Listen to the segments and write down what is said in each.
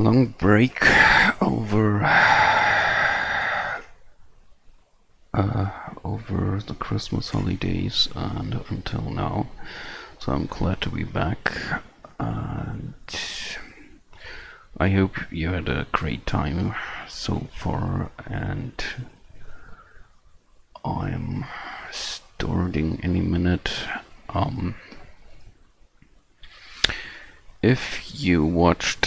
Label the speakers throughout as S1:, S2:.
S1: Long break over over the Christmas holidays and until now. So I'm glad to be back, and I hope you had a great time so far, and I'm starting any minute. If you watched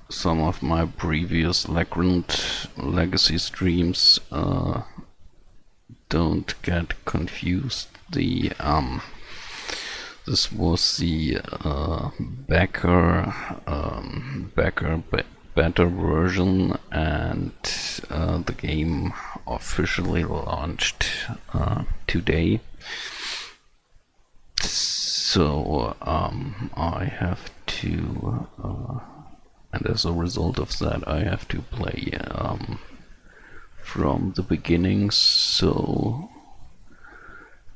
S1: some of my previous Legrand Legacy streams, don't get confused. This was the better version, and the game officially launched today. So I have to, and as a result of that, I have to play from the beginning. So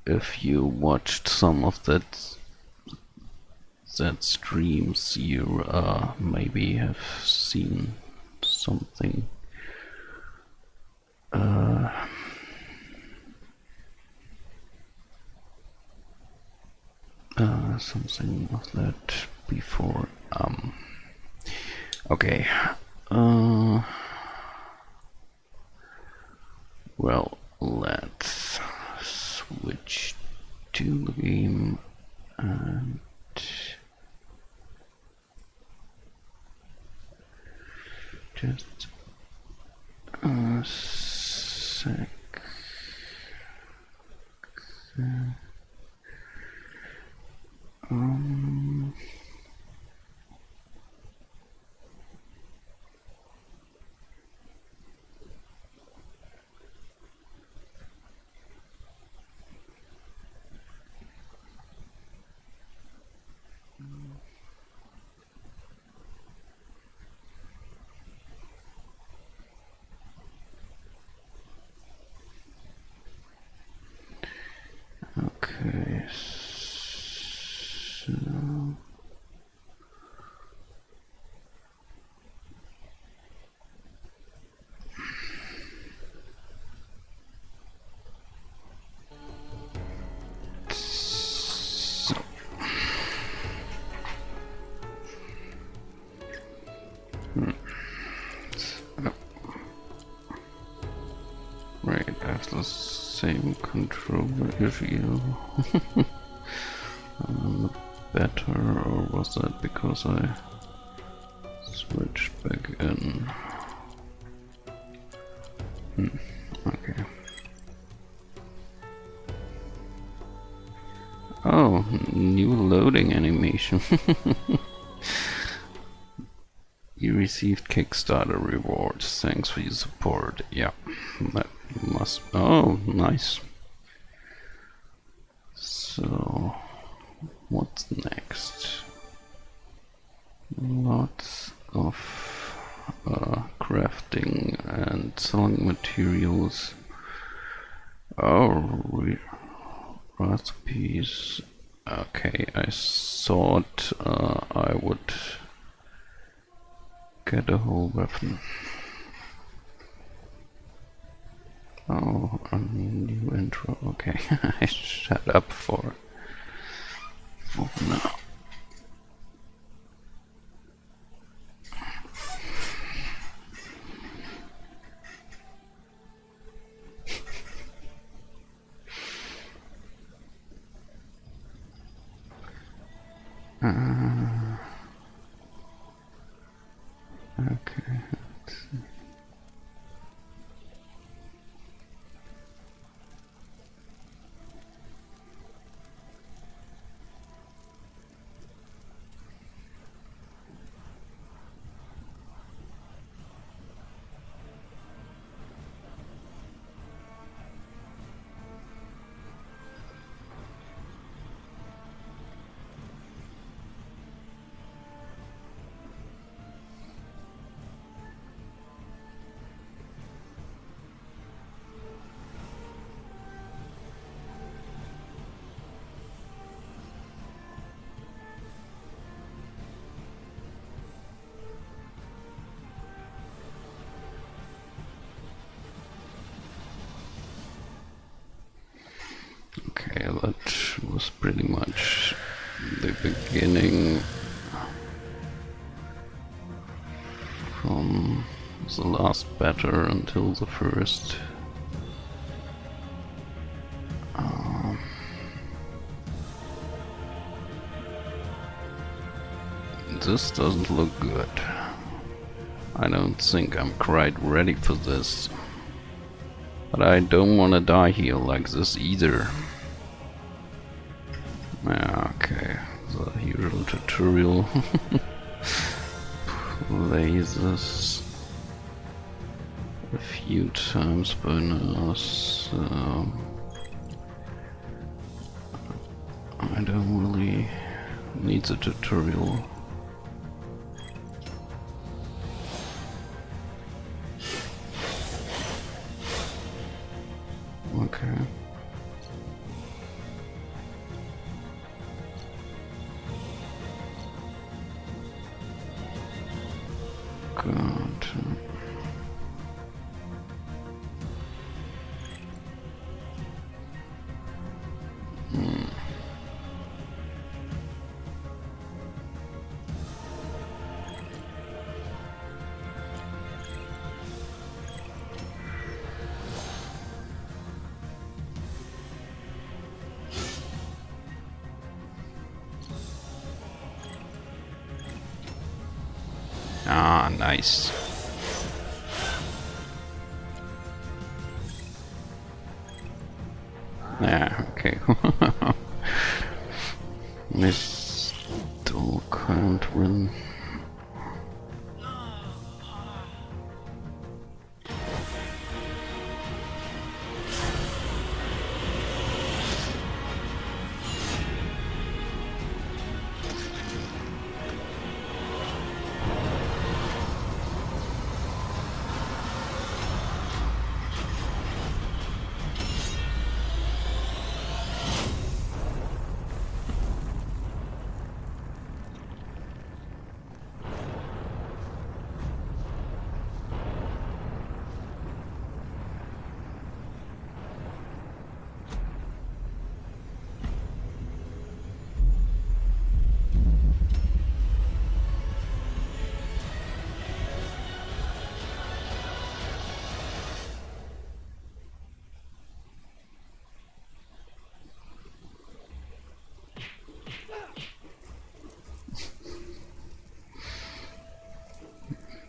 S1: if you watched some of that streams, you maybe have seen something. Something of that before. Okay. Well, let's switch to the game and just a sec. Okay, so right, I have the same controller issue. Better, or was that because I switched back in? Okay. Oh, new loading animation. You received Kickstarter rewards. Thanks for your support. Yeah, that must. Oh, nice. So, what's next? Lots of crafting and selling materials. Oh, recipes. Okay, I thought I would get a whole weapon. Oh, a new intro. Okay, I shut up for now. Okay. Let's see. was pretty much the beginning from the last battle until the first. This doesn't look good. I don't think I'm quite ready for this. But I don't want to die here like this either. Yeah, okay, the hero tutorial. Play this a few times by now, so I don't really need the tutorial. Okay. God. Ah, nice. Yeah, okay. I still can't win.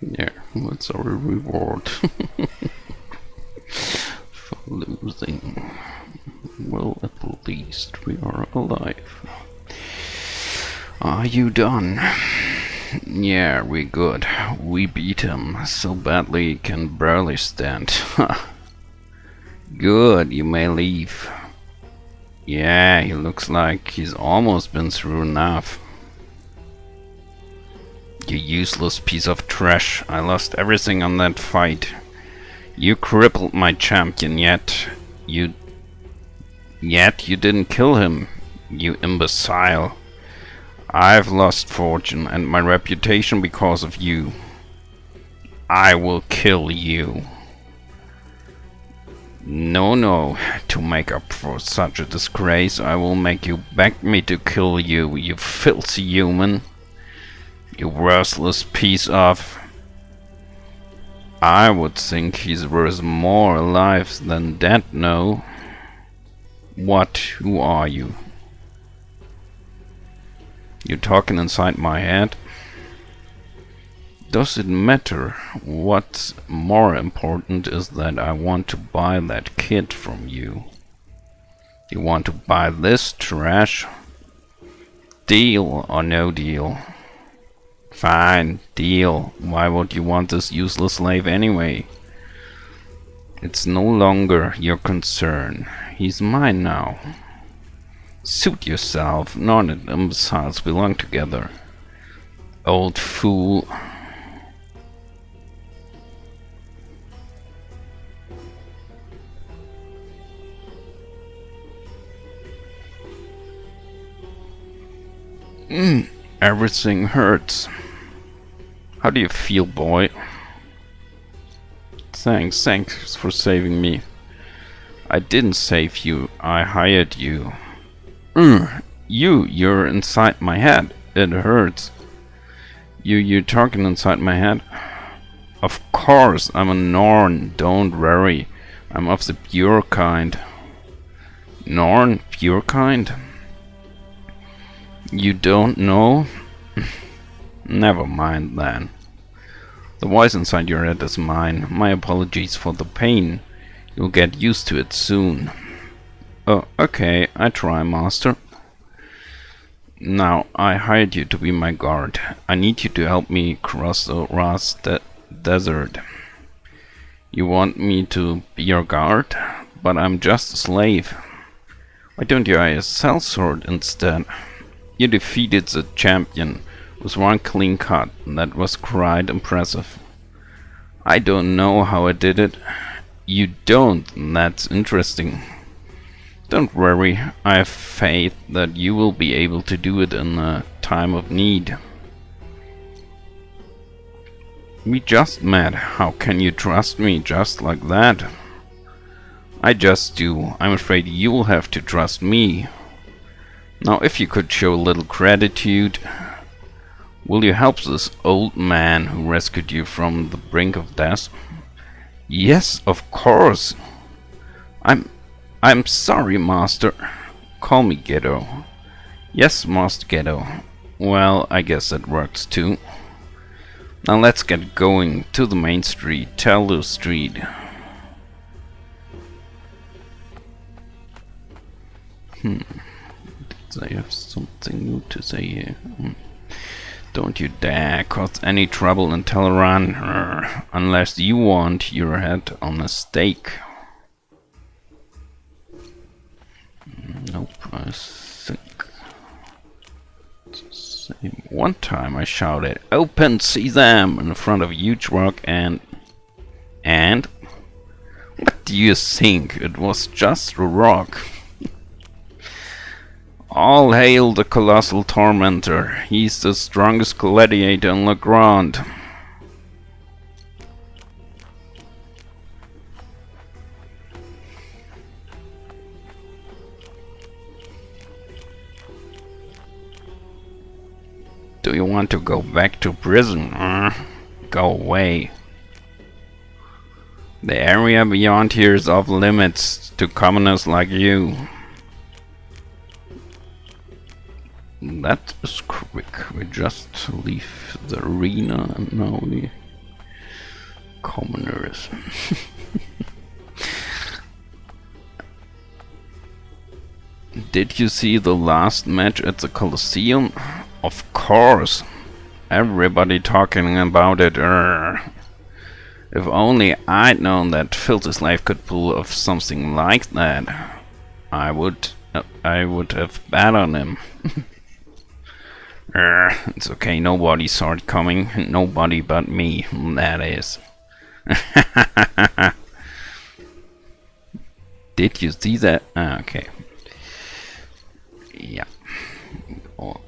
S1: Yeah, what's our reward for losing? Well, at least we are alive. Are you done? Yeah, we're good. We beat him so badly he can barely stand. Good, you may leave. Yeah, he looks like he's almost been through enough. You useless piece of trash. I lost everything on that fight. You crippled my champion, yet you didn't kill him, you imbecile. I've lost fortune and my reputation because of you. I will kill you. No, to make up for such a disgrace, I will make you beg me to kill you, you filthy human. You worthless piece of... I would think he's worth more alive than dead, no? What? Who are you? You're talking inside my head? Does it matter? What's more important is that I want to buy that kid from you. You want to buy this trash? Deal or no deal? Fine, deal. Why would you want this useless slave anyway? It's no longer your concern. He's mine now. Suit yourself. None and imbeciles belong together. Old fool. Everything hurts. How do you feel, boy? Thanks for saving me. I didn't save you, I hired you. You're inside my head. It hurts. You're talking inside my head. Of course, I'm a Norn. Don't worry. I'm of the pure kind. Norn? Pure kind? You don't know? Never mind then. The voice inside your head is mine. My apologies for the pain. You'll get used to it soon. Oh, okay, I try, Master. Now, I hired you to be my guard. I need you to help me cross the Ras Desert. You want me to be your guard? But I'm just a slave. Why don't you hire a sellsword instead? You defeated the champion with one clean cut. That was quite impressive. I don't know how I did it. You don't? That's interesting. Don't worry, I have faith that you will be able to do it in a time of need. We just met. How can you trust me just like that? I just do. I'm afraid you will have to trust me. Now, if you could show a little gratitude, will you help this old man who rescued you from the brink of death? Yes, of course. I'm sorry, Master. Call me Ghetto. Yes, Master Ghetto. Well, I guess that works too. Now let's get going to the main street, Tello Street. Did I have something new to say here? Don't you dare cause any trouble in Teleran, unless you want your head on a stake. Nope, I think it's the same. One time I shouted, "Open Sesame!" in front of a huge rock and... What do you think? It was just a rock. All hail the colossal tormentor. He's the strongest gladiator in Legrand. Do you want to go back to prison? Go away. The area beyond here is off limits to commoners like you. That is quick. We just leave the arena and now the commoners. Did you see the last match at the Colosseum? Of course. Everybody talking about it. If only I'd known that Filthy's life could pull off something like that, I would have bet on him. It's okay, nobody saw it coming. Nobody but me, that is. Did you see that? Okay. Yeah. Oh,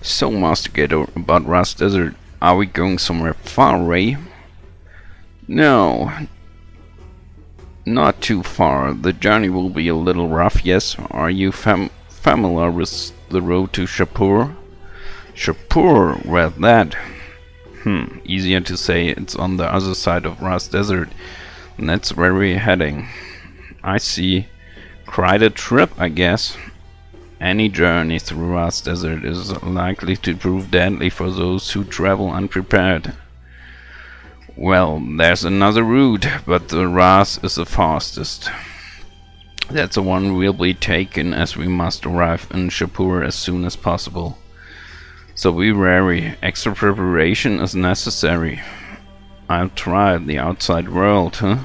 S1: So, Master Gator, about Ras Desert, are we going somewhere far away? No. Not too far. The journey will be a little rough, yes. Are you familiar with the road to Shapur? Shapur, where's that? Easier to say. It's on the other side of Ras Desert. And that's where we're heading. I see. Quite a trip, I guess. Any journey through Ras Desert is likely to prove deadly for those who travel unprepared. Well, there's another route, but the Ras is the fastest. That's the one we'll be taking, as we must arrive in Shapur as soon as possible. So be wary, extra preparation is necessary. I'll try the outside world, huh?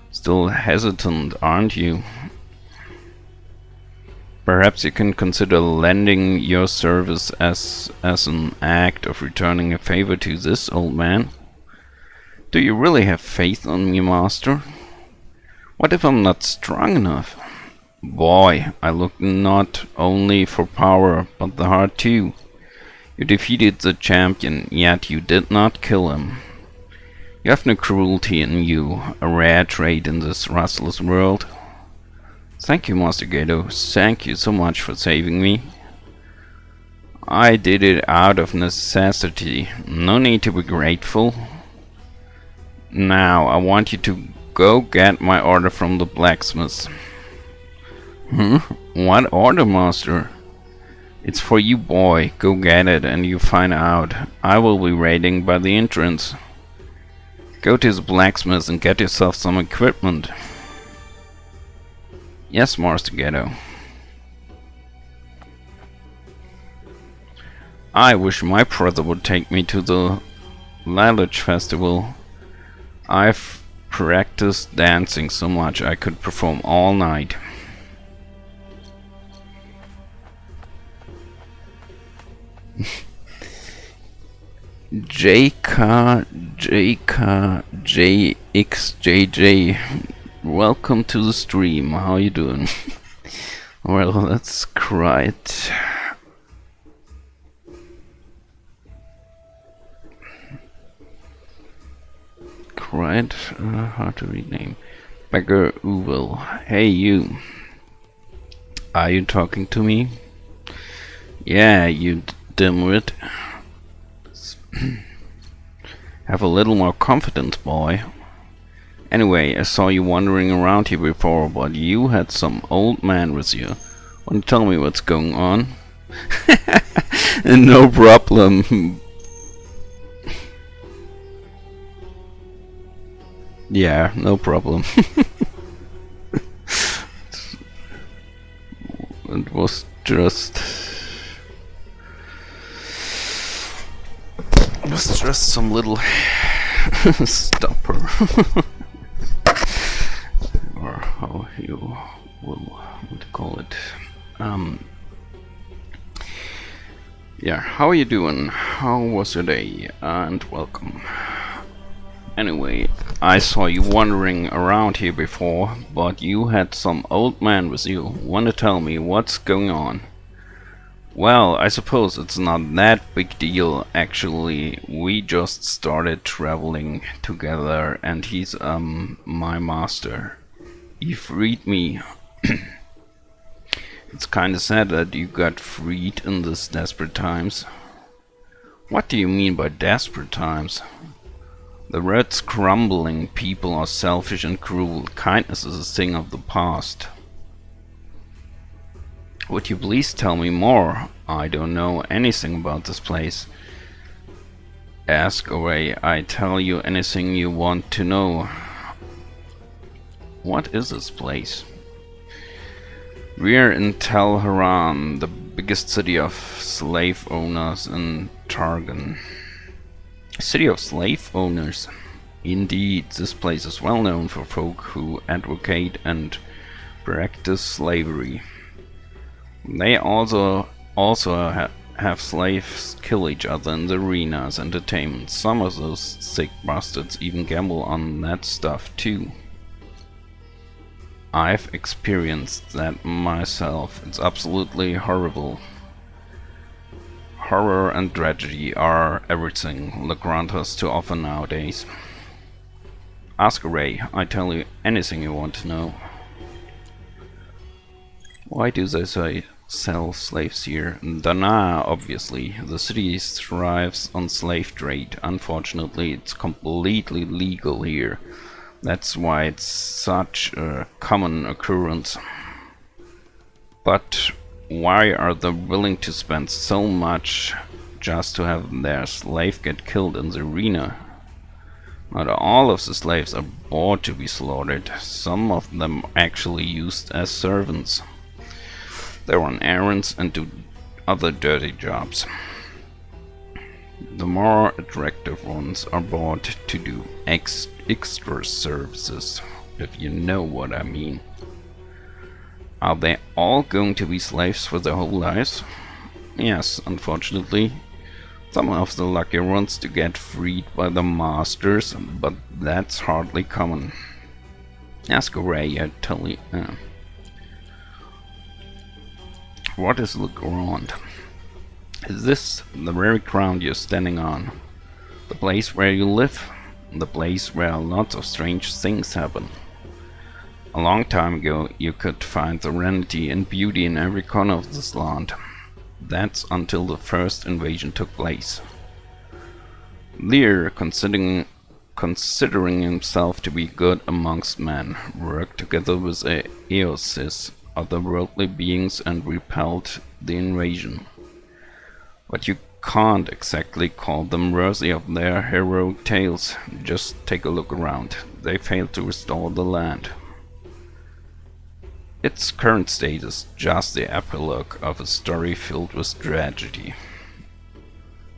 S1: Still hesitant, aren't you? Perhaps you can consider lending your service as an act of returning a favor to this old man. Do you really have faith on me, Master? What if I'm not strong enough? Boy, I look not only for power, but the heart too. You defeated the champion, yet you did not kill him. You have no cruelty in you, a rare trait in this restless world. Thank you, Master Gato. Thank you so much for saving me. I did it out of necessity. No need to be grateful. Now, I want you to go get my order from the blacksmith. What order, Master? It's for you, boy. Go get it and you find out. I will be waiting by the entrance. Go to the blacksmith and get yourself some equipment. Yes, Master Ghetto. I wish my brother would take me to the Lalage festival. I've practiced dancing so much I could perform all night. JKJXJJ, welcome to the stream. How you doing? Well, let's cry it. Right, hard to read name. Beggar Uvel. Hey you. Are you talking to me? Yeah, you dimwit. Have a little more confidence, boy. Anyway, I saw you wandering around here before, but you had some old man with you. Want to tell me what's going on? No problem. Yeah, no problem. It was just some little stopper. Or how you would call it. Yeah, how are you doing? How was your day? And welcome. Anyway, I saw you wandering around here before, but you had some old man with you. Want to tell me what's going on? Well, I suppose it's not that big deal, actually. We just started traveling together, and he's, my master. He freed me. It's kinda sad that you got freed in these desperate times. What do you mean by desperate times? The road's crumbling, people are selfish and cruel, kindness is a thing of the past. Would you please tell me more? I don't know anything about this place. Ask away, I tell you anything you want to know. What is this place? We're in Tel Haran, the biggest city of slave owners in Targan. City of slave owners. Indeed, this place is well known for folk who advocate and practice slavery. They also have slaves kill each other in the arena as entertainment. Some of those sick bastards even gamble on that stuff too. I've experienced that myself. It's absolutely horrible. Horror and tragedy are everything Legrand has to offer nowadays. Ask Ray, I tell you anything you want to know. Why do they say sell slaves here? Dana, obviously. The city thrives on slave trade. Unfortunately, it's completely legal here. That's why it's such a common occurrence. But why are they willing to spend so much just to have their slave get killed in the arena? Not all of the slaves are bought to be slaughtered. Some of them are actually used as servants. They run errands and do other dirty jobs. The more attractive ones are bought to do extra services, if you know what I mean. Are they all going to be slaves for their whole lives? Yes, unfortunately. Some of the lucky ones to get freed by the masters, but that's hardly common. Ask Ray, I tell you. What is Legrand? Is this the very ground you're standing on? The place where you live? the place where lots of strange things happen. A long time ago you could find serenity and beauty in every corner of this land. That's until the first invasion took place. Lear, considering himself to be good amongst men, worked together with Eosis, otherworldly beings, and repelled the invasion. But you can't exactly call them worthy of their heroic tales. Just take a look around. They failed to restore the land. Its current state is just the epilogue of a story filled with tragedy.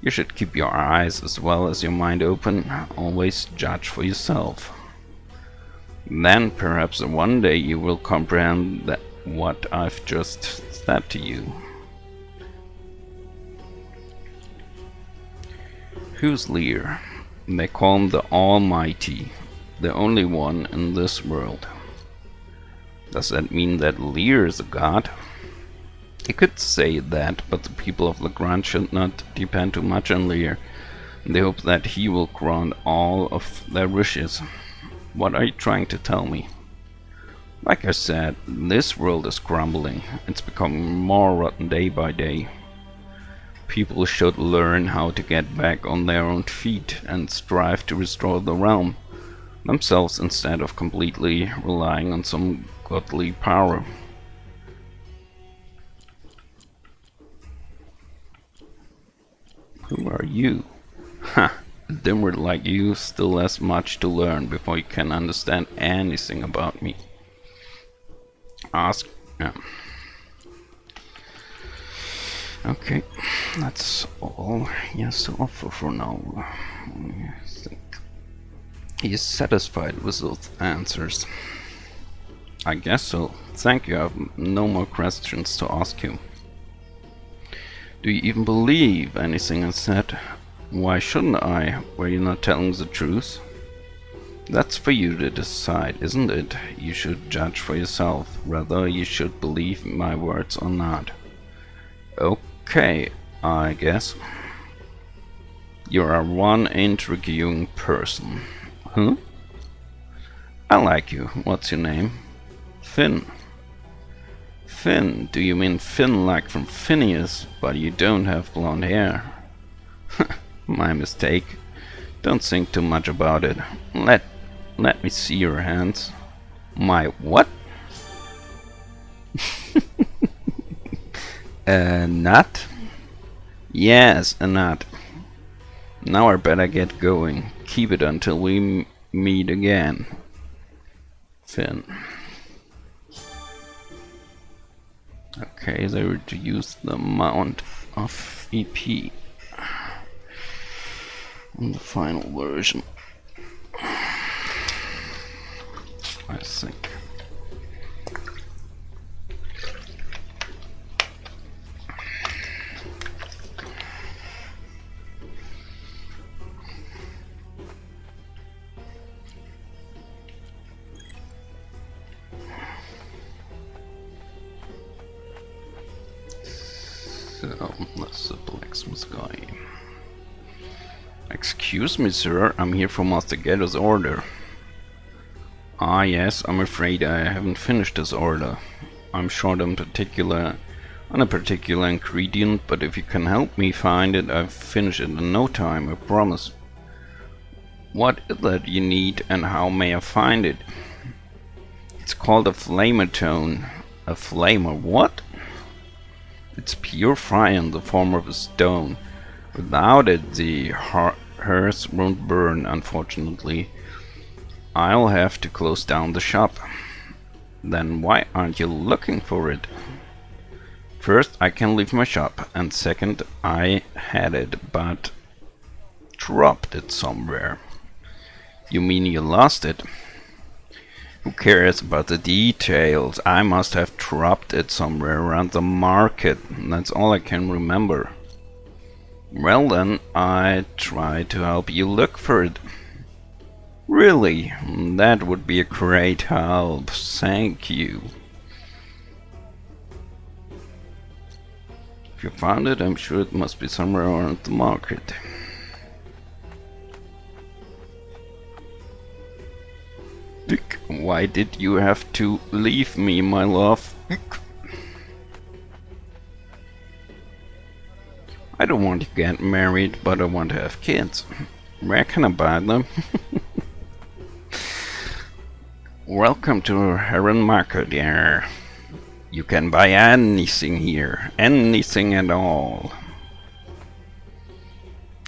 S1: You should keep your eyes as well as your mind open, always judge for yourself. Then perhaps one day you will comprehend what I've just said to you. Who's Lear? They call him the Almighty, the only one in this world. Does that mean that Lear is a god? You could say that, but the people of Legrand should not depend too much on Lear. They hope that he will grant all of their wishes. What are you trying to tell me? Like I said, this world is crumbling. It's becoming more rotten day by day. People should learn how to get back on their own feet and strive to restore the realm themselves instead of completely relying on some godly power. Who are you? Ha! A dimwit like you still has much to learn before you can understand anything about me. Ask. Okay, that's all he has to offer for now. I think he is satisfied with those answers. I guess so. Thank you. I have no more questions to ask you. Do you even believe anything I said? Why shouldn't I? Were you not telling the truth? That's for you to decide, isn't it? You should judge for yourself whether you should believe my words or not. Okay, I guess. You're one intriguing person. Huh? I like you. What's your name? Finn. Finn? Do you mean Finn like from Phineas? But you don't have blonde hair. My mistake. Don't think too much about it. Let me see your hands. My what? A nut? Yes, a nut. Now I better get going. Keep it until we meet again. Finn. Okay, they reduced the amount of EP in the final version, I think. So, that's the blacksmith guy. Excuse me, sir, I'm here for Master Ghetto's order. Ah, yes, I'm afraid I haven't finished this order. I'm short on a particular ingredient, but if you can help me find it, I'll finish it in no time, I promise. What is that you need, and how may I find it? It's called a flamertone. A flamer what? It's pure fire in the form of a stone. Without it, the hearth won't burn, unfortunately. I'll have to close down the shop. Then why aren't you looking for it? First, I can leave my shop, and second, I had it, but dropped it somewhere. You mean you lost it? Who cares about the details? I must have dropped it somewhere around the market. That's all I can remember. Well then, I try to help you look for it. Really? That would be a great help. Thank you. If you found it, I'm sure it must be somewhere around the market. Why did you have to leave me, my love? I don't want to get married, but I want to have kids. Where can I buy them? Welcome to Heron Market, dear. You can buy anything here, anything at all.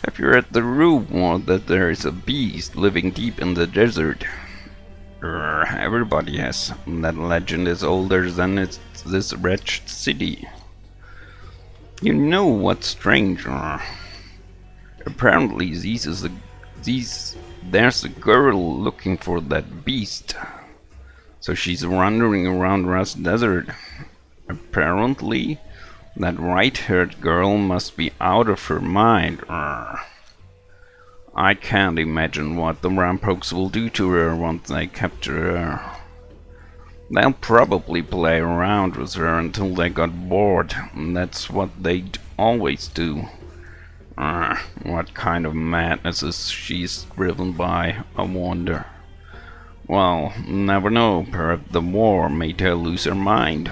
S1: Have you read the rumor that there is a beast living deep in the desert? Everybody has. That legend is older than this wretched city. You know what's strange? Apparently there's a girl looking for that beast. So she's wandering around Rust Desert. Apparently, that white-haired girl must be out of her mind. I can't imagine what the Rampokes will do to her once they capture her. They'll probably play around with her until they got bored, and that's what they'd always do. What kind of madness is she's driven by, I wonder. Well, never know, perhaps the war made her lose her mind.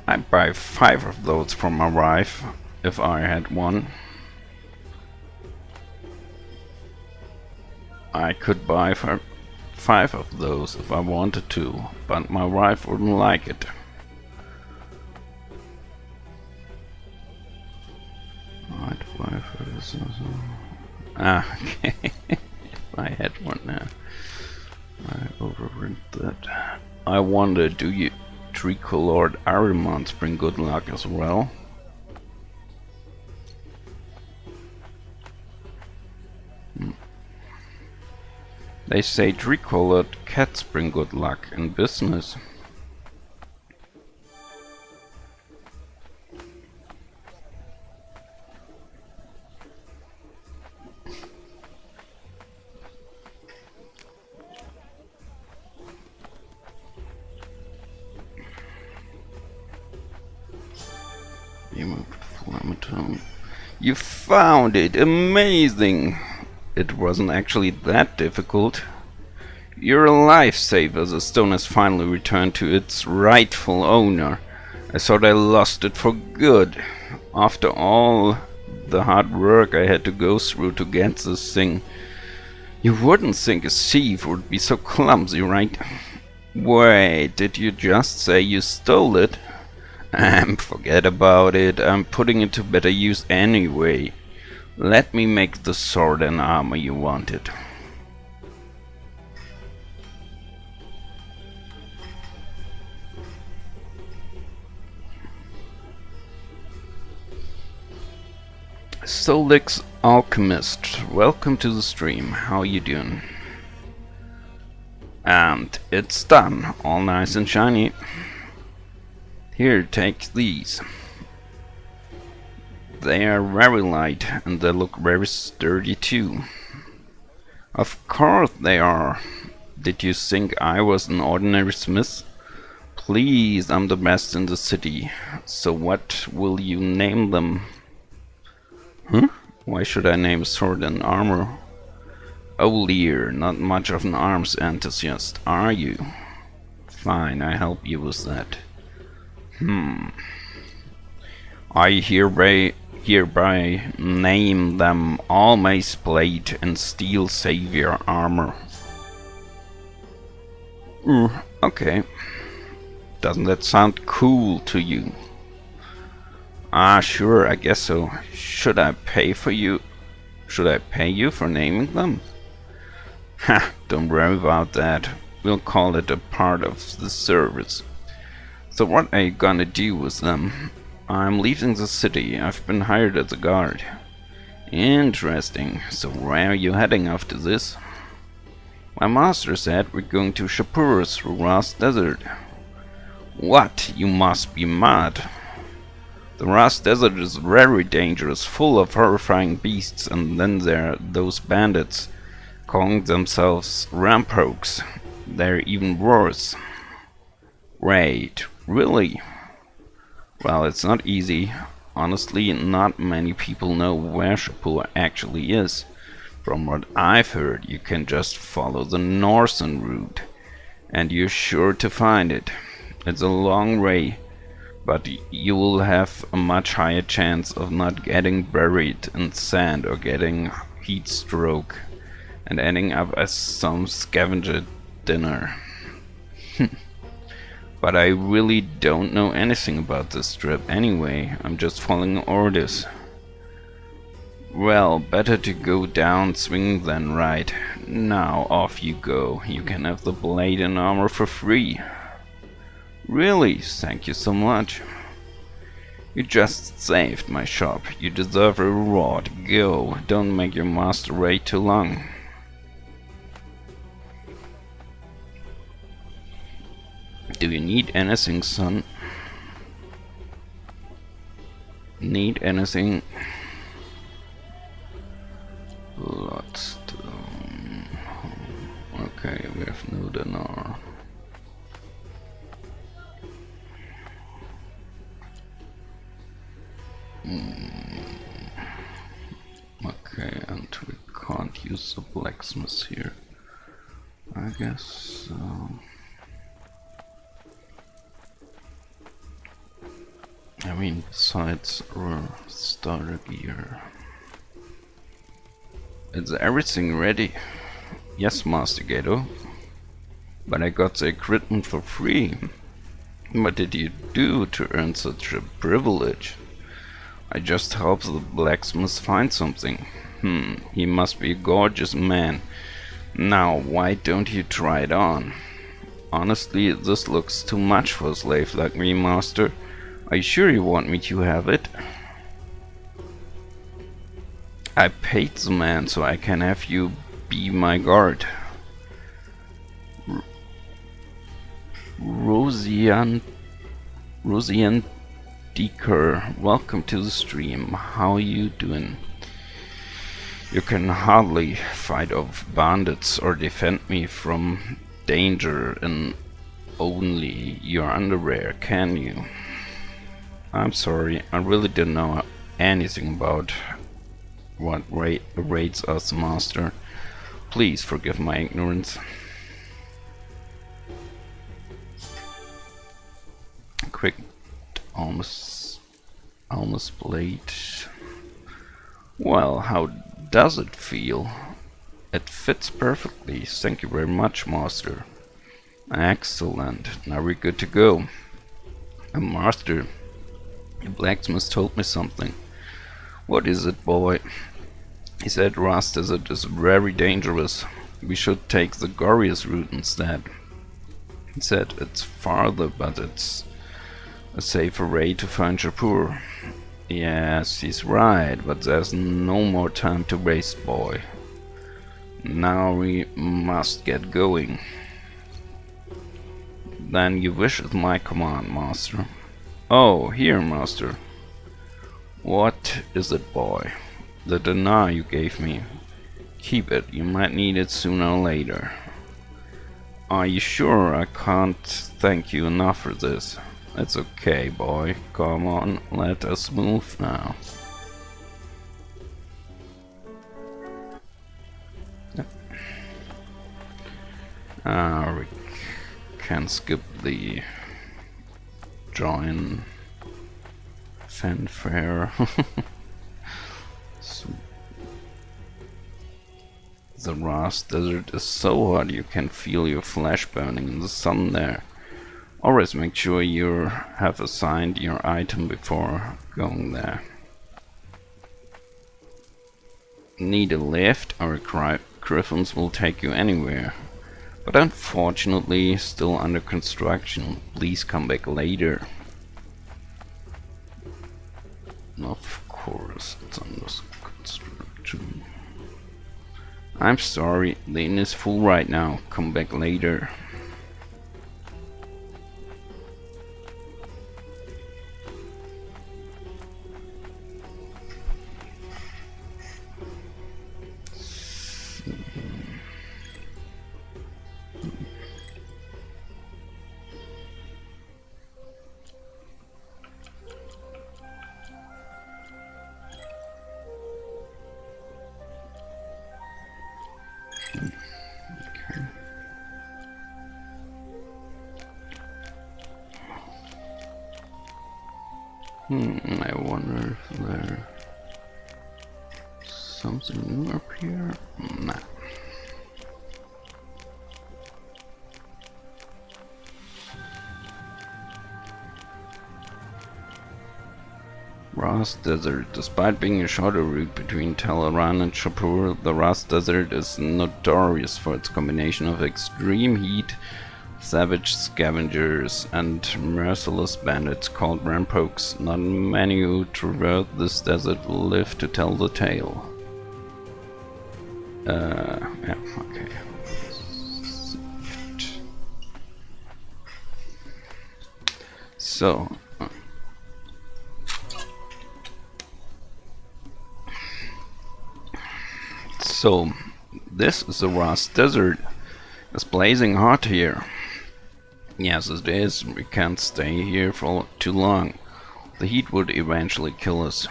S1: I'd buy 5 of those for my wife, if I had one. I could buy 5 of those if I wanted to, but my wife wouldn't like it. I'd buy for this. Okay. If I had one now. I overread that. I wonder, do you tricolored Arimonts bring good luck as well? They say tricolored cats bring good luck in business. You found it! Amazing! It wasn't actually that difficult. You're a lifesaver. The stone has finally returned to its rightful owner. I thought I lost it for good. After all the hard work I had to go through to get this thing. You wouldn't think a thief would be so clumsy, right? Wait, did you just say you stole it? Forget about it. I'm putting it to better use anyway. Let me make the sword and armor you wanted. Solix Alchemist, welcome to the stream. How you doing? And it's done, all nice and shiny. Here, take these. They are very light and they look very sturdy too. Of course they are. Did you think I was an ordinary smith? Please, I'm the best in the city. So what will you name them? Huh? Why should I name sword and armor? Oh, Lear, not much of an arms enthusiast, are you? Fine, I help you with that. I hereby name them All Mace Blade and Steel Savior Armor. Okay. Doesn't that sound cool to you? Ah, sure, I guess so. Should I pay you for naming them? Ha, don't worry about that. We'll call it a part of the service. So what are you gonna do with them? I'm leaving the city. I've been hired as a guard. Interesting. So where are you heading after this? My master said we're going to Shapur through Rust Desert. What? You must be mad. The Rust Desert is very dangerous, full of horrifying beasts, and then there are those bandits calling themselves Rampokes. They're even worse. Wait, really? Well, it's not easy. Honestly, not many people know where Shapur actually is. From what I've heard, you can just follow the northern route, and you're sure to find it. It's a long way, but you will have a much higher chance of not getting buried in sand or getting heat stroke and ending up as some scavenger dinner. But I really don't know anything about this trip anyway. I'm just following orders. Well, better to go down swing than right. Now off you go. You can have the blade and armor for free. Really, thank you so much. You just saved my shop. You deserve a reward. Go. Don't make your master wait too long. Do you need anything, son? Need anything? Lots. Okay, we have no dinar. Okay, and we can't use the blacksmith here. I guess. I mean, besides our starter gear. Is everything ready? Yes, Master Gato. But I got the equipment for free. What did you do to earn such a privilege? I just helped the blacksmith find something. He must be a gorgeous man. Now, why don't you try it on? Honestly, this looks too much for a slave like me, Master. Are you sure you want me to have it? I paid the man so I can have you be my guard. Rosian Deeker, welcome to the stream. How are you doing? You can hardly fight off bandits or defend me from danger in only your underwear, can you? I'm sorry, I really don't know anything about what rates us, Master. Please forgive my ignorance. Quick almost blade. Well, how does it feel? It fits perfectly. Thank you very much, Master. Excellent. Now we're good to go. Master, the blacksmith told me something. What is it, boy? He said rust desert is very dangerous. We should take the Gorius route instead. He said it's farther, but it's a safer way to find Shapur. Yes, he's right, but there's no more time to waste, boy. Now we must get going. Then you wish at my command, Master. Oh, here, Master. What is it, boy? The dinar you gave me. Keep it, you might need it sooner or later. Are you sure? I can't thank you enough for this. It's okay, boy. Come on, let us move now. We can skip the join fanfare. So the Ras Desert is so hot you can feel your flesh burning in the sun there. Always make sure you have assigned your item before going there. Need a lift? Our griffins will take you anywhere. But unfortunately, still under construction. Please come back later. Of course, it's under construction. I'm sorry, the inn is full right now. Come back later. I wonder if there's something new up here. Nah. Ras Desert. Despite being a shorter route between Teleran and Shapur, the Ras Desert is notorious for its combination of extreme heat, savage scavengers, and merciless bandits called rampokes. Not many who traverse this desert will live to tell the tale. Yeah, okay. So, this is the Ras Desert. It's blazing hot here. Yes, it is. We can't stay here for too long. The heat would eventually kill us.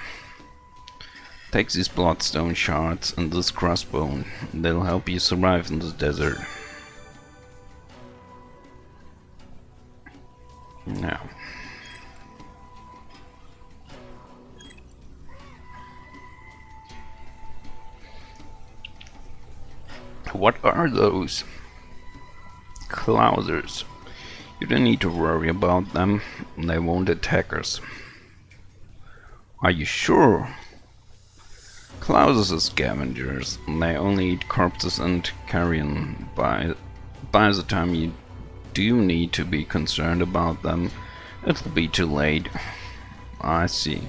S1: Take these bloodstone shards and this crossbone. They'll help you survive in this desert. Now. What are those? Clousers. You don't need to worry about them. They won't attack us. Are you sure? Clousers are scavengers. They only eat corpses and carrion. By the time you do need to be concerned about them, it'll be too late. I see.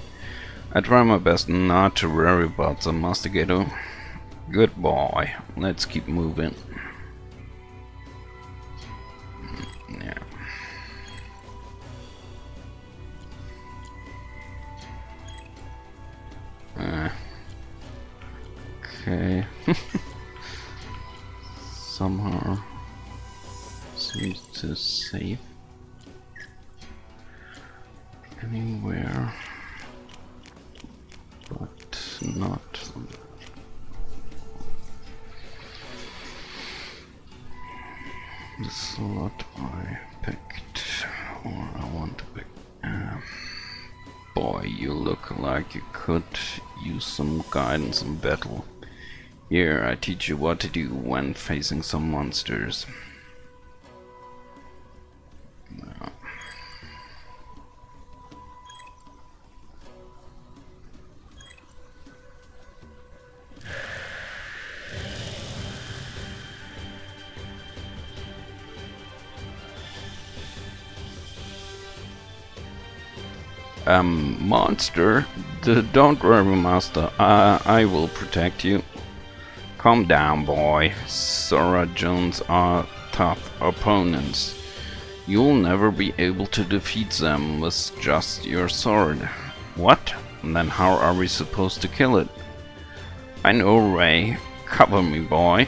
S1: I try my best not to worry about them, Master Gato. Good boy. Let's keep moving. Yeah. Okay. Somehow seems to save anywhere, but not. The slot I picked, or I want to pick. Boy, you look like you could use some guidance in battle. Here, I teach you what to do when facing some monsters. Monster? Don't worry, Master. I will protect you. Calm down, boy. Sora Jones are tough opponents. You'll never be able to defeat them with just your sword. What? Then how are we supposed to kill it? I know, Ray. Cover me, boy.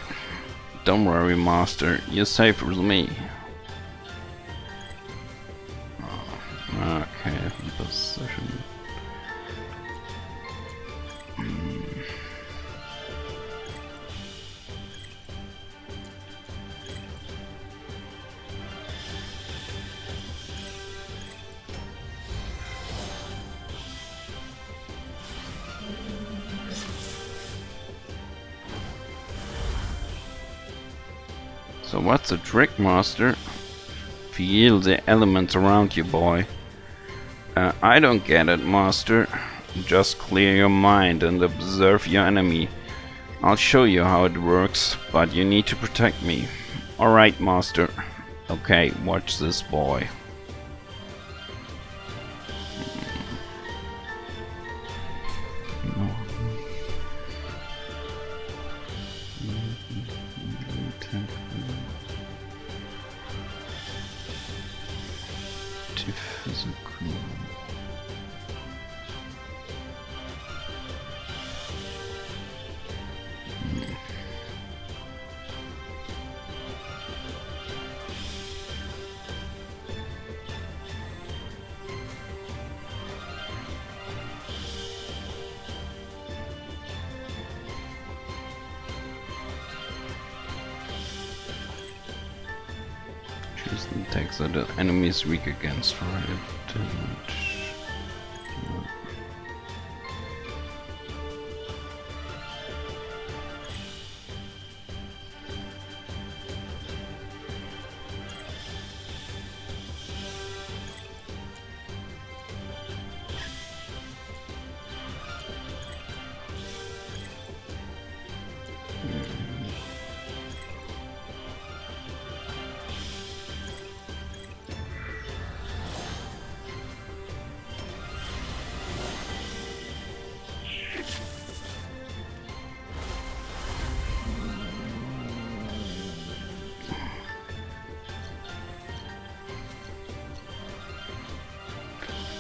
S1: Don't worry, Master. You're safe with me. Okay, position. So what's the trick, Master? Feel the elements around you, boy. I don't get it, Master. Just clear your mind and observe your enemy. I'll show you how it works, but you need to protect me. Alright, Master. Okay, watch this, boy. Physical. Choose the attacks that the enemy is weak against, right?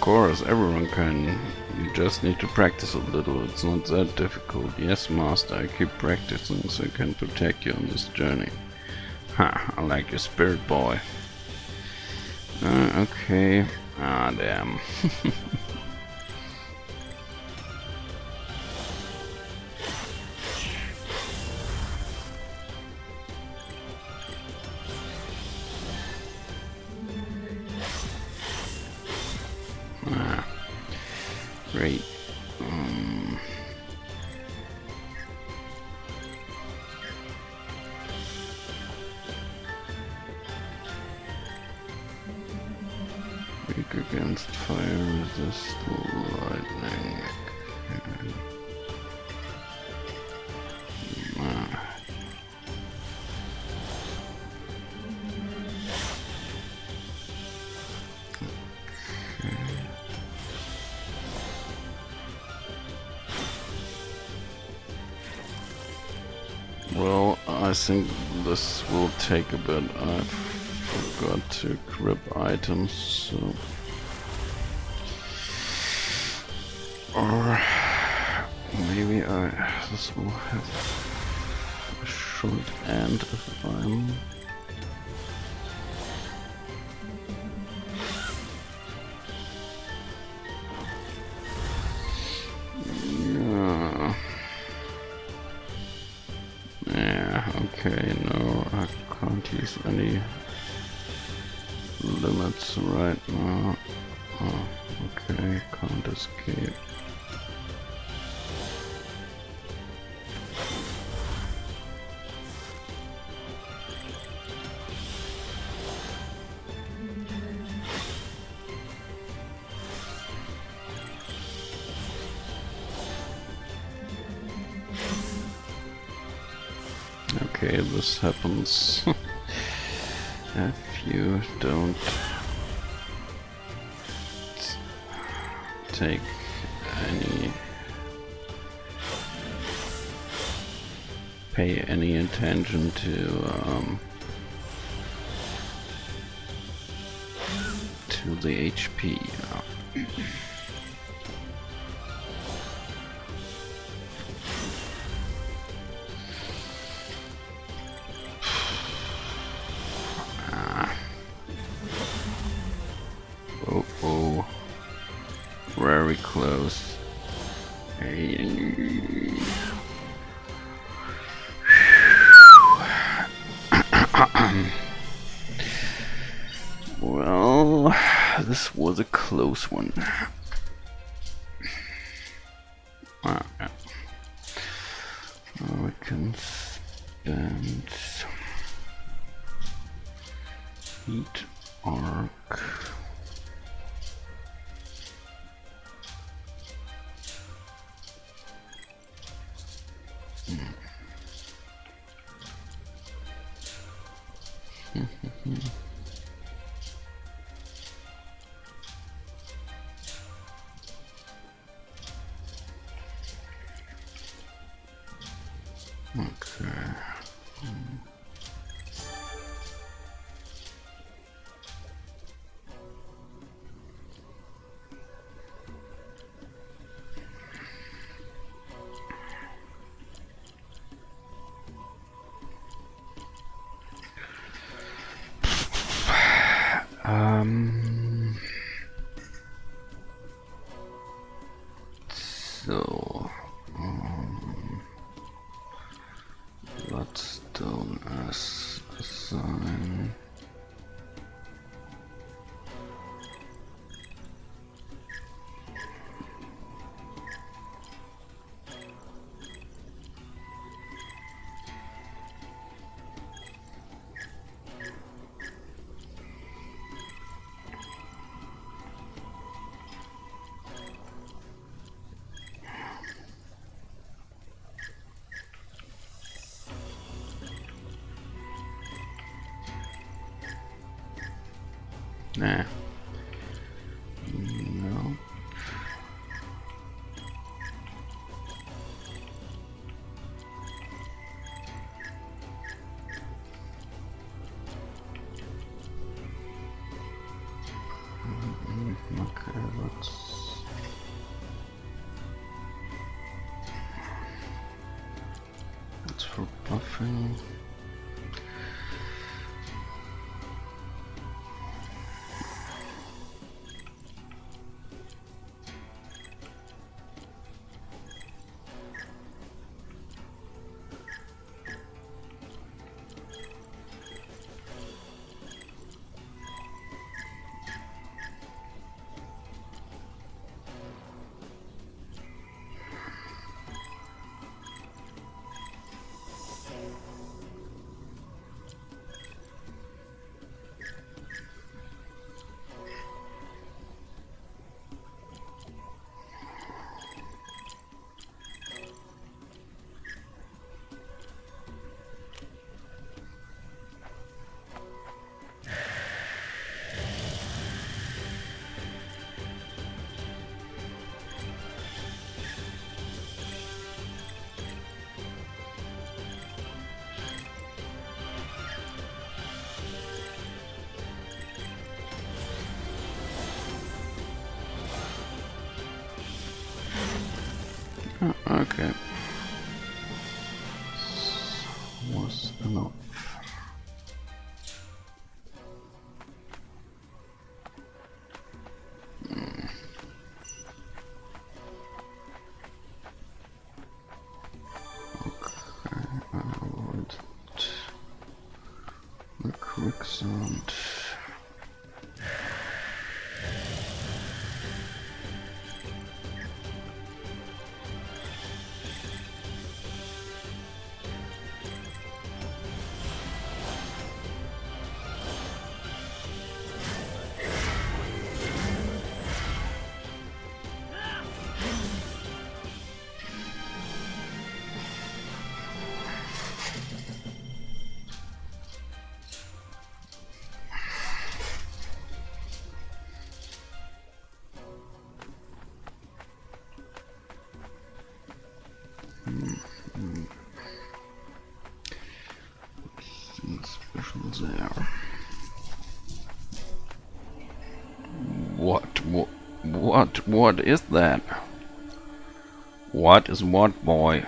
S1: course, everyone can. You just need to practice a little. It's not that difficult. Yes, master, I keep practicing so I can protect you on this journey. Ha, I like your spirit, boy. Okay. Ah, damn. Ah, great. Weak against fire, resist lightning. Well, I think this will take a bit. I forgot to grab items, so... Or maybe this will have a short end if I'm... Yeah, okay, no, I can't use any limits right now. Oh, okay, can't escape. Okay, this happens if you don't take pay any attention to the HP. Oh, very close. Well, this was a close one. Yeah. Now we can spend heat arc. Okay. So, Bloodstone as a sign. Nah. No. Okay, that's for buffing. Okay. Was enough. The quicksand. Special there. What is that? What is what, boy?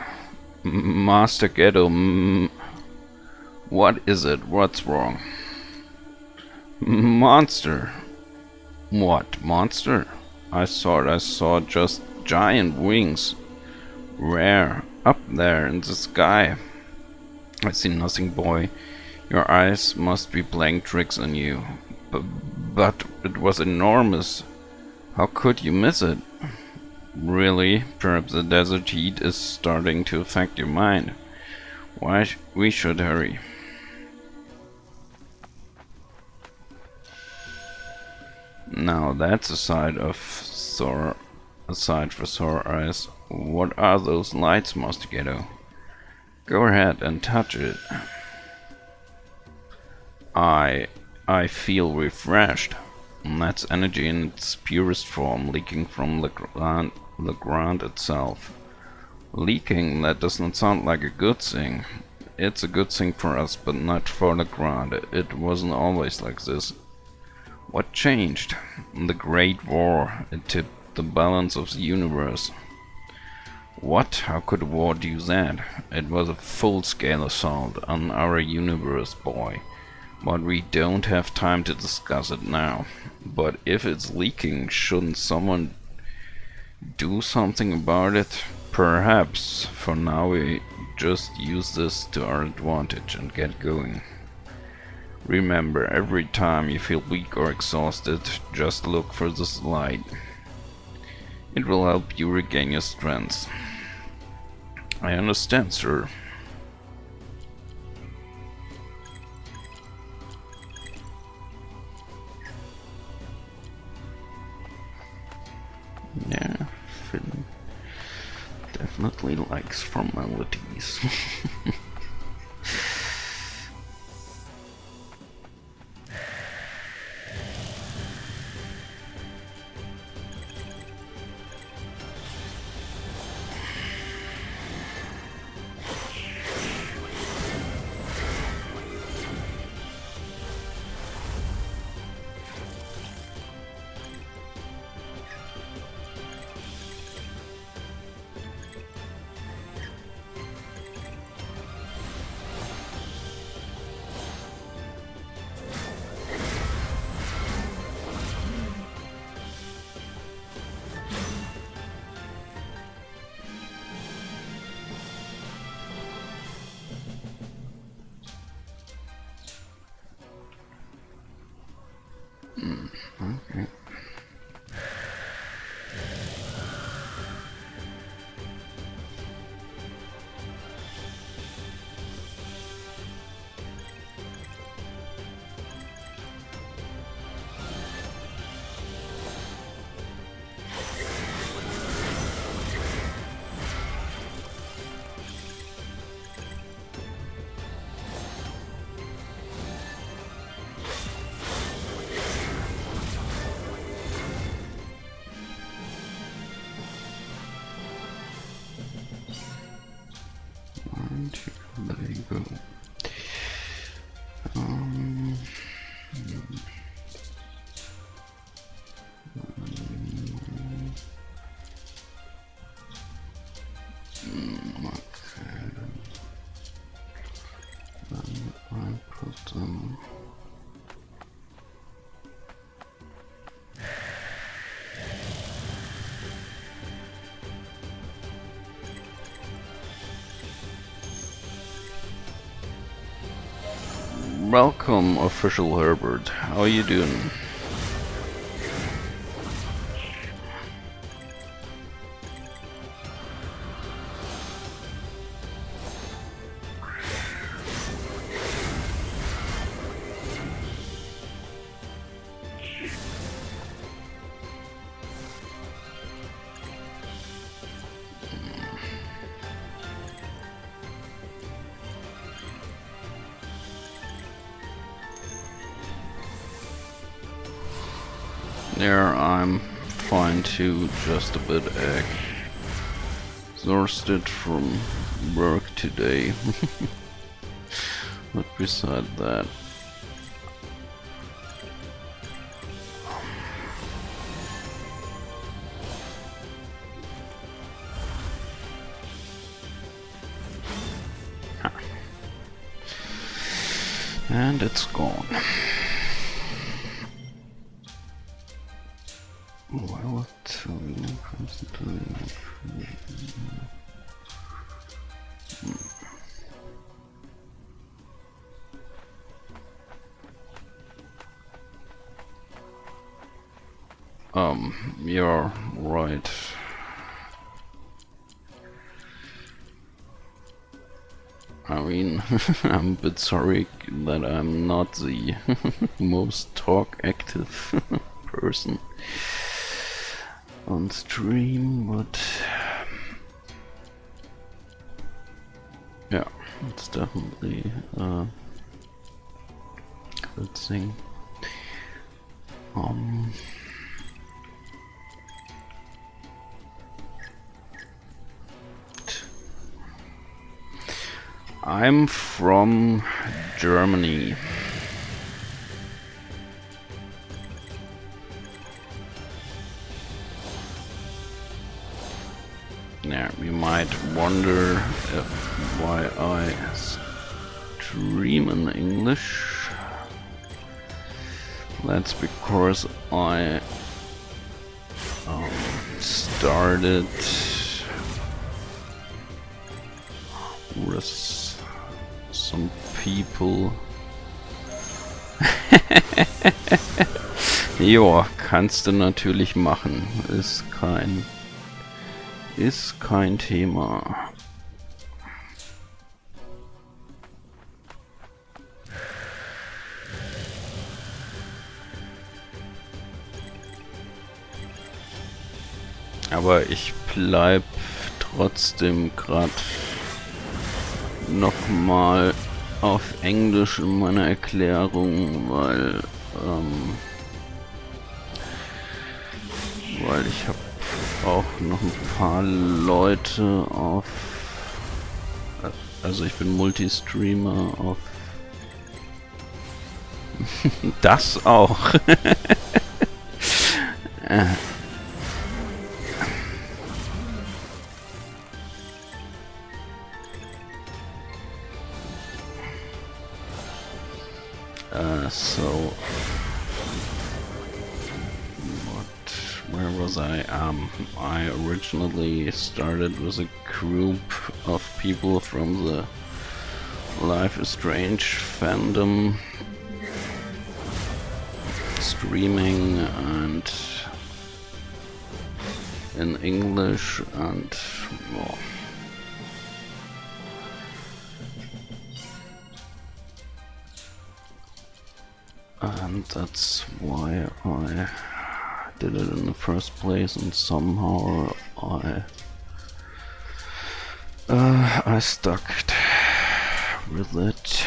S1: Master Ghetto, what is it? What's wrong? Monster. What, monster? I thought I saw just giant wings. Rare, up there in the sky. I see nothing, boy. Your eyes must be playing tricks on you. But it was enormous. How could you miss it? Really, perhaps the desert heat is starting to affect your mind. We should hurry. Now that's a sight for sore eyes. What are those lights, Master Ghetto? Go ahead and touch it. I feel refreshed. That's energy in its purest form, leaking from Legrand itself. Leaking? That does not sound like a good thing. It's a good thing for us, but not for Legrand. It wasn't always like this. What changed? The Great War. It tipped the balance of the universe. What? How could a war do that? It was a full-scale assault on our universe, boy. But we don't have time to discuss it now. But if it's leaking, shouldn't someone do something about it? Perhaps. For now we just use this to our advantage and get going. Remember, every time you feel weak or exhausted, just look for this light. It will help you regain your strength. I understand, sir. Yeah, Finn definitely likes formalities. Okay. There you go. I put them. Welcome, official Herbert. How are you doing? There, I'm fine too, just a bit exhausted from work today. But beside that, and it's gone. Well, you're right. I mean, I'm a bit sorry that I'm not the most talk active person on stream, but yeah, it's definitely a good thing. I'm from Germany. Now, you might wonder why I stream in English. That's because I started with some people. Ja, kannst du natürlich machen. Ist kein Thema. Aber ich bleib trotzdem gerade nochmal auf Englisch in meiner Erklärung, weil ich habe auch noch ein paar Leute auf, also ich bin Multistreamer auf das auch. So where was I? I originally started with a group of people from the Life is Strange fandom streaming and in English and well, and that's why I did it in the first place, and somehow I stuck with it.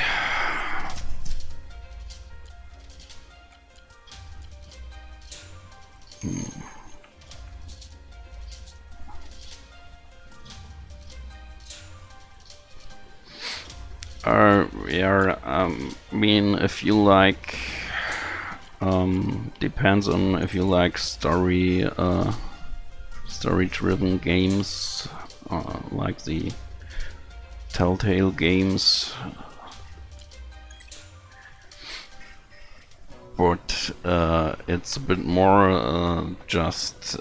S1: Yeah, I mean, if you like, depends on if you like story-driven games, like the Telltale games, but it's a bit more just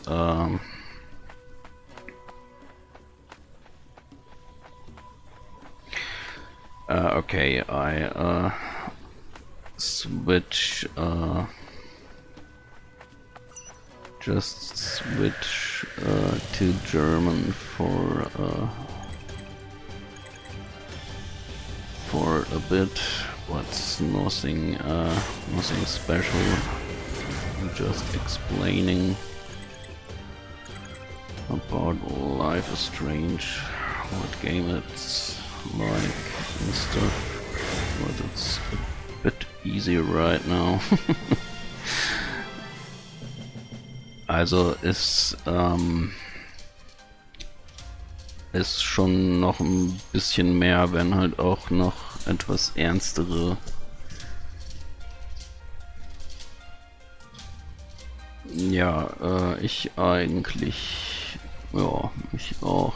S1: okay, I just switch to German for a bit, but nothing special. I'm just explaining about Life is Strange, what game it's like and stuff, but it's a bit easier right now. Also ist schon noch ein bisschen mehr, wenn halt auch noch etwas ernstere ich eigentlich, ja, ich auch,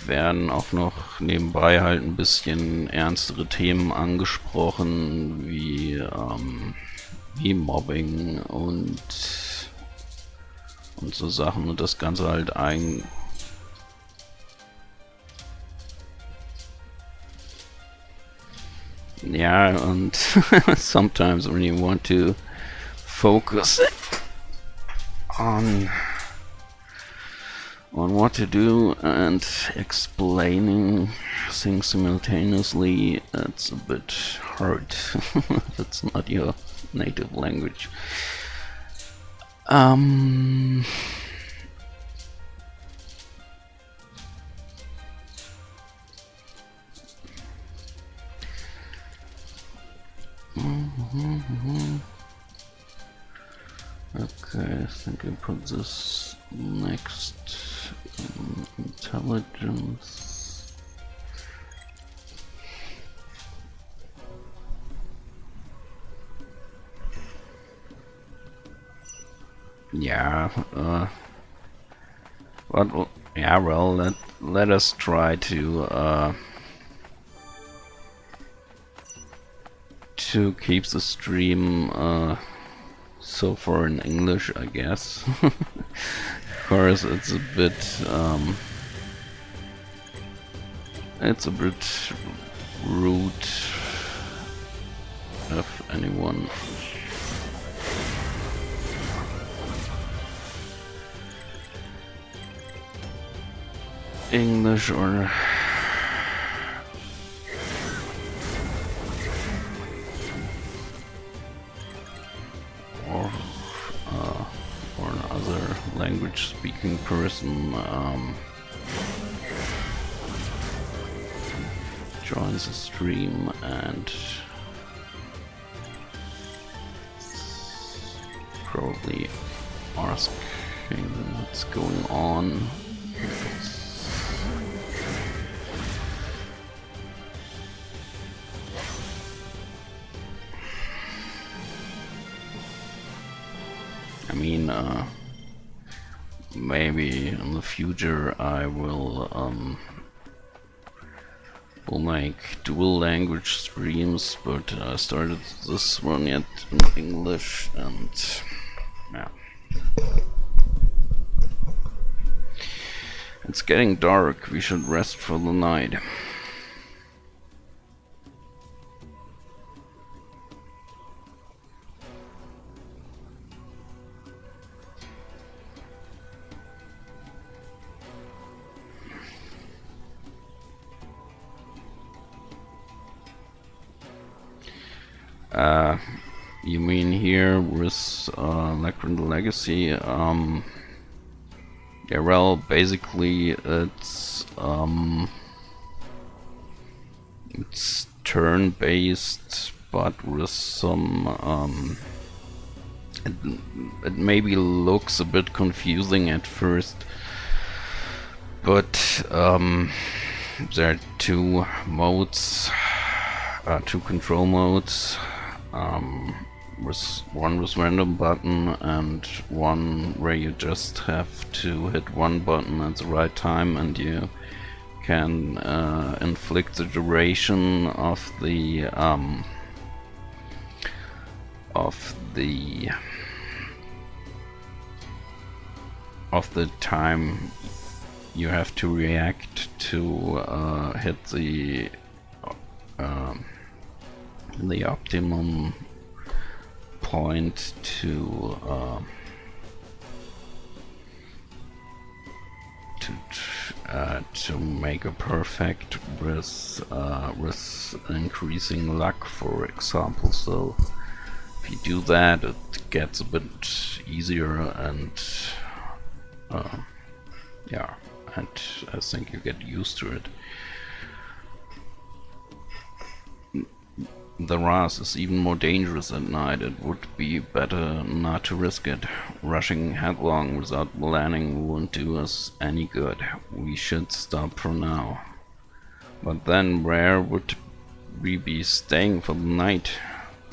S1: werden auch noch nebenbei halt ein bisschen ernstere Themen angesprochen, wie Mobbing und so Sachen, und das Ganze halt und sometimes when you want to focus on what to do and explaining things simultaneously, it's a bit hard. That's not your native language. Okay, I think I put this next. Intelligence. Yeah, but yeah, well, let us try to keep the stream so far in English, I guess. Of course, it's a bit rude if anyone English or another language speaking person joins the stream and probably asking what's going on. I mean, maybe in the future I will make dual language streams, but I started this one yet in English, and yeah. It's getting dark, we should rest for the night. You mean here with Legrand Legacy? Yeah, well, basically it's turn-based, but with some it maybe looks a bit confusing at first, but there are two modes, two control modes. With one with random button and one where you just have to hit one button at the right time, and you can inflict the duration of the time you have to react to hit the optimum point to make a perfect with increasing luck, for example. So if you do that, it gets a bit easier, and yeah, and I think you get used to it. The Ras is even more dangerous at night. It would be better not to risk it. Rushing headlong without planning won't do us any good. We should stop for now. But then where would we be staying for the night?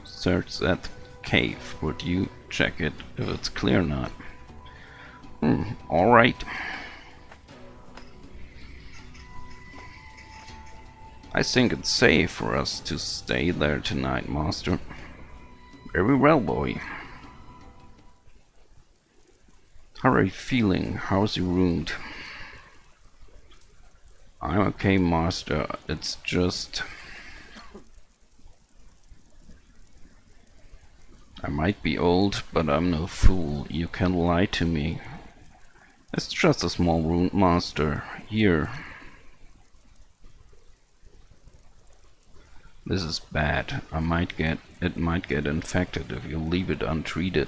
S1: Search that cave. Would you check it if it's clear or not? Alright. I think it's safe for us to stay there tonight, Master. Very well, boy. How are you feeling? How's your wound? I'm okay, Master. It's just... I might be old, but I'm no fool. You can't lie to me. It's just a small wound, Master. Here. This is bad. It might get infected if you leave it untreated.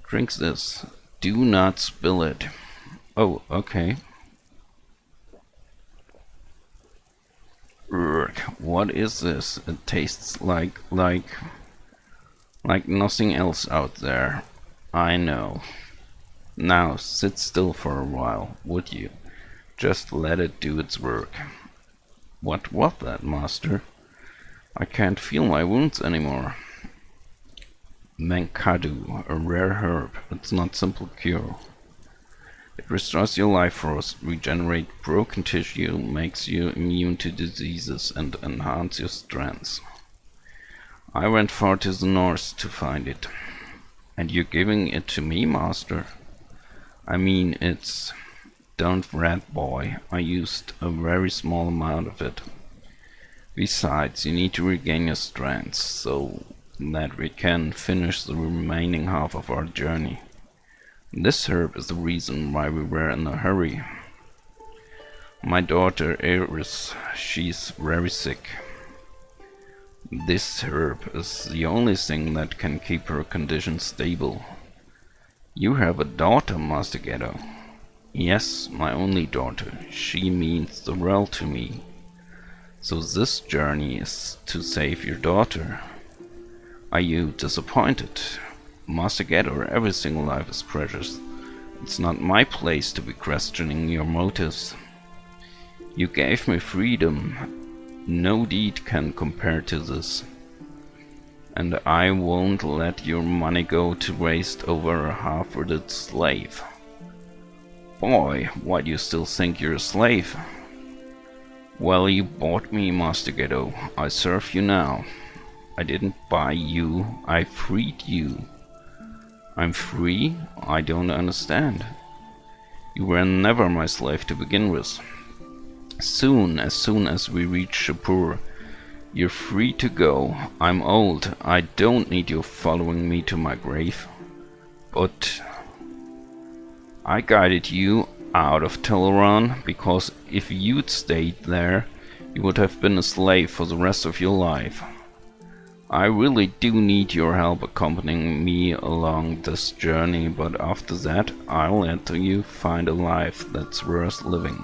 S1: Drink this. Do not spill it. Oh, okay. Urgh, what is this? It tastes like nothing else out there. I know. Now sit still for a while, would you? Just let it do its work. What was that, Master? I can't feel my wounds anymore. Mankadu, a rare herb. It's not simple cure. It restores your life force, regenerates broken tissue, makes you immune to diseases, and enhances your strength. I went far to the north to find it. And you're giving it to me, Master? I mean, it's... Don't fret, boy. I used a very small amount of it. Besides, you need to regain your strength, so that we can finish the remaining half of our journey. This herb is the reason why we were in a hurry. My daughter Eris, she's very sick. This herb is the only thing that can keep her condition stable. You have a daughter, Master Ghetto. Yes, my only daughter. She means the world to me. So this journey is to save your daughter. Are you disappointed? Master Ghetto, every single life is precious. It's not my place to be questioning your motives. You gave me freedom. No deed can compare to this. And I won't let your money go to waste over a half-witted slave. Boy, why do you still think you're a slave? Well, you bought me, Master Ghetto. I serve you now. I didn't buy you, I freed you. I'm free? I don't understand. You were never my slave to begin with. As soon as we reach Shapur, you're free to go. I'm old. I don't need you following me to my grave. But I guided you out of Teleron because if you'd stayed there, you would have been a slave for the rest of your life. I really do need your help accompanying me along this journey, but after that I'll let you find a life that's worth living.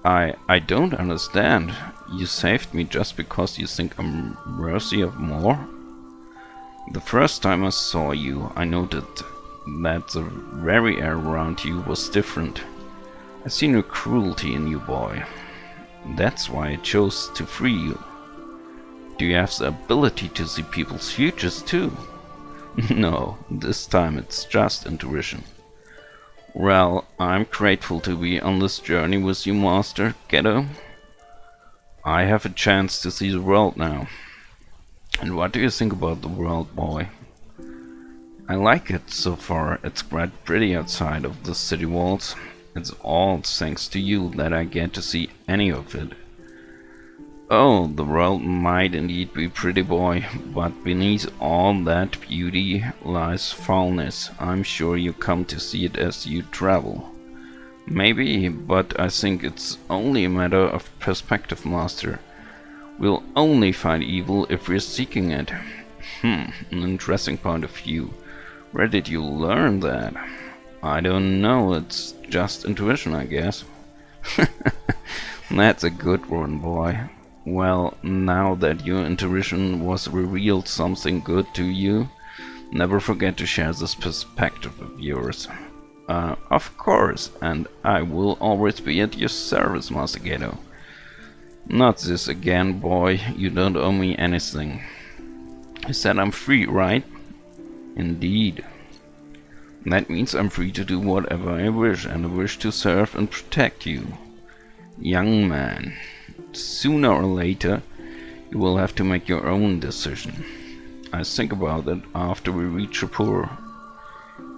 S1: I don't understand. You saved me just because you think I'm worthy of more? The first time I saw you, I noted that the very air around you was different. I see no cruelty in you, boy. That's why I chose to free you. Do you have the ability to see people's futures too? No, this time it's just intuition. Well, I'm grateful to be on this journey with you, Master Ghetto. I have a chance to see the world now. And what do you think about the world, boy? I like it so far. It's quite pretty outside of the city walls. It's all thanks to you that I get to see any of it. Oh, the world might indeed be pretty, boy, but beneath all that beauty lies foulness. I'm sure you come to see it as you travel. Maybe, but I think it's only a matter of perspective, Master. We'll only find evil if we're seeking it. An interesting point of view. Where did you learn that? I don't know, it's just intuition, I guess. That's a good one, boy. Well, now that your intuition was revealed something good to you, never forget to share this perspective of yours. Of course, and I will always be at your service, Master Gato. Not this again, boy. You don't owe me anything. You said I'm free, right? Indeed. That means I'm free to do whatever I wish, and I wish to serve and protect you. Young man, sooner or later, you will have to make your own decision. I think about it after we reach Shapur.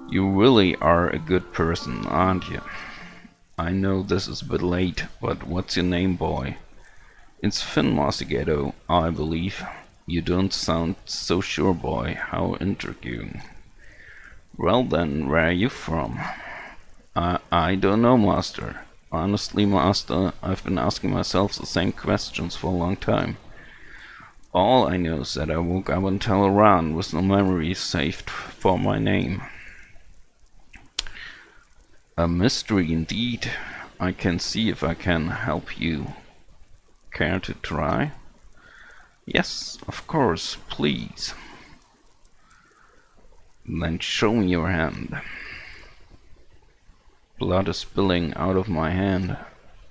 S1: You really are a good person, aren't you? I know this is a bit late, but what's your name, boy? It's Finn, Master Gato, I believe. You don't sound so sure, boy. How intriguing. Well then, where are you from? I don't know, Master. Honestly, Master, I've been asking myself the same questions for a long time. All I know is that I woke up in Teleran with no memories saved for my name. A mystery indeed. I can see if I can help you. Care to try? Yes, of course, please. Then show me your hand. Blood is spilling out of my hand.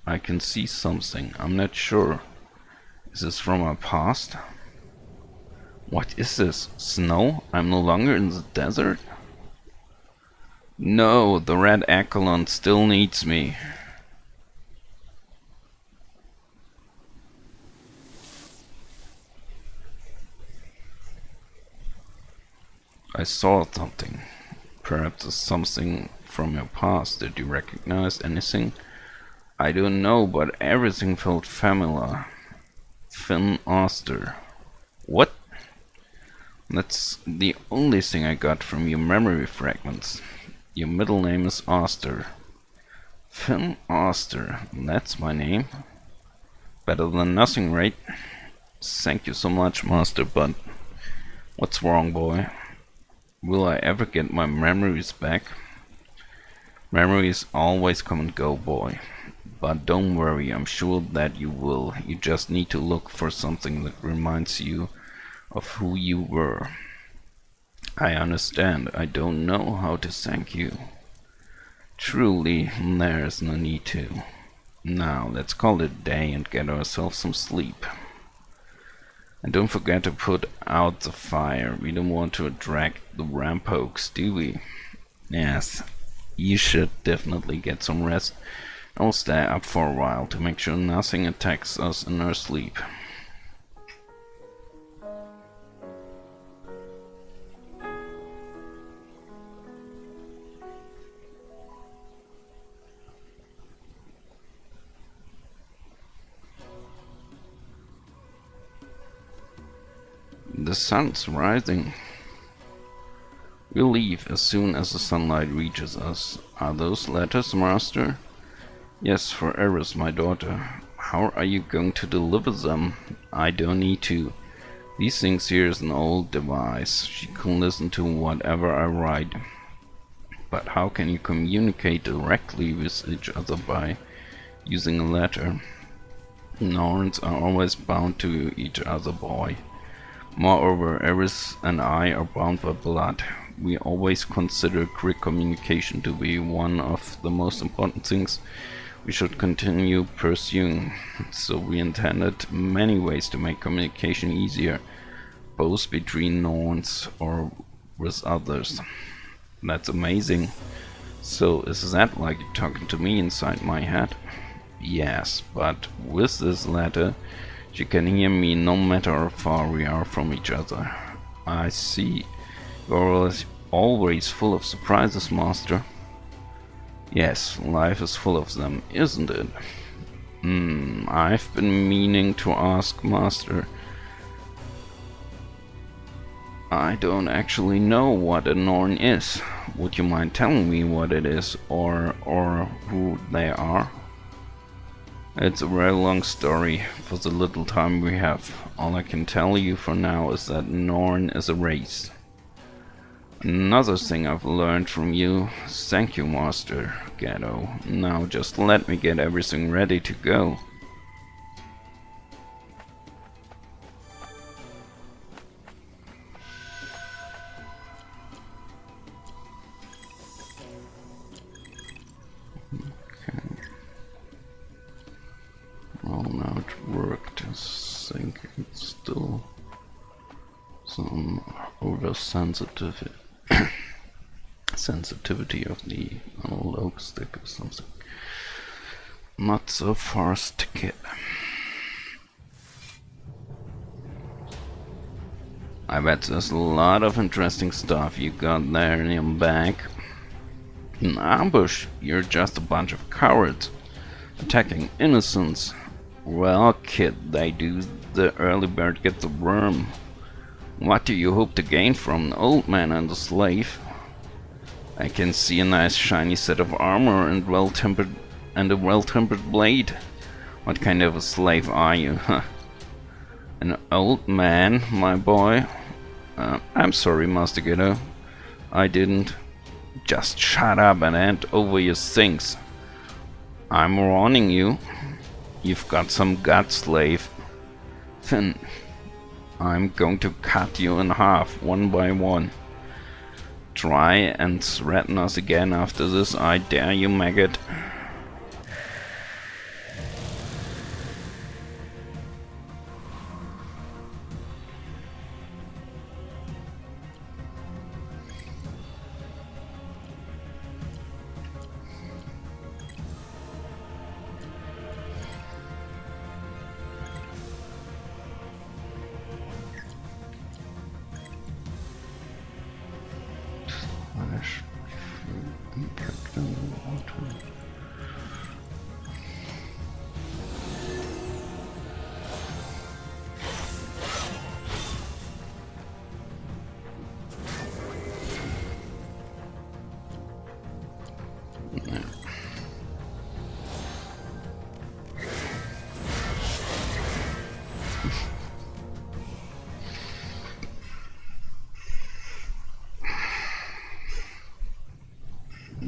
S1: I can see something. I'm not sure. Is this from my past? What is this? Snow? I'm no longer in the desert? No, the red Echelon still needs me. I saw something. Perhaps it's something from your past. Did you recognize anything? I don't know, but everything felt familiar. Finn Oster. What? That's the only thing I got from your memory fragments. Your middle name is Oster. Finn Oster. That's my name. Better than nothing, right? Thank you so much, Master, but what's wrong, boy? Will I ever get my memories back? Memories always come and go, boy. But don't worry, I'm sure that you will. You just need to look for something that reminds you of who you were. I understand. I don't know how to thank you. Truly, there's no need to. Now, let's call it a day and get ourselves some sleep. And don't forget to put out the fire. We don't want to attract the rampokes, do we? Yes, you should definitely get some rest. I'll stay up for a while to make sure nothing attacks us in our sleep. The sun's rising. We'll leave as soon as the sunlight reaches us. Are those letters, Master? Yes, for Eris, my daughter. How are you going to deliver them? I don't need to. These things here is an old device. She can listen to whatever I write. But how can you communicate directly with each other by using a letter? Norns are always bound to each other, boy. Moreover, Eris and I are bound by blood. We always consider quick communication to be one of the most important things we should continue pursuing. So we intended many ways to make communication easier, both between Norns or with others. That's amazing. So is that like talking to me inside my head? Yes, but with this letter you can hear me no matter how far we are from each other. I see. You're always full of surprises, Master. Yes, life is full of them, isn't it? I've been meaning to ask, Master. I don't actually know what a Norn is. Would you mind telling me what it is, or who they are? It's a very long story for the little time we have. All I can tell you for now is that Norn is a race. Another thing I've learned from you. Thank you, Master Gatto. Now just let me get everything ready to go. Well, now it worked. I think it's still some oversensitivity sensitivity of the analog stick or something. Not so fast, kid. I bet there's a lot of interesting stuff you got there in your bag. An ambush? You're just a bunch of cowards attacking innocents. Well, kid, they do. The early bird gets the worm. What do you hope to gain from an old man and a slave? I can see a nice shiny set of armor and a well-tempered blade. What kind of a slave are you, huh? An old man, my boy? I'm sorry, Master Ghetto. I didn't. Just shut up and hand over your things. I'm warning you. You've got some guts, slave. Then I'm going to cut you in half, one by one. Try and threaten us again after this, I dare you, maggot. Impact on the water.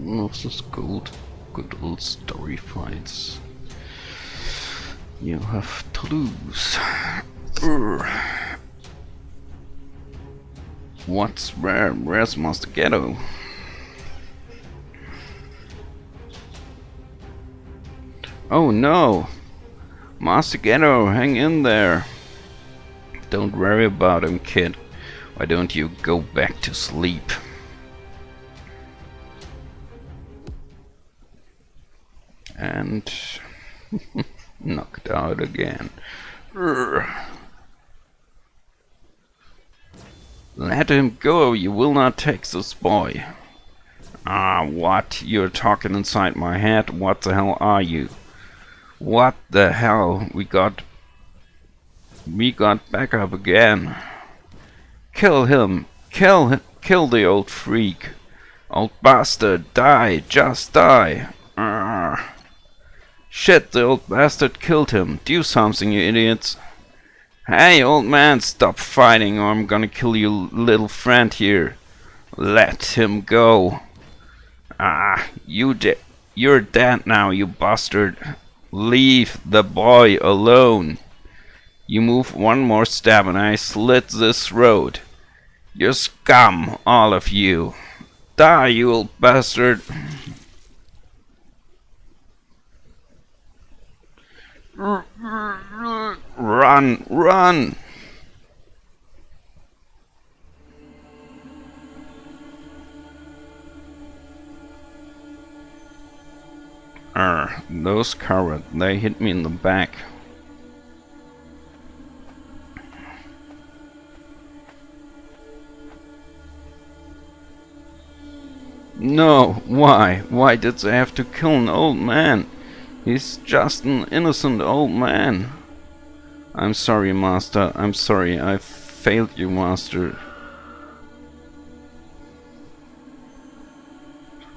S1: Of this good old story fights you have to lose. What's where? Where's Master Ghetto? Oh no! Master Ghetto, hang in there! Don't worry about him, kid. Why don't you go back to sleep? And knocked out again. Let him go, you will not take this boy. Ah, what? You're talking inside my head. What the hell are you? What the hell? We got back up again. Kill him! Kill him! Kill the old freak! Old bastard! Die! Just die! Shit, the old bastard killed him. Do something, you idiots. Hey, old man, stop fighting or I'm gonna kill your little friend here. Let him go. Ah, you're dead now, you bastard. Leave the boy alone. You move one more step and I slit this throat. You're scum, all of you. Die, you old bastard. Run, run. Those cowards, they hit me in the back. No, why? Why did they have to kill an old man? He's just an innocent old man. I'm sorry, Master. I'm sorry. I failed you, Master.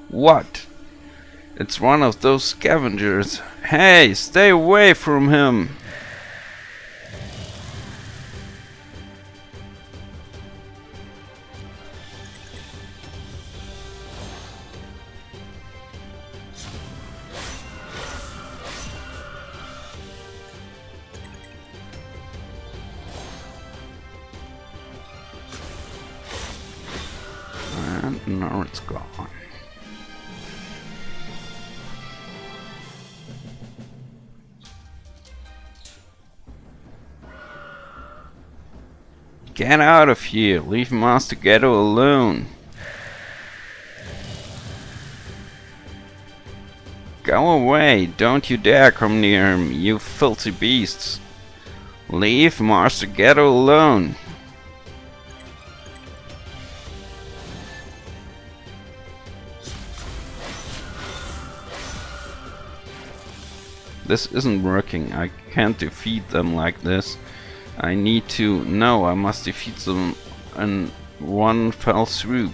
S1: What? It's one of those scavengers. Hey, stay away from him! And now it's gone. Get out of here! Leave Master Ghetto alone! Go away! Don't you dare come near him, you filthy beasts! Leave Master Ghetto alone! This isn't working. I can't defeat them like this. I need to... No, I must defeat them in one fell swoop.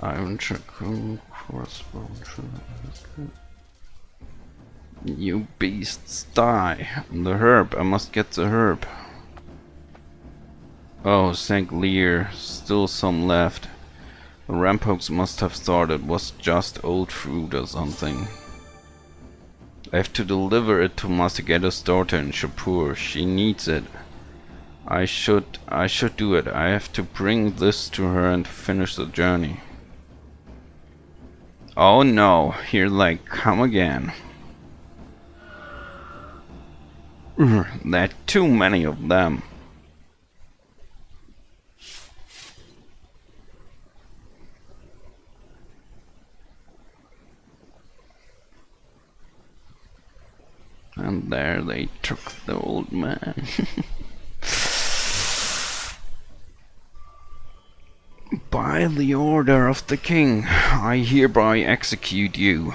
S1: Iron Chuckle, crossbow. You beasts die. The herb, I must get the herb. Oh, St. Lear, still some left. The Rampokes must have thought it was just old fruit or something. I have to deliver it to Master Ghetto's daughter in Shapur. She needs it. I should do it. I have to bring this to her and finish the journey. Oh no, here they come again. There are too many of them. And there they took the old man. By the order of the king, I hereby execute you.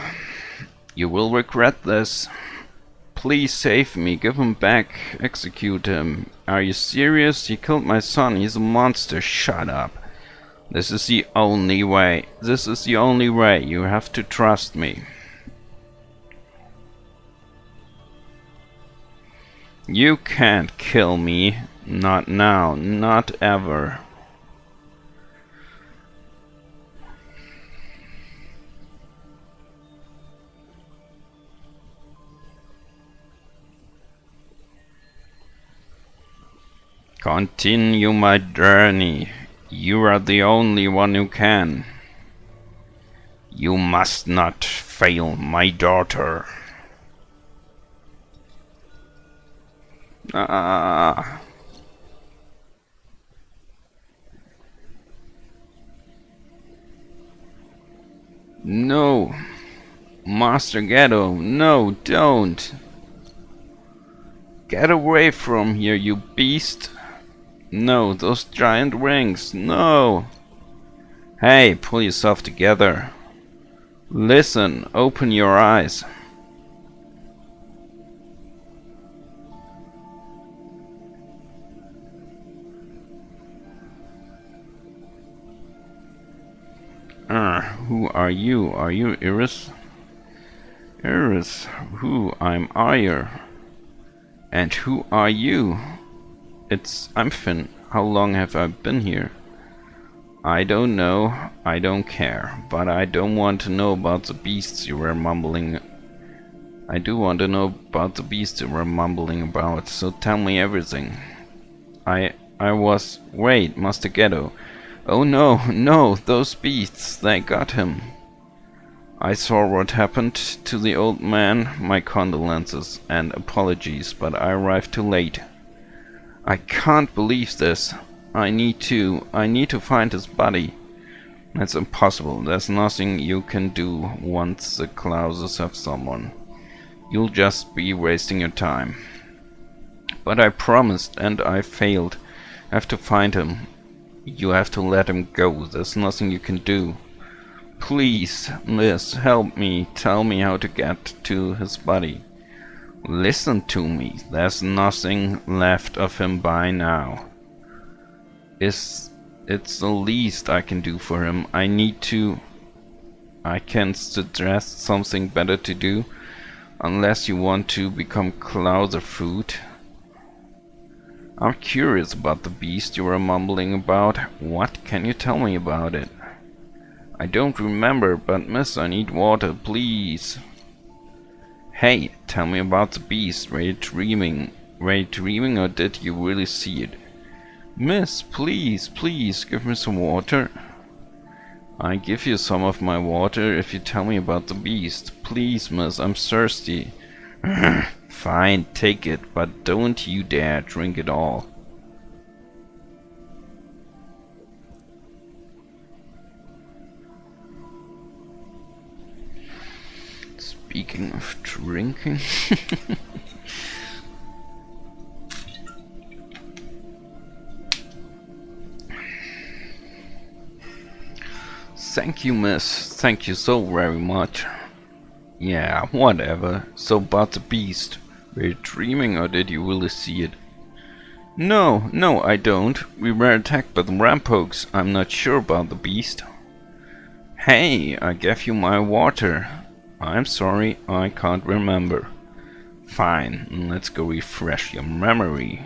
S1: You will regret this. Please save me, give him back, execute him. Are you serious? He killed my son, he's a monster, shut up. This is the only way. This is the only way, you have to trust me. You can't kill me. Not now, not ever. Continue my journey. You are the only one who can. You must not fail my daughter. Ah. No. Master Ghetto, no, don't. Get away from here, you beast. No, those giant wings. No! Hey, pull yourself together. Listen, open your eyes. Who are you? Are you Iris? Iris, who? I'm Ayer. And who are you? I'm Finn. How long have I been here? I don't know. I don't care. But I don't want to know about the beasts you were mumbling. I do want to know about the beasts you were mumbling about, so tell me everything. Wait, Master Ghetto. Oh no, no, those beasts, they got him. I saw what happened to the old man. My condolences and apologies, but I arrived too late. I can't believe this. I need to find his body. That's impossible. There's nothing you can do once the Clauses have someone. You'll just be wasting your time. But I promised and I failed. I have to find him. You have to let him go. There's nothing you can do. Please, miss, help me. Tell me how to get to his body. Listen to me. There's nothing left of him by now. It's the least I can do for him. I can suggest something better to do. Unless you want to become Clauser food. I'm curious about the beast you were mumbling about. What can you tell me about it? I don't remember, but miss, I need water, please. Hey, tell me about the beast. Were you dreaming? Or did you really see it? Miss, please, give me some water. I give you some of my water if you tell me about the beast. Please, miss, I'm thirsty. Fine, take it, but don't you dare drink it all. Speaking of drinking... Thank you, miss. Thank you so very much. Yeah, whatever. So about the beast. Were you dreaming or did you really see it? No, I don't. We were attacked by the Rampokes. I'm not sure about the beast. Hey, I gave you my water. I'm sorry, I can't remember. Fine, let's go refresh your memory.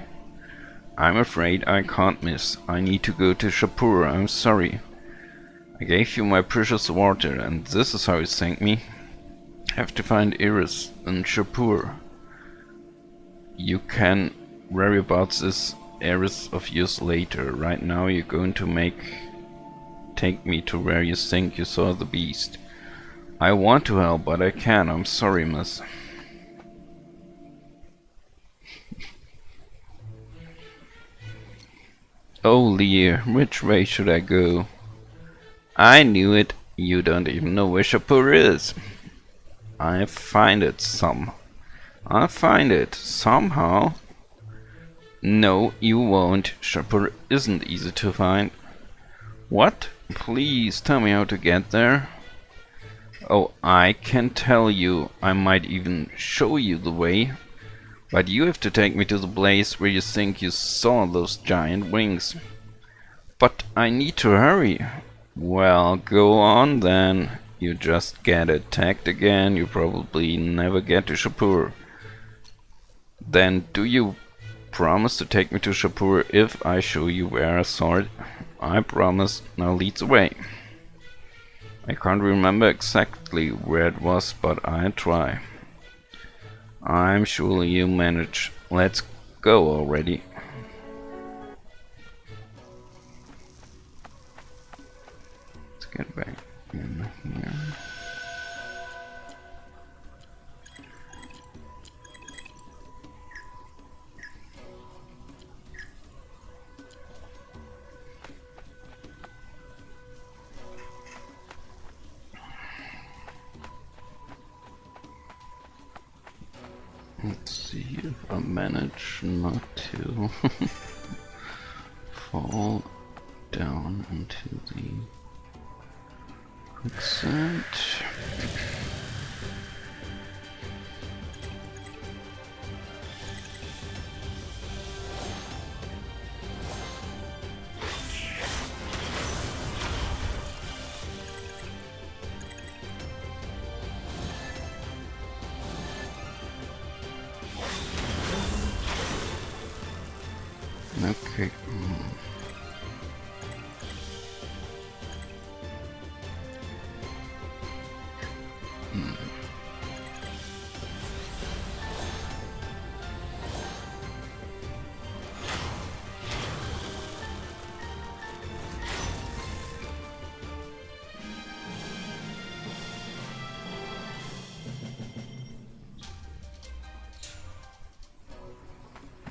S1: I'm afraid I can't, miss. I need to go to Shapur. I'm sorry. I gave you my precious water, and this is how you thank me. Have to find Iris and Shapur. You can worry about this Iris of yours later. Right now you're going to take me to where you think you saw the beast. I want to help, but I can't. I'm sorry, miss. Oh, Lear, which way should I go? I knew it. You don't even know where Shapur is. I'll find it somehow. No, you won't. Shapur isn't easy to find. What? Please tell me how to get there. Oh, I can tell you. I might even show you the way. But you have to take me to the place where you think you saw those giant wings. But I need to hurry. Well, go on then. You just get attacked again. You probably never get to Shapur. Then do you promise to take me to Shapur if I show you where I saw it? I promise. Now lead the way. I can't remember exactly where it was, but I'll try. I'm sure you'll manage. Let's go already. Let's get back in here. Let's see if I manage not to. fall down into the quicksand. Okay.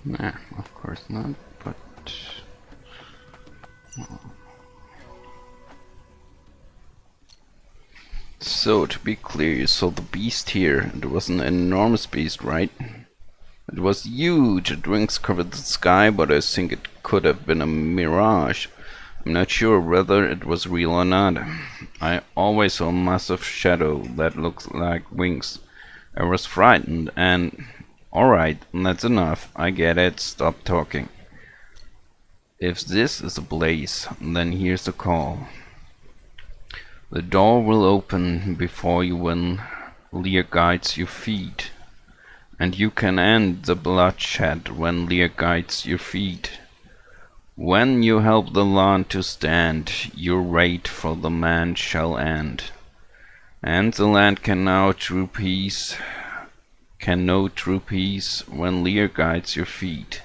S1: Nah, of course not, but... So, to be clear, you saw the beast here. It was an enormous beast, right? It was huge. Its wings covered the sky, but I think it could have been a mirage. I'm not sure whether it was real or not. I always saw a massive shadow that looked like wings. I was frightened and... Alright, that's enough. I get it. Stop talking. If this is a place, then here's the call. The door will open before you when Lear guides your feet. And you can end the bloodshed when Lear guides your feet. When you help the land to stand, your rate for the man shall end. And the land can know true peace when Lear guides your feet.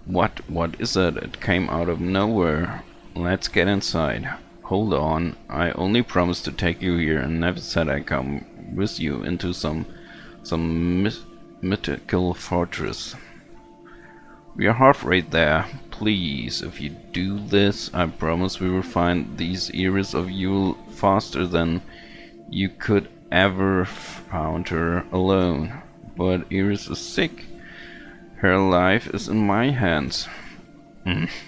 S1: What is it? It came out of nowhere. Let's get inside. Hold on, I only promised to take you here and never said I'd come with you into some mythical fortress. We are halfway there. Please, if you do this, I promise we will find these ears of Yule faster than you could ever found her alone. But Iris is sick. Her life is in my hands.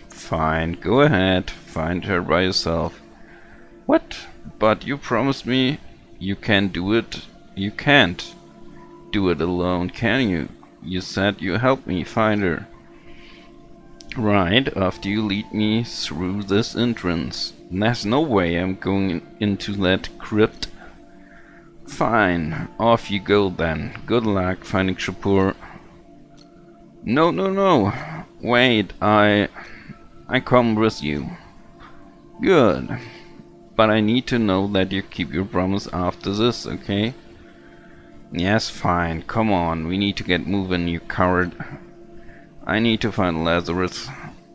S1: Fine, go ahead, find her by yourself. What? But you promised me you can do it. You can't do it alone, can you? You said you helped me find her. Right, after you lead me through this entrance. There's no way I'm going into that crypt. Fine, off you go then. Good luck finding Shapur. No. Wait, I come with you. Good. But I need to know that you keep your promise after this, okay? Yes, fine. Come on, we need to get moving, you coward. I need to find Lazarus.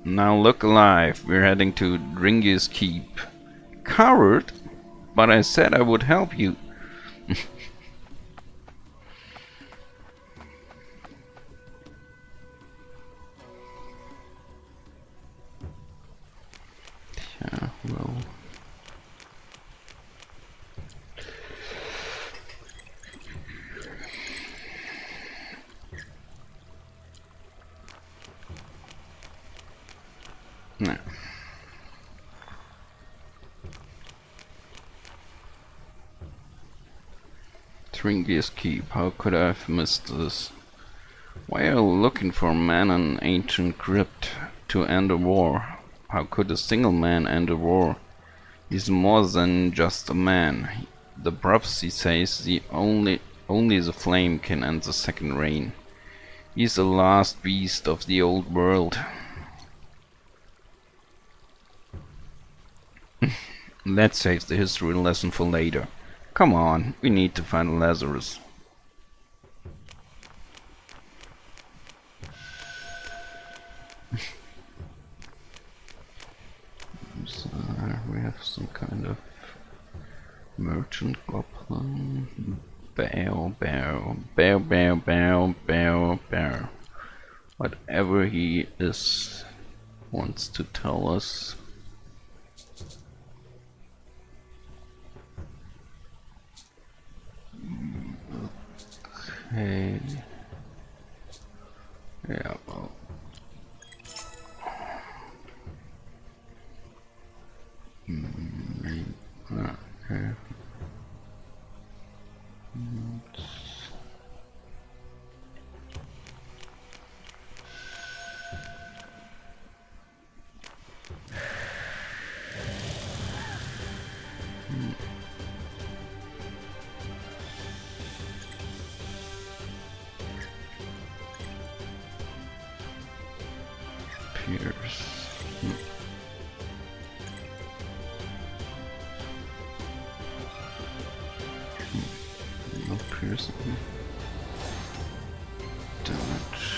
S1: Now look alive. We're heading to Dringy's Keep. Coward? But I said I would help you. Yeah, well... No. Dringy's Keep. How could I have missed this? Why are you looking for a man in an ancient crypt to end a war? How could a single man end a war? He's more than just a man. The prophecy says only the flame can end the second reign. He's the last beast of the old world. Let's save the history lesson for later. Come on, we need to find Lazarus. So we have some kind of merchant goblin. Bear. Whatever he is wants to tell us. Okay. pierce. No piercing. Damage.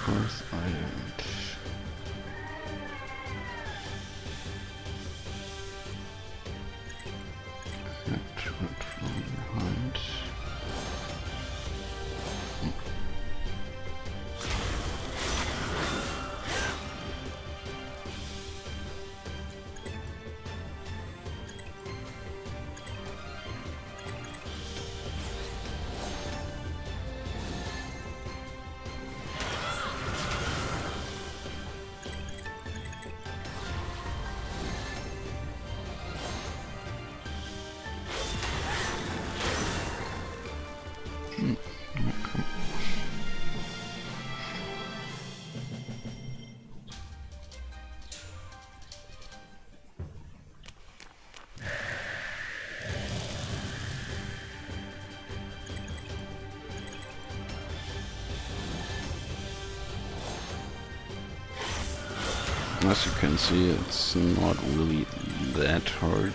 S1: Course I don't. It from behind. As you can see, it's not really that hard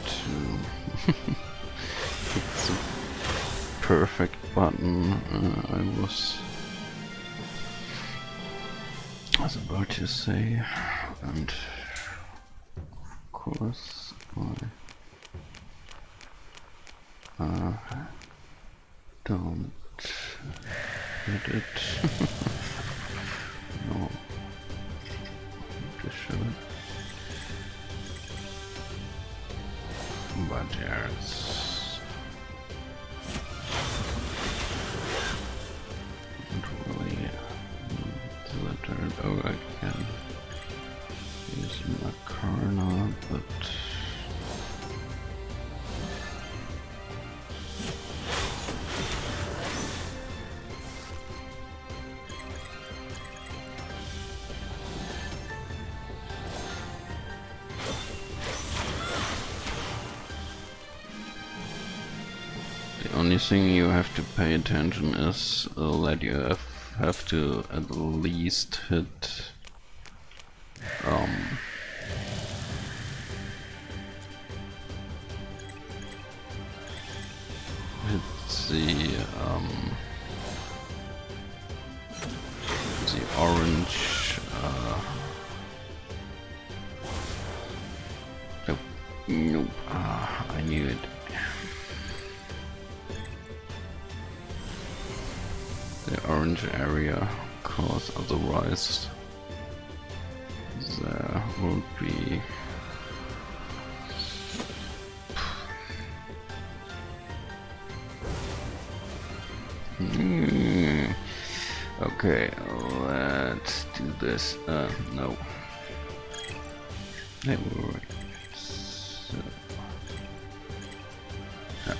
S1: to it's a perfect button. I was about to say, and of course I don't hit it. No, to show it. But there's not really the oh, I can use my Karna, but the only thing you have to pay attention is that you have to at least hit the orange nope, nope. I knew it. The orange area, cause otherwise there won't be okay, let's do this. No. Hey, wait. So, yeah.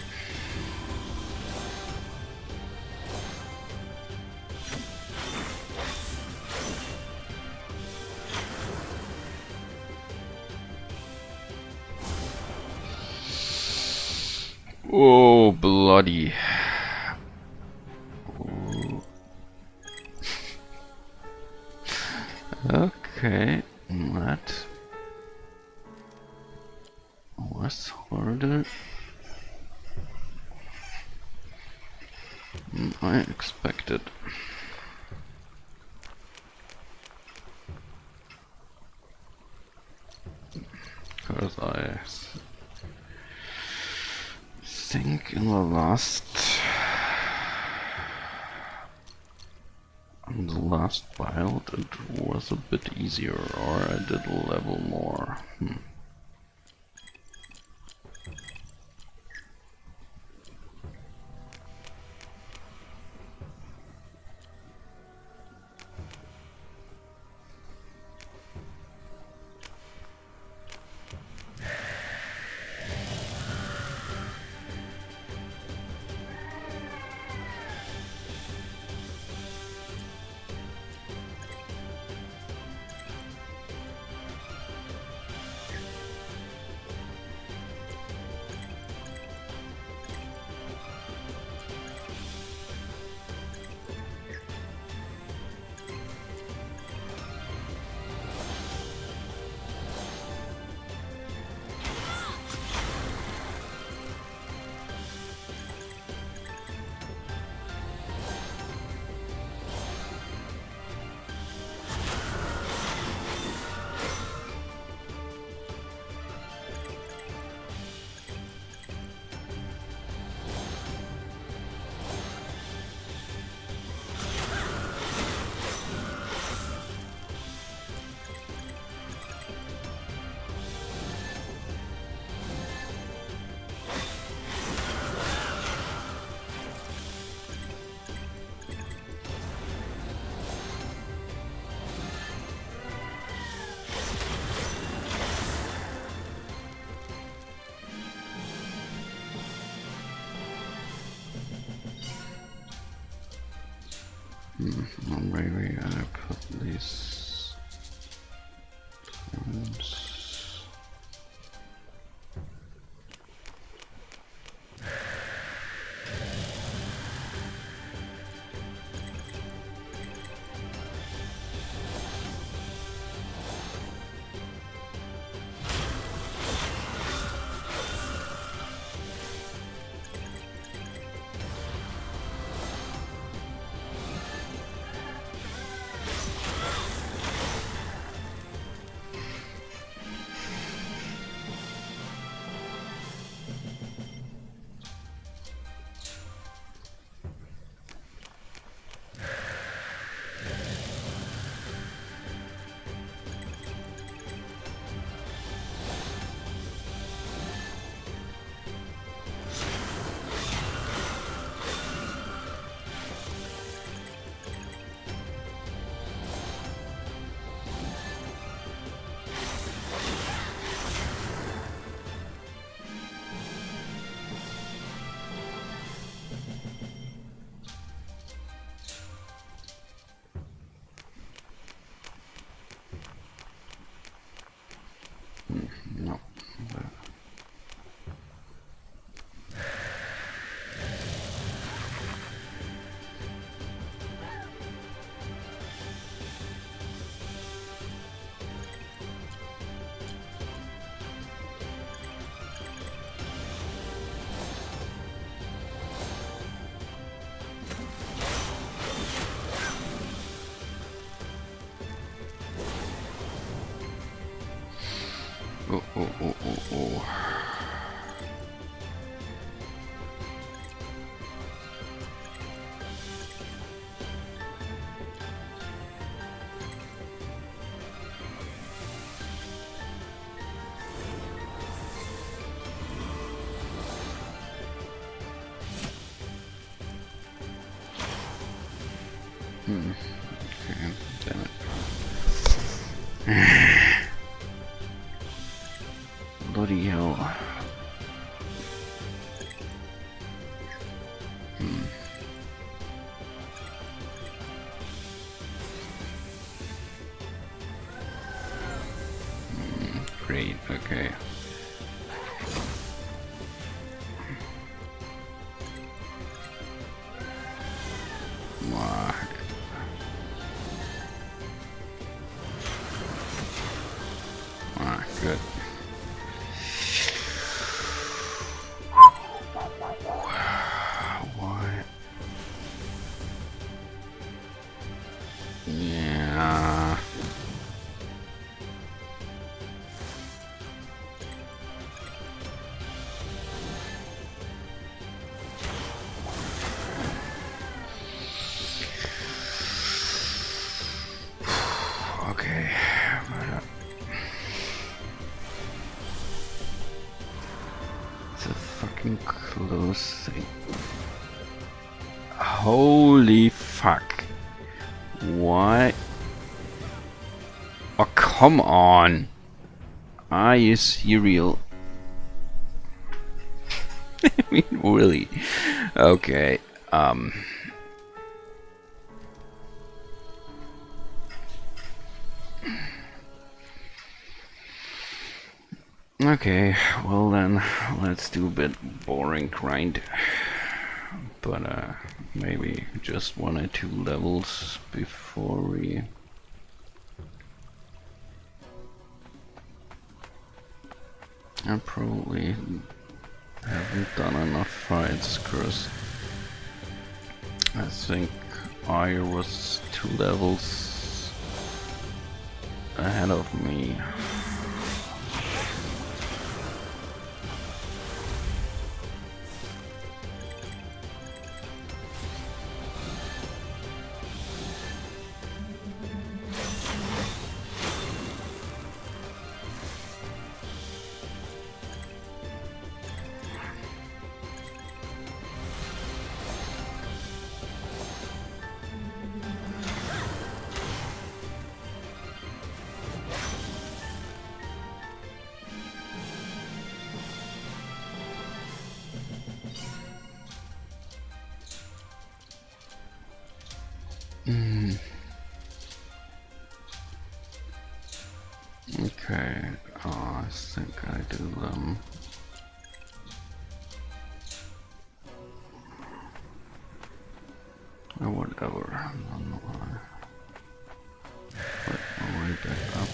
S1: Oh, bloody. Okay, that was harder. I expected. Because I think in the last build it was a bit easier, or I did a level more. Maybe I put these times. No. Oh. Okay, damn it. Bloody hell. Great, okay. Good. Why? Okay. It's a fucking close thing. Holy fuck. What? Oh, come on. Are you serial? I mean, really? Okay. Okay, well then, let's do a bit boring grind. But, maybe just 1 or 2 levels before we... I probably haven't done enough fights, cause I think I was 2 levels ahead of me. Okay, I think I do them. Or whatever, I don't know why. Work my way back up.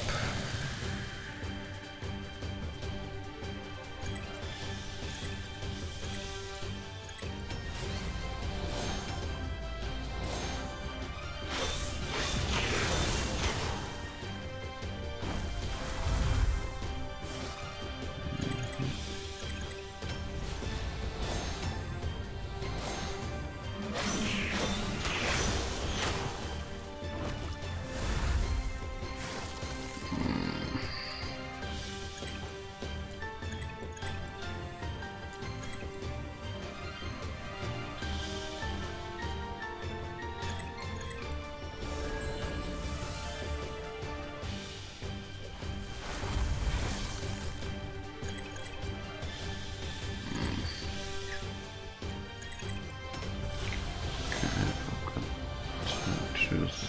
S1: Choose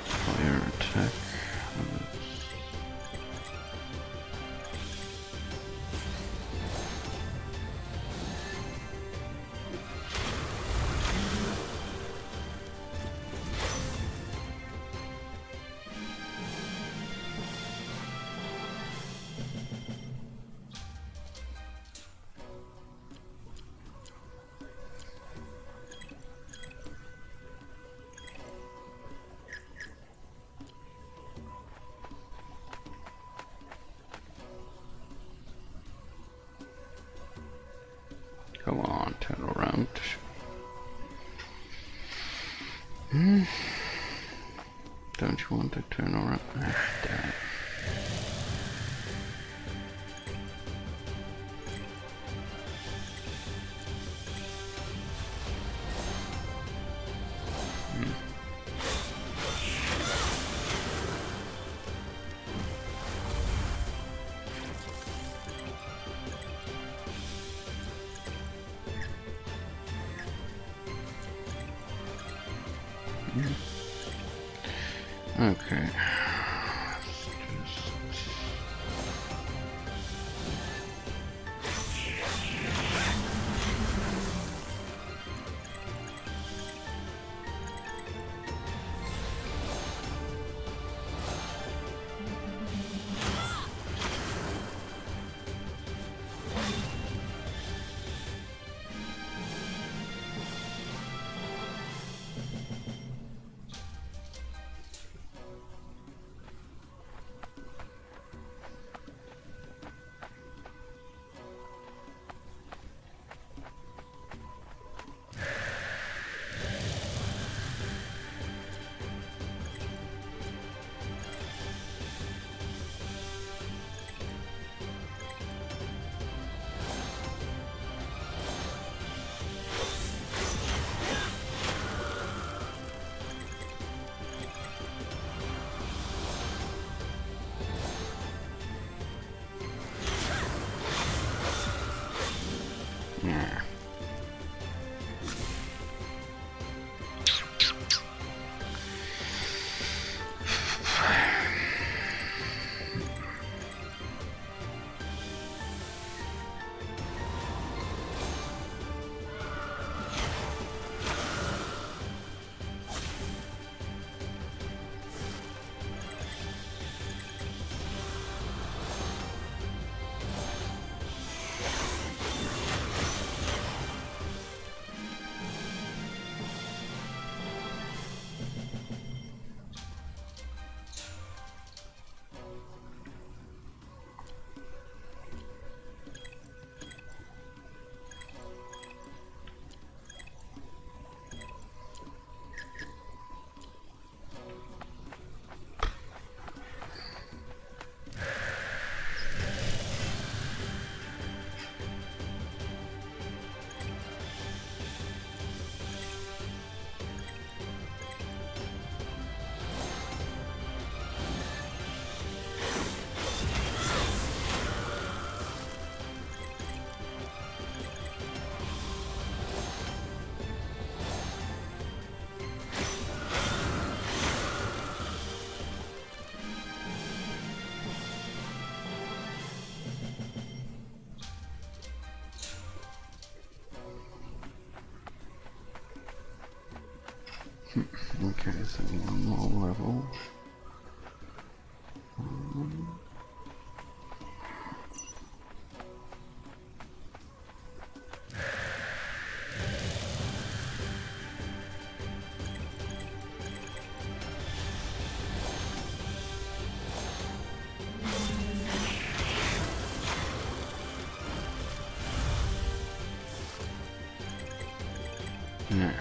S1: fire attack. Come on, turn around. Don't you want to turn around? Ah, damn it. Okay. Okay, so one more level. Yeah.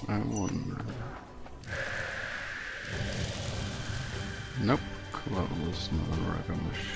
S1: I wonder. Nope, close, not rubbish.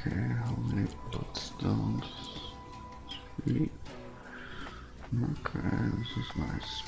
S1: Okay, how many bloodstones? 3. Okay, this is nice.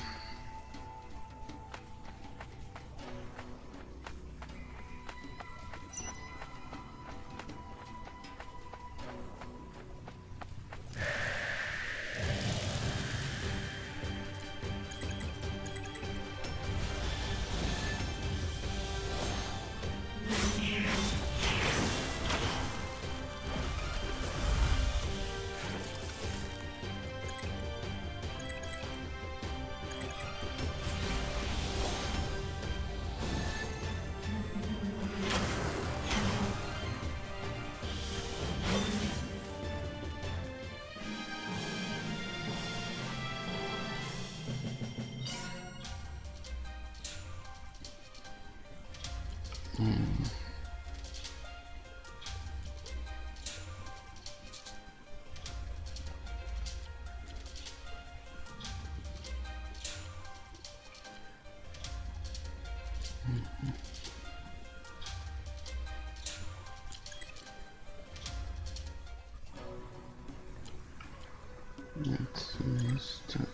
S1: It's Mr.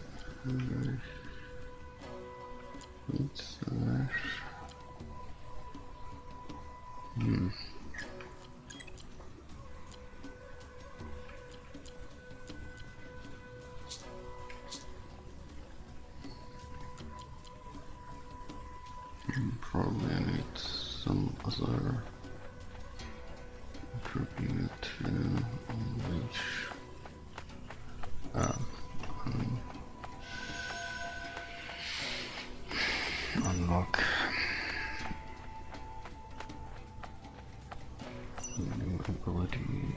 S1: It's hmm. Probably I need some other attribute to unleash. Unlock new ability.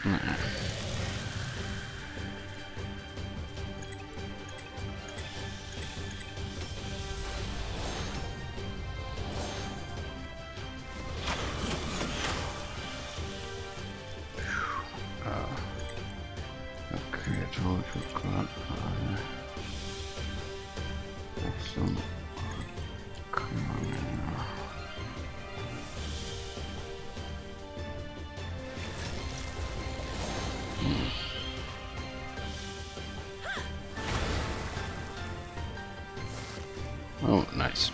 S1: Nah. Okay, I totally forgot. Have some. Come on now. Oh, nice.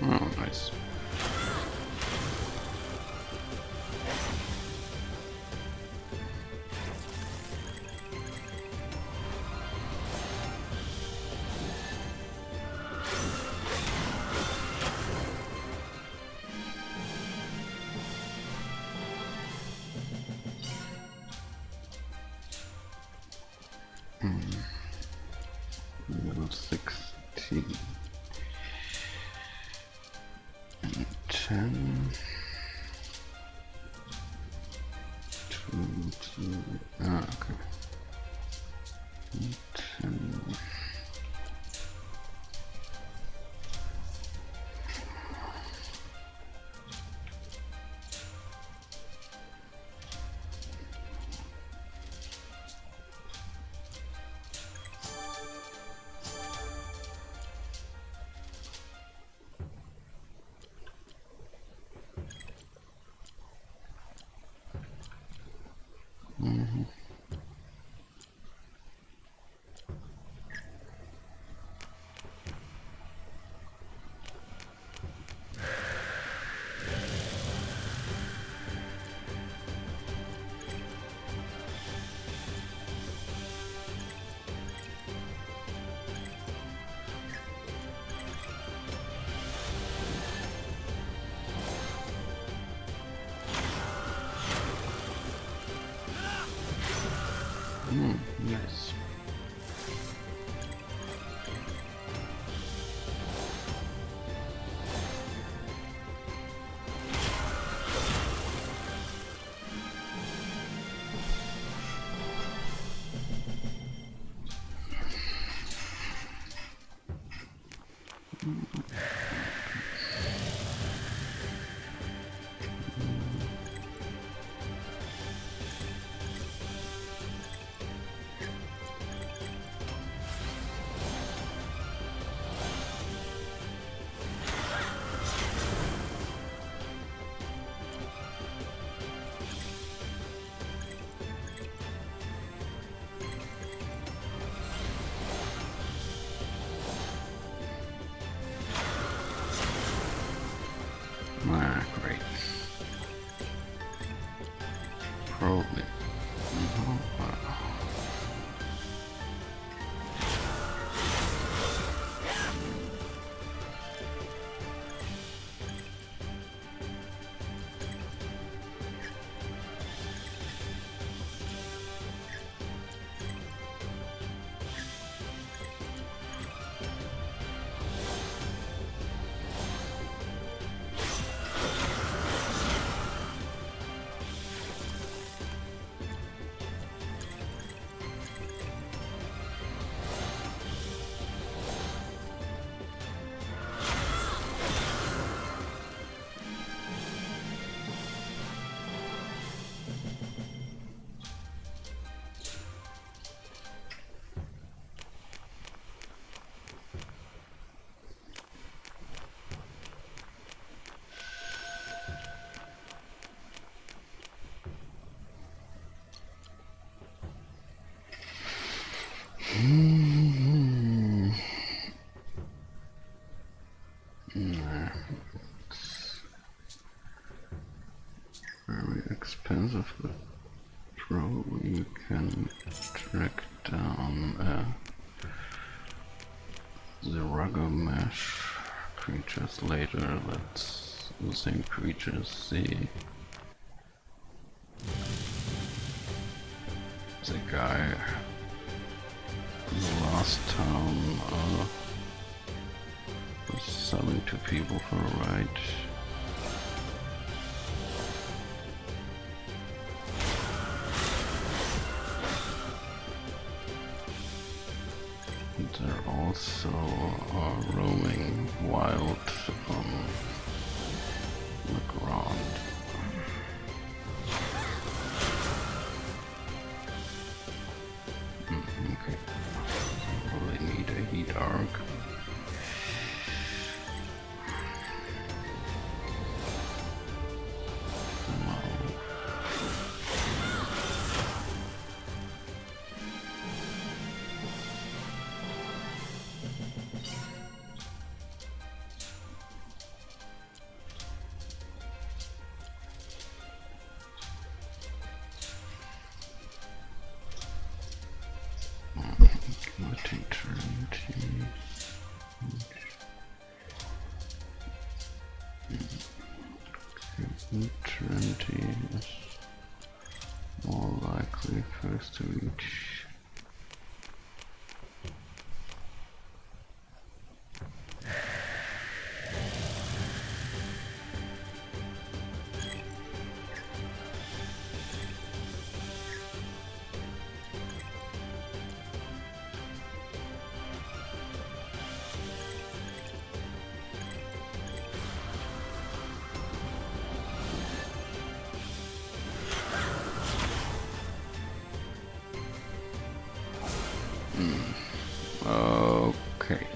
S1: Oh, nice. Level 16 and 10. 20. Ah, okay. 10. expensive, but probably you can track down the rugger mesh creatures later. That's the same creatures the guy in the last town was selling to people for a ride. They're also roaming wild on Legrand. Okay. Probably need a heat arc. Trinity is more likely first to reach. Okay.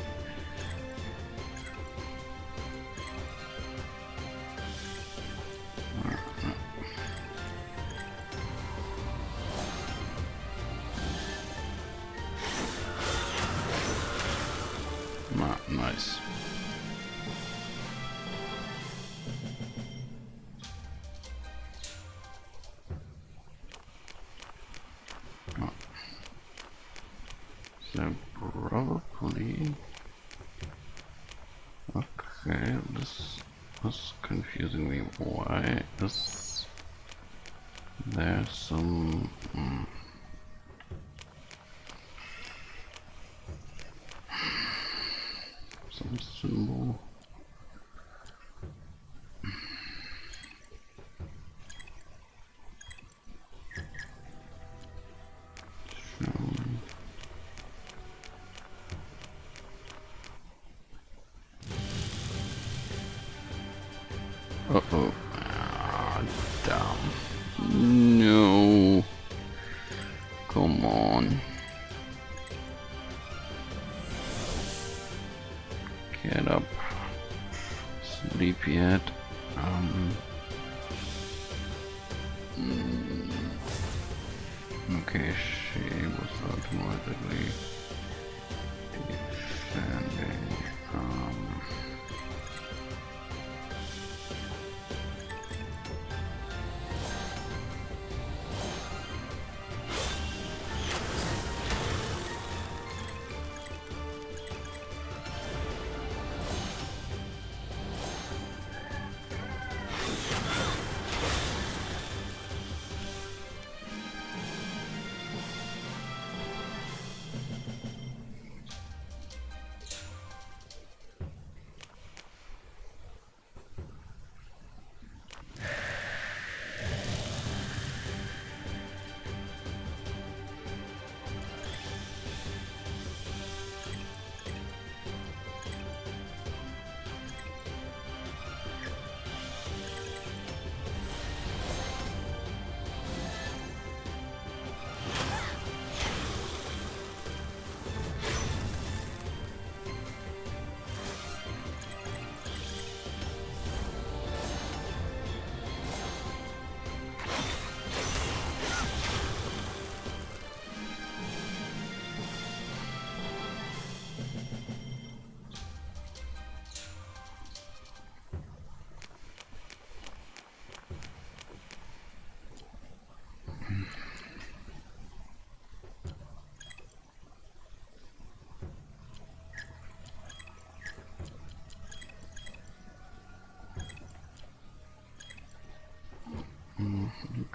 S1: Nice. So probably okay. This was confusing me. Why is there some symbol? Uh-oh. Ah, damn. No. Come on. Get up. Sleep yet? Okay, she was automatically defending.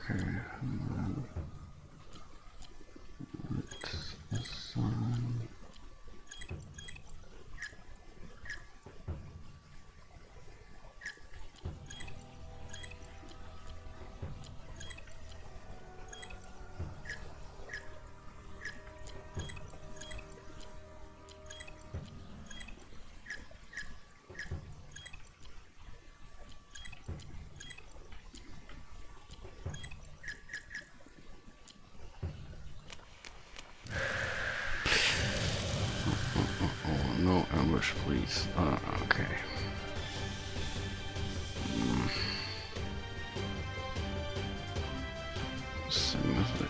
S1: Okay, and then let's assign. Oh, no ambush, please. Okay. Same as the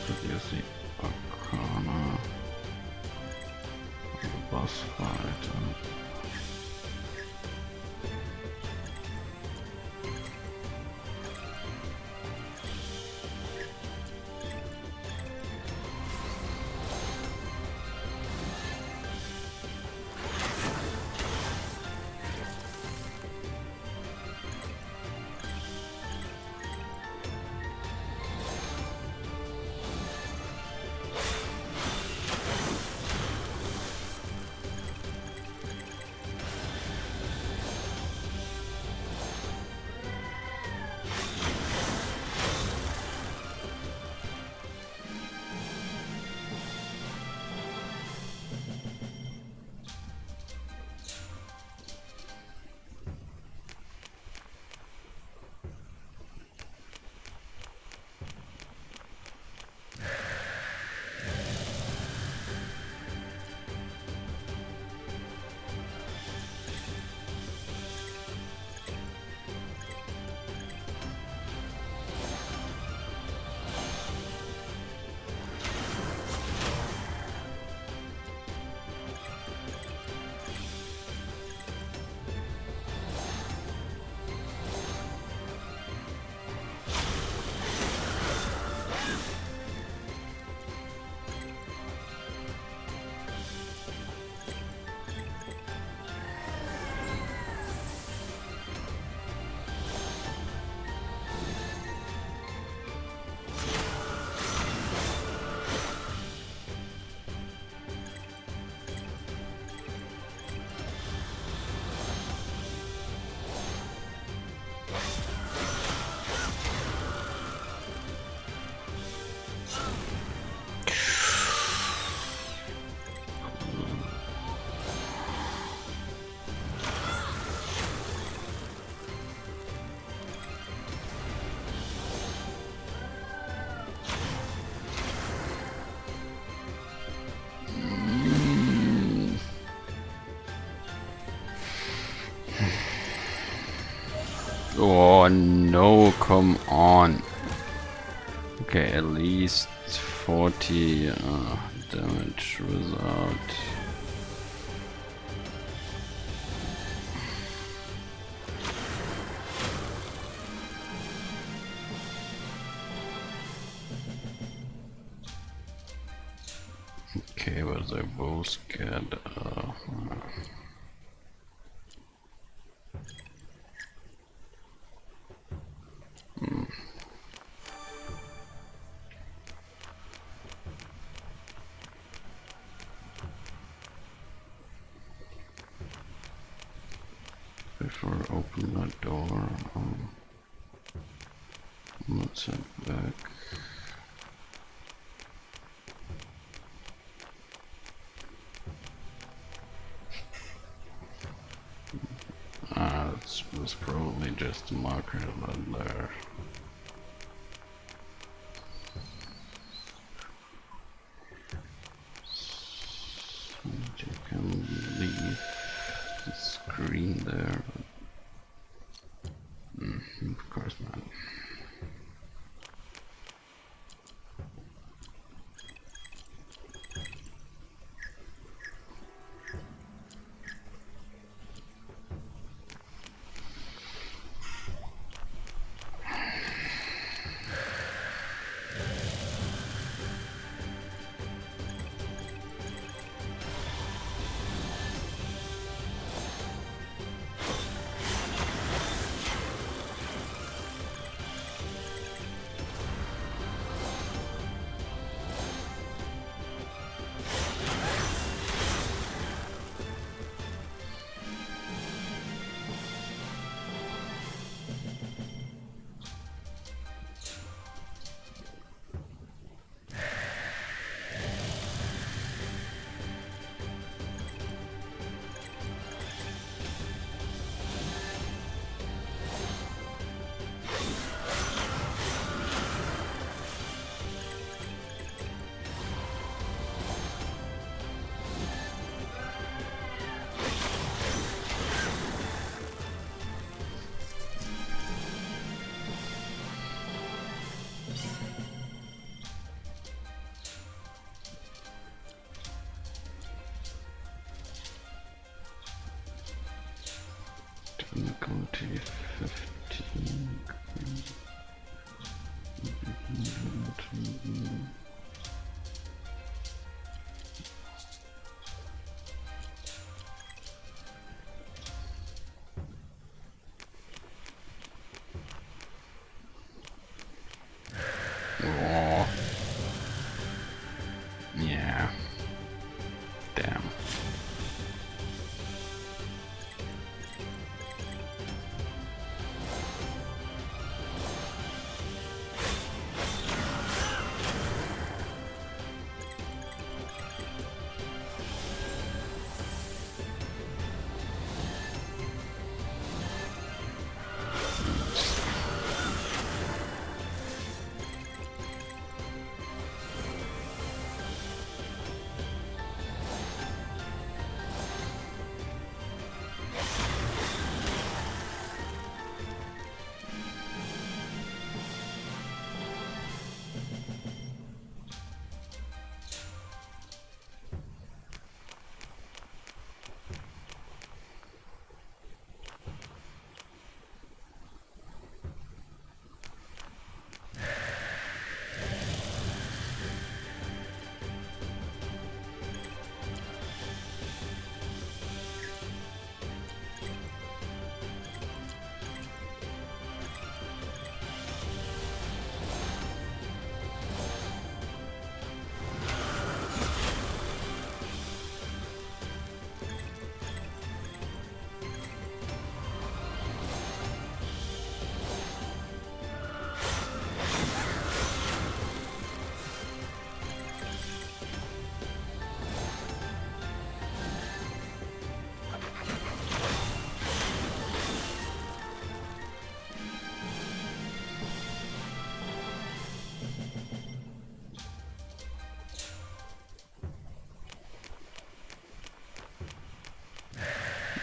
S1: previously Arcana boss fight. Oh no, come on. Okay, at least 40 damage without. Okay, but they both get before I open that door, let's head back. It was probably just a marker that there. So you can leave the screen there. Of course not. 20, 15. Oh. Yeah. Damn.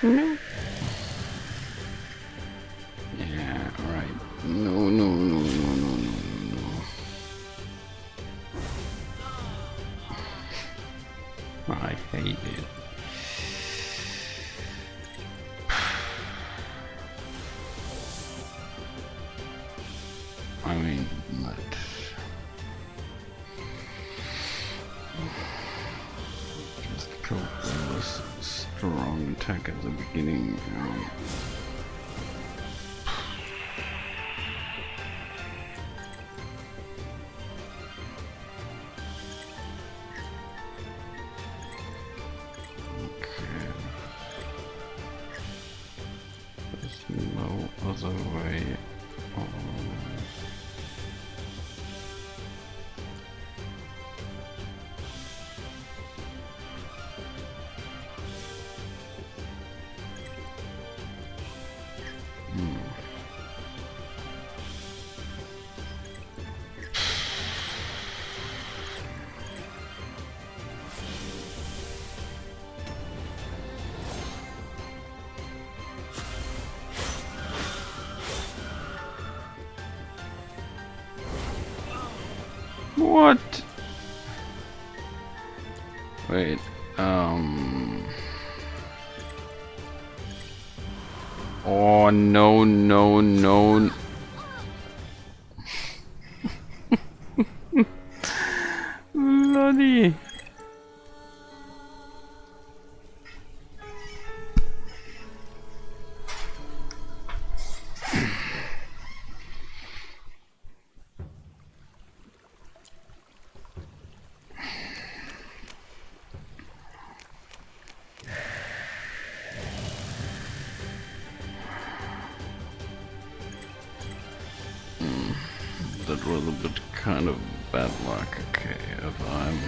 S1: No. Yeah, right. No, no, no, no, no, no, no, no. I hate it. I mean, but just go for this strong attack at the beginning. Okay. There's no other way. What? Wait, oh no, no, no. Bloody. That was a bit kind of bad luck. Okay, if I'm...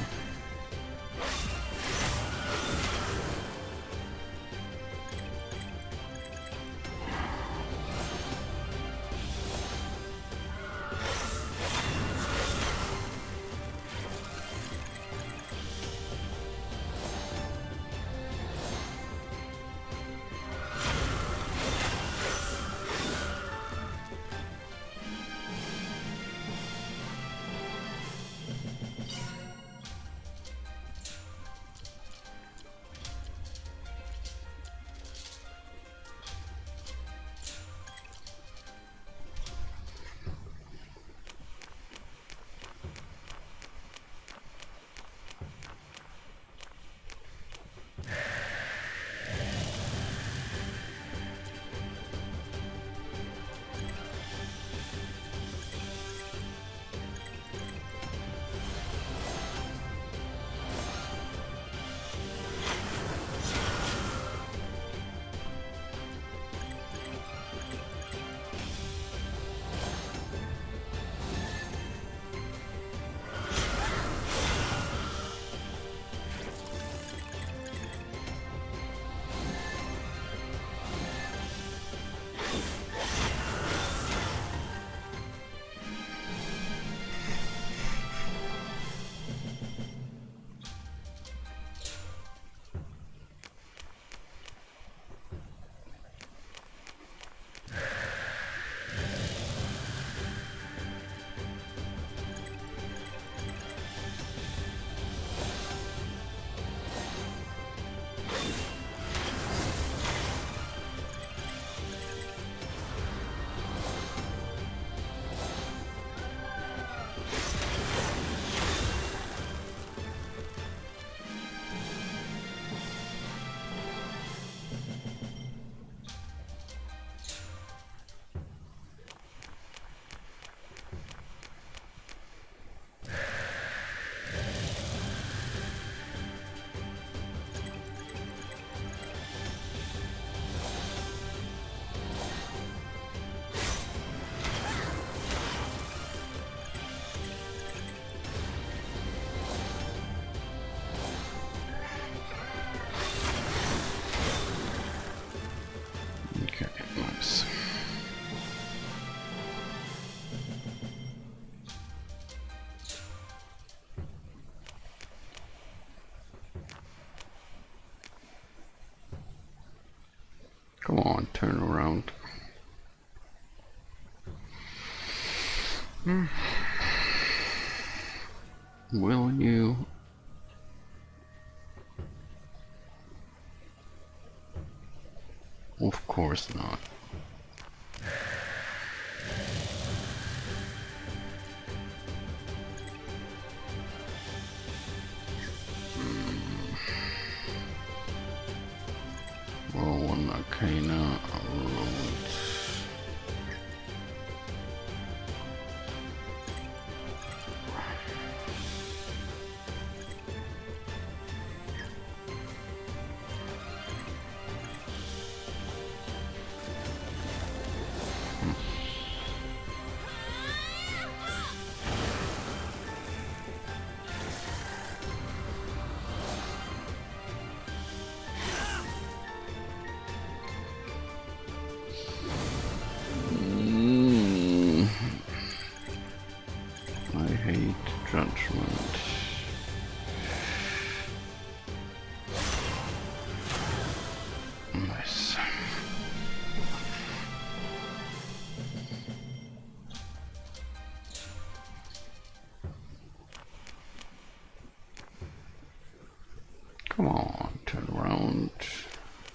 S1: Come on, turn around. Will you? Of course not. Roll one arcana, I'll roll it. I hate judgment. Nice. Come on, turn around.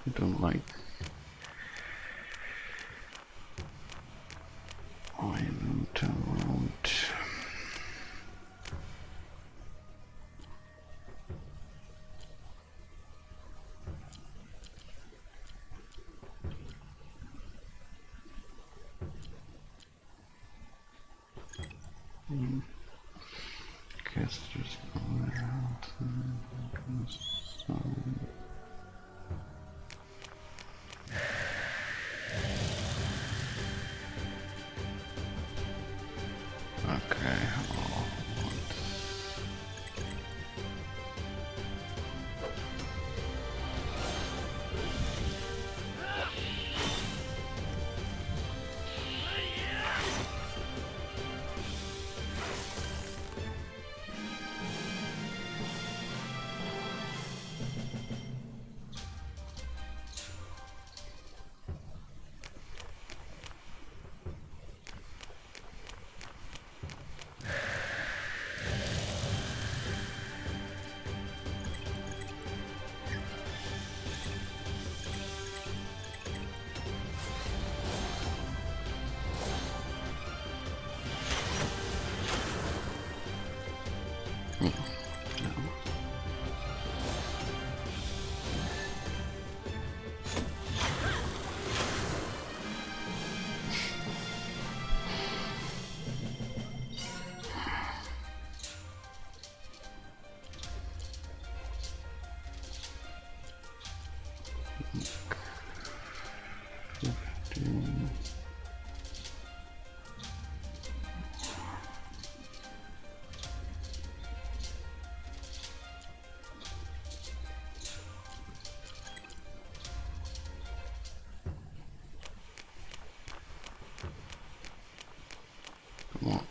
S1: I don't like. I don't turn around. Casters okay.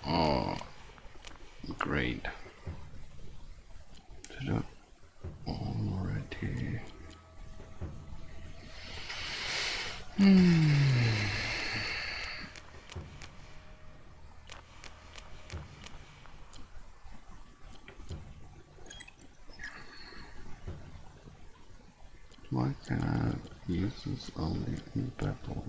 S1: Oh, great. Did it already. Why can I use this only in battle?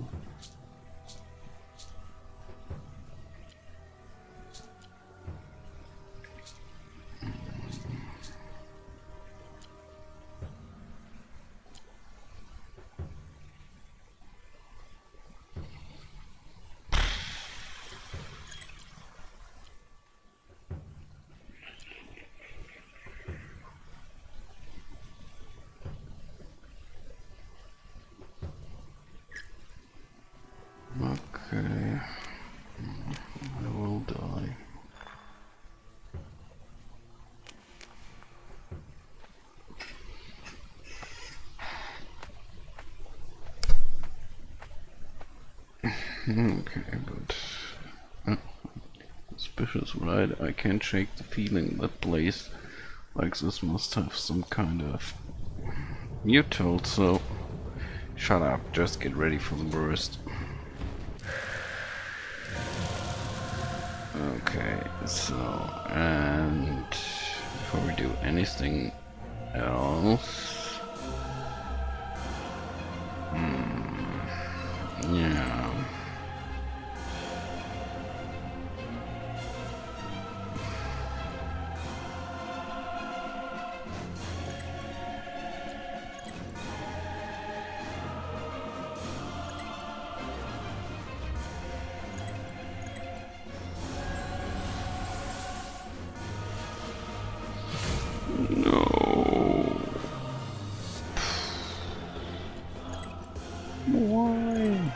S1: Okay, I will die. Okay, but suspicious, right? I can't shake the feeling that place like this must have some kind of mutal, so Shut up, just get ready for the burst. Okay, so, and before we do anything else, yeah. No. Why?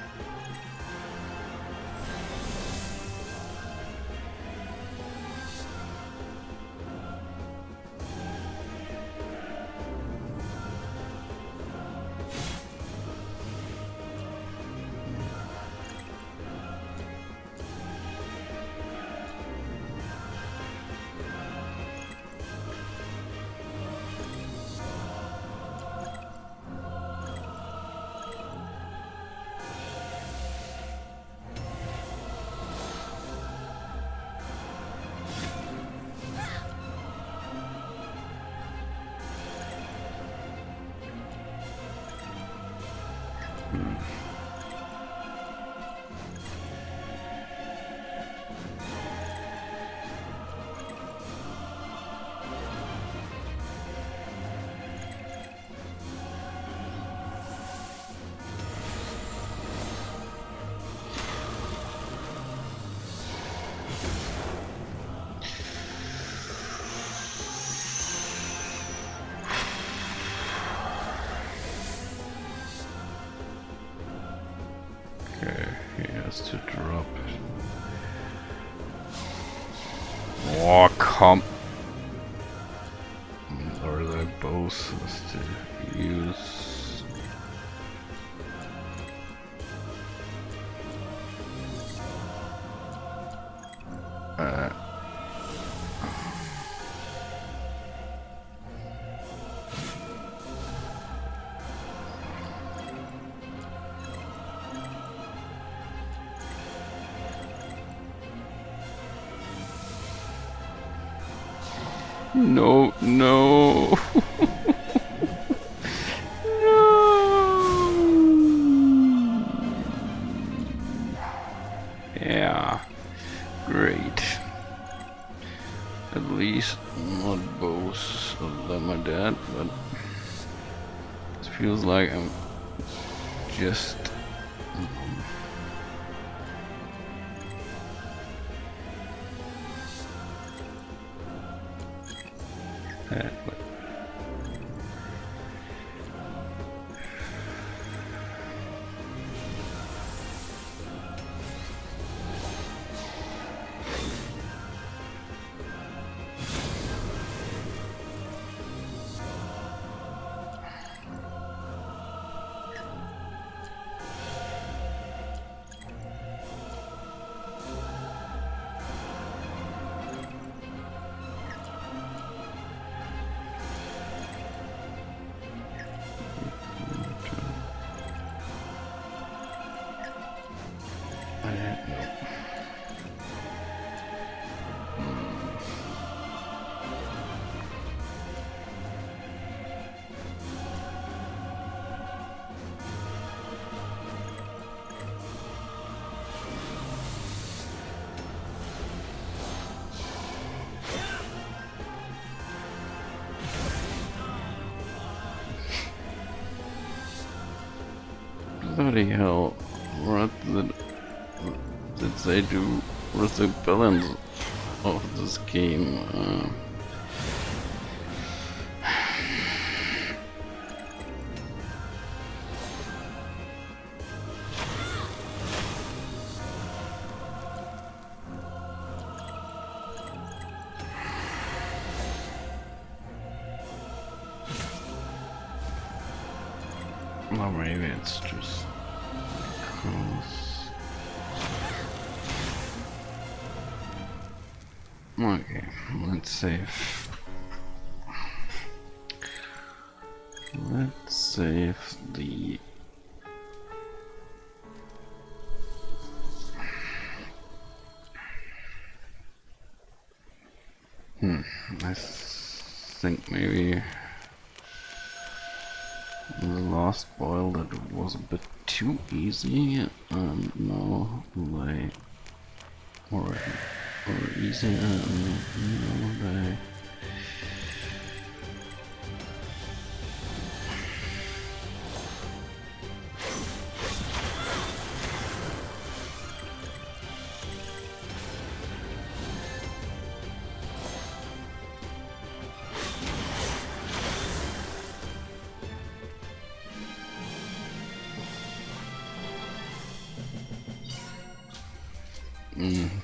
S1: Okay, he has to drop it. Oh, come. Or they both has to use. No, no. No. Yeah, great. At least not both of them are dead, but it feels like I'm just but bloody hell, what did they do with the balance of this game? Well, maybe it's just because. Okay, let's save. Let's save the I think maybe the last boil that was a bit too easy, and now they or easier, and now they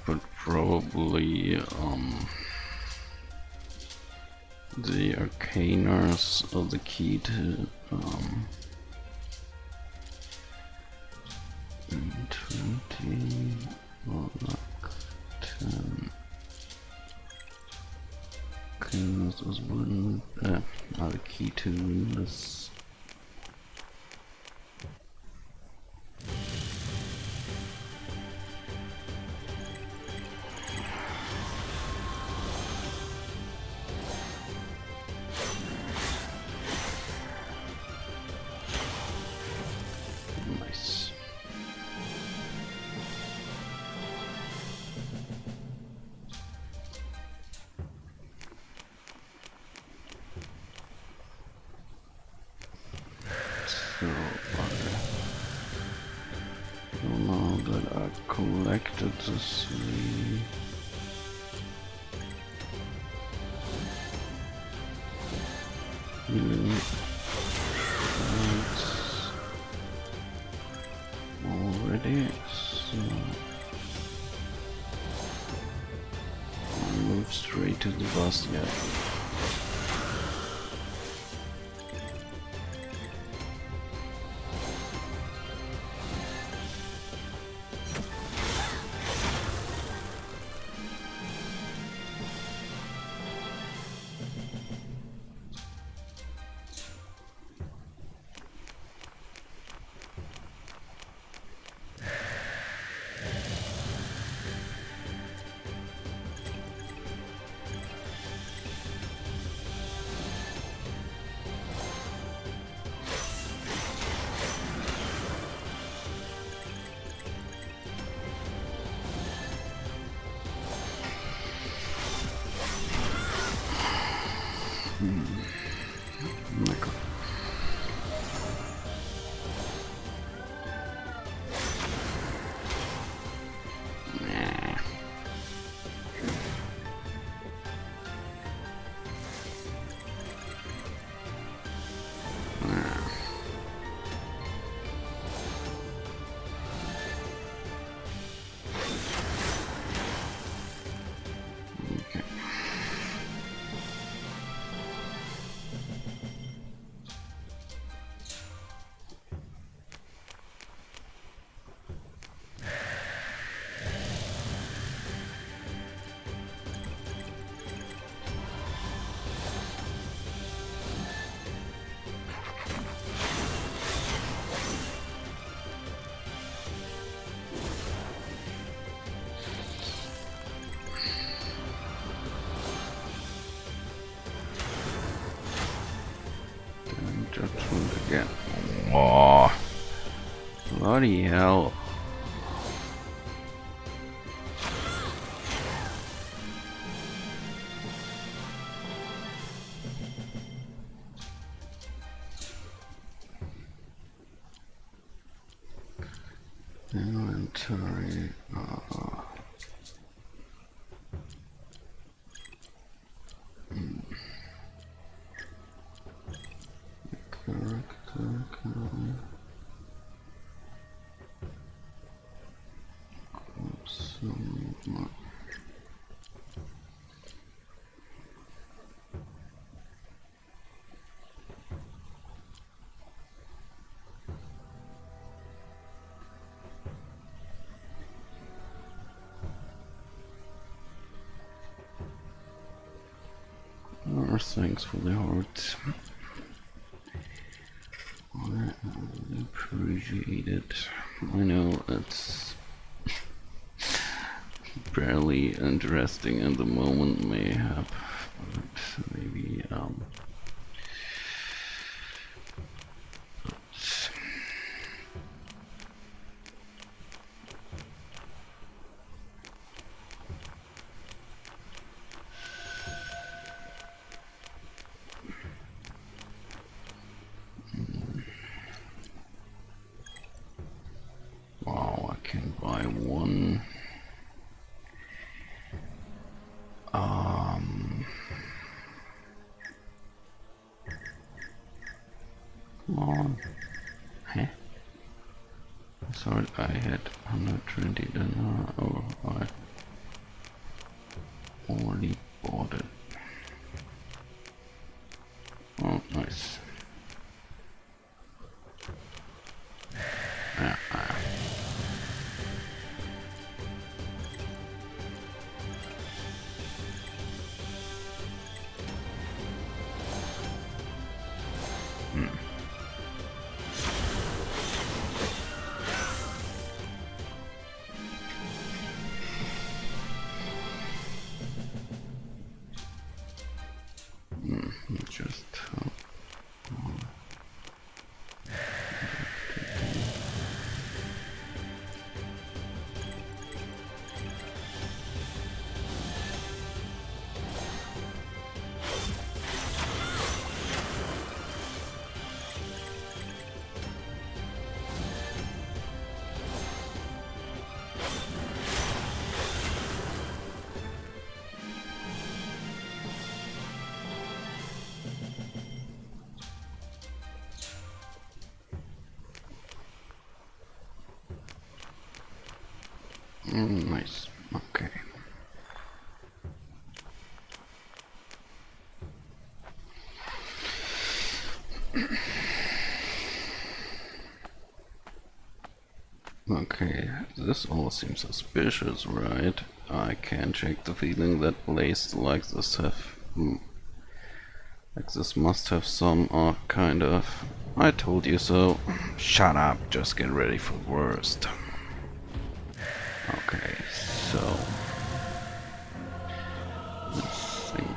S1: but probably the arcanas are the key to 20 or like 10 arcanas was one are the key to this. Nice. So now that I collected the 3, healing points already, so I'll move straight to the boss yet. Michael. Nah. Okay. Judgment again. Oh, bloody hell. Inventory. Character. Thanks for the heart. I appreciate it. I know it's barely interesting at the moment, mayhap, but can buy one. Come on. Huh? Sorry, I had 120 dinar. Oh, I already bought it. Oh, nice. Yeah. Just nice. Okay. Okay, this all seems suspicious, right? I can't shake the feeling that places like this have... like this must have some kind of... I told you so. Shut up, just get ready for the worst. Okay, so... let's think...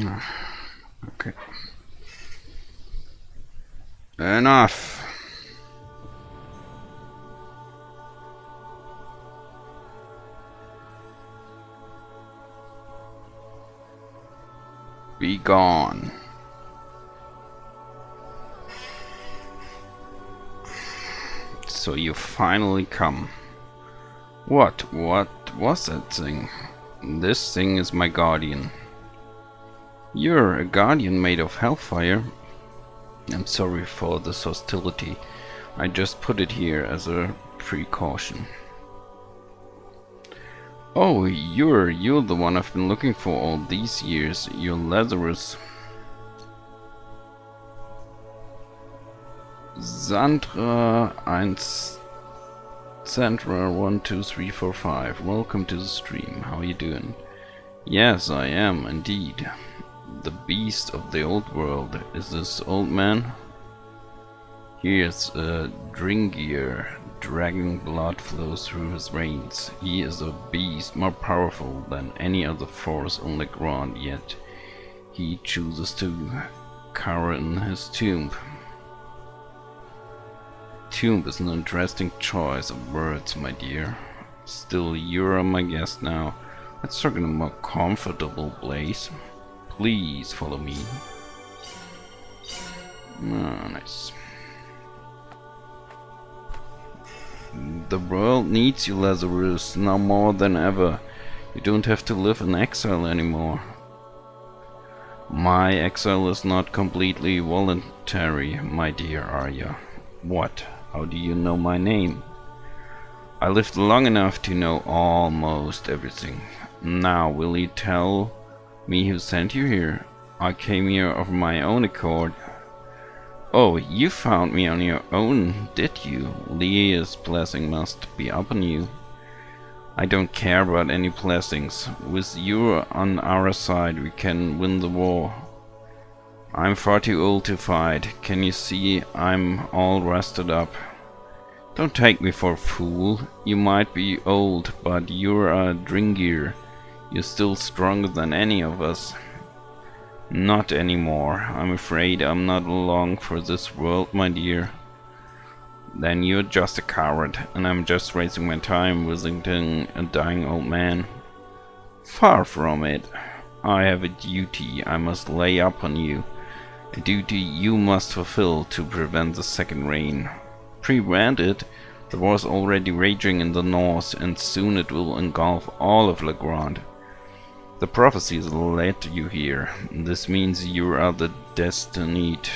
S1: Okay. Enough! Be gone. So you finally come. What was that thing? This thing is my guardian. You're a guardian made of hellfire? I'm sorry for this hostility. I just put it here as a precaution. Oh, you're the one I've been looking for all these years. You're Lazarus. Sandra 12345. Welcome to the stream. How are you doing? Yes, I am indeed. The beast of the old world. Is this old man? He is a Dringier. Dragon blood flows through his veins. He is a beast more powerful than any other force on Legrand, yet he chooses to cower in his tomb. Tomb is an interesting choice of words, my dear. Still, you're my guest now. Let's talk in a more comfortable place. Please follow me. Oh, nice. The world needs you, Lazarus, now more than ever. You don't have to live in exile anymore. My exile is not completely voluntary, my dear Arya. What? How do you know my name? I lived long enough to know almost everything. Now, will you tell me who sent you here? I came here of my own accord. Oh, you found me on your own, did you? Leah's blessing must be upon you. I don't care about any blessings. With you on our side, we can win the war. I'm far too old to fight. Can you see I'm all rusted up? Don't take me for a fool. You might be old, but you're a Dringir. You're still stronger than any of us. Not anymore. I'm afraid I'm not long for this world, my dear. Then you're just a coward, and I'm just wasting my time visiting a dying old man. Far from it. I have a duty I must lay upon you. A duty you must fulfill to prevent the second reign. Prevent it? The war's already raging in the north, and soon it will engulf all of Legrand. The prophecies led you here. This means you are the destined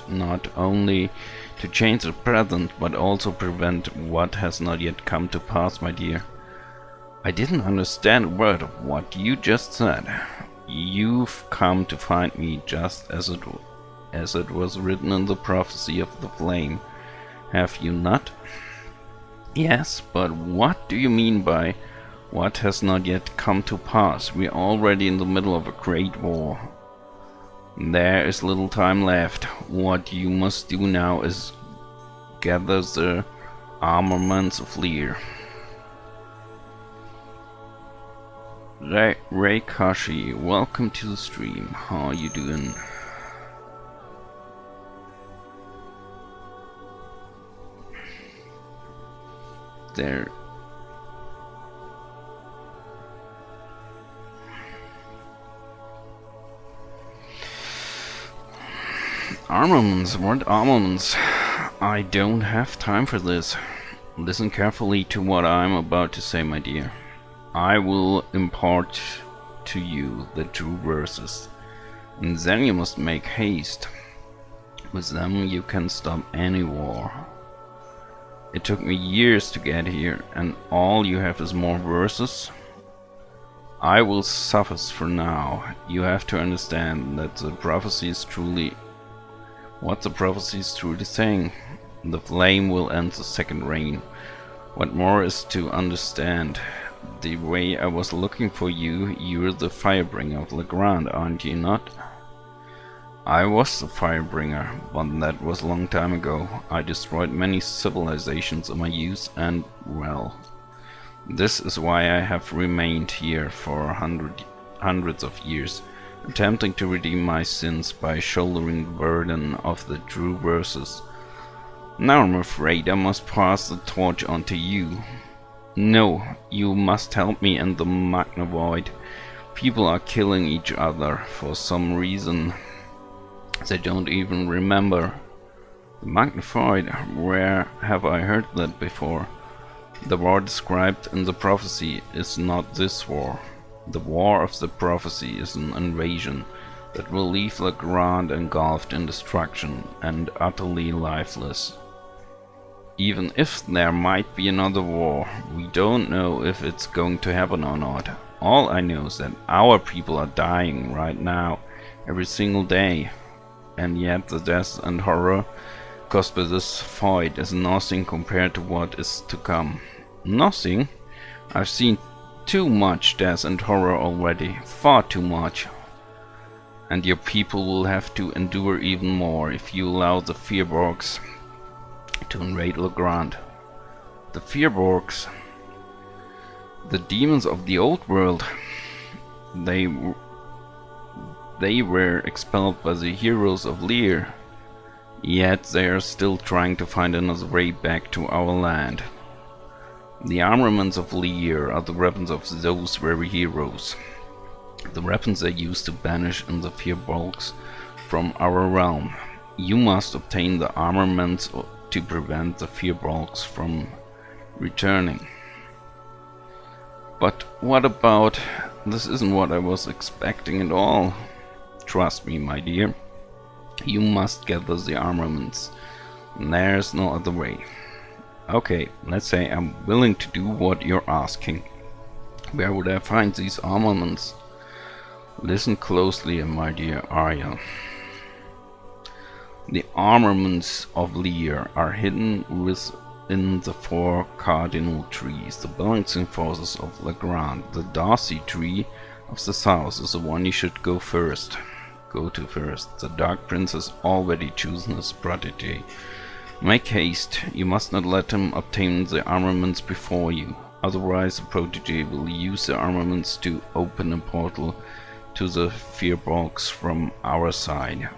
S1: not only to change the present, but also prevent what has not yet come to pass, my dear. I didn't understand a word of what you just said. You've come to find me just as it was written in the prophecy of the flame. Have you not? Yes, but what do you mean by what has not yet come to pass? We're already in the middle of a great war. There is little time left. What you must do now is gather the armaments of Lear. Reikashi, welcome to the stream. How are you doing? There. Armaments? What armaments? I don't have time for this. Listen carefully to what I'm about to say, my dear. I will impart to you the true verses, and then you must make haste. With them you can stop any war. It took me years to get here, and all you have is more verses? I will suffice for now. You have to understand that the prophecy is truly what the prophecy is truly saying. The flame will end the second reign. What more is to understand? The way I was looking for you, you're the Firebringer of Legrand, aren't you not? I was the Firebringer, but that was a long time ago. I destroyed many civilizations in my youth, and, well, this is why I have remained here for hundreds of years, attempting to redeem my sins by shouldering the burden of the true verses. Now I'm afraid I must pass the torch on to you. No, you must help me and the Magna Void. People are killing each other for some reason they don't even remember. The Magna Void, where have I heard that before? The war described in the prophecy is not this war. The war of the prophecy is an invasion that will leave Legrand engulfed in destruction and utterly lifeless. Even if there might be another war, we don't know if it's going to happen or not. All I know is that our people are dying right now, every single day, and yet the death and horror caused by this fight is nothing compared to what is to come. Nothing? I've seen too much death and horror already, far too much. And your people will have to endure even more if you allow the Firbolgs to invade Legrand. The Firbolgs, the demons of the old world, they were expelled by the heroes of Lear, yet they are still trying to find another way back to our land. The armaments of Lear are the weapons of those very heroes, the weapons they used to banish in the Firbolgs from our realm. You must obtain the armaments to prevent the Firbolgs from returning. But what about... This isn't what I was expecting at all. Trust me, my dear. You must gather the armaments. There's no other way. Okay, let's say I'm willing to do what you're asking. Where would I find these armaments? Listen closely, my dear Arya. The armaments of Lear are hidden within the 4 cardinal trees, the balancing forces of Legrand. The Darcy tree of the south is the one you should go to first. The Dark Prince has already chosen his protege. Make haste, you must not let him obtain the armaments before you, otherwise the protege will use the armaments to open a portal to the Firbolgs from our side.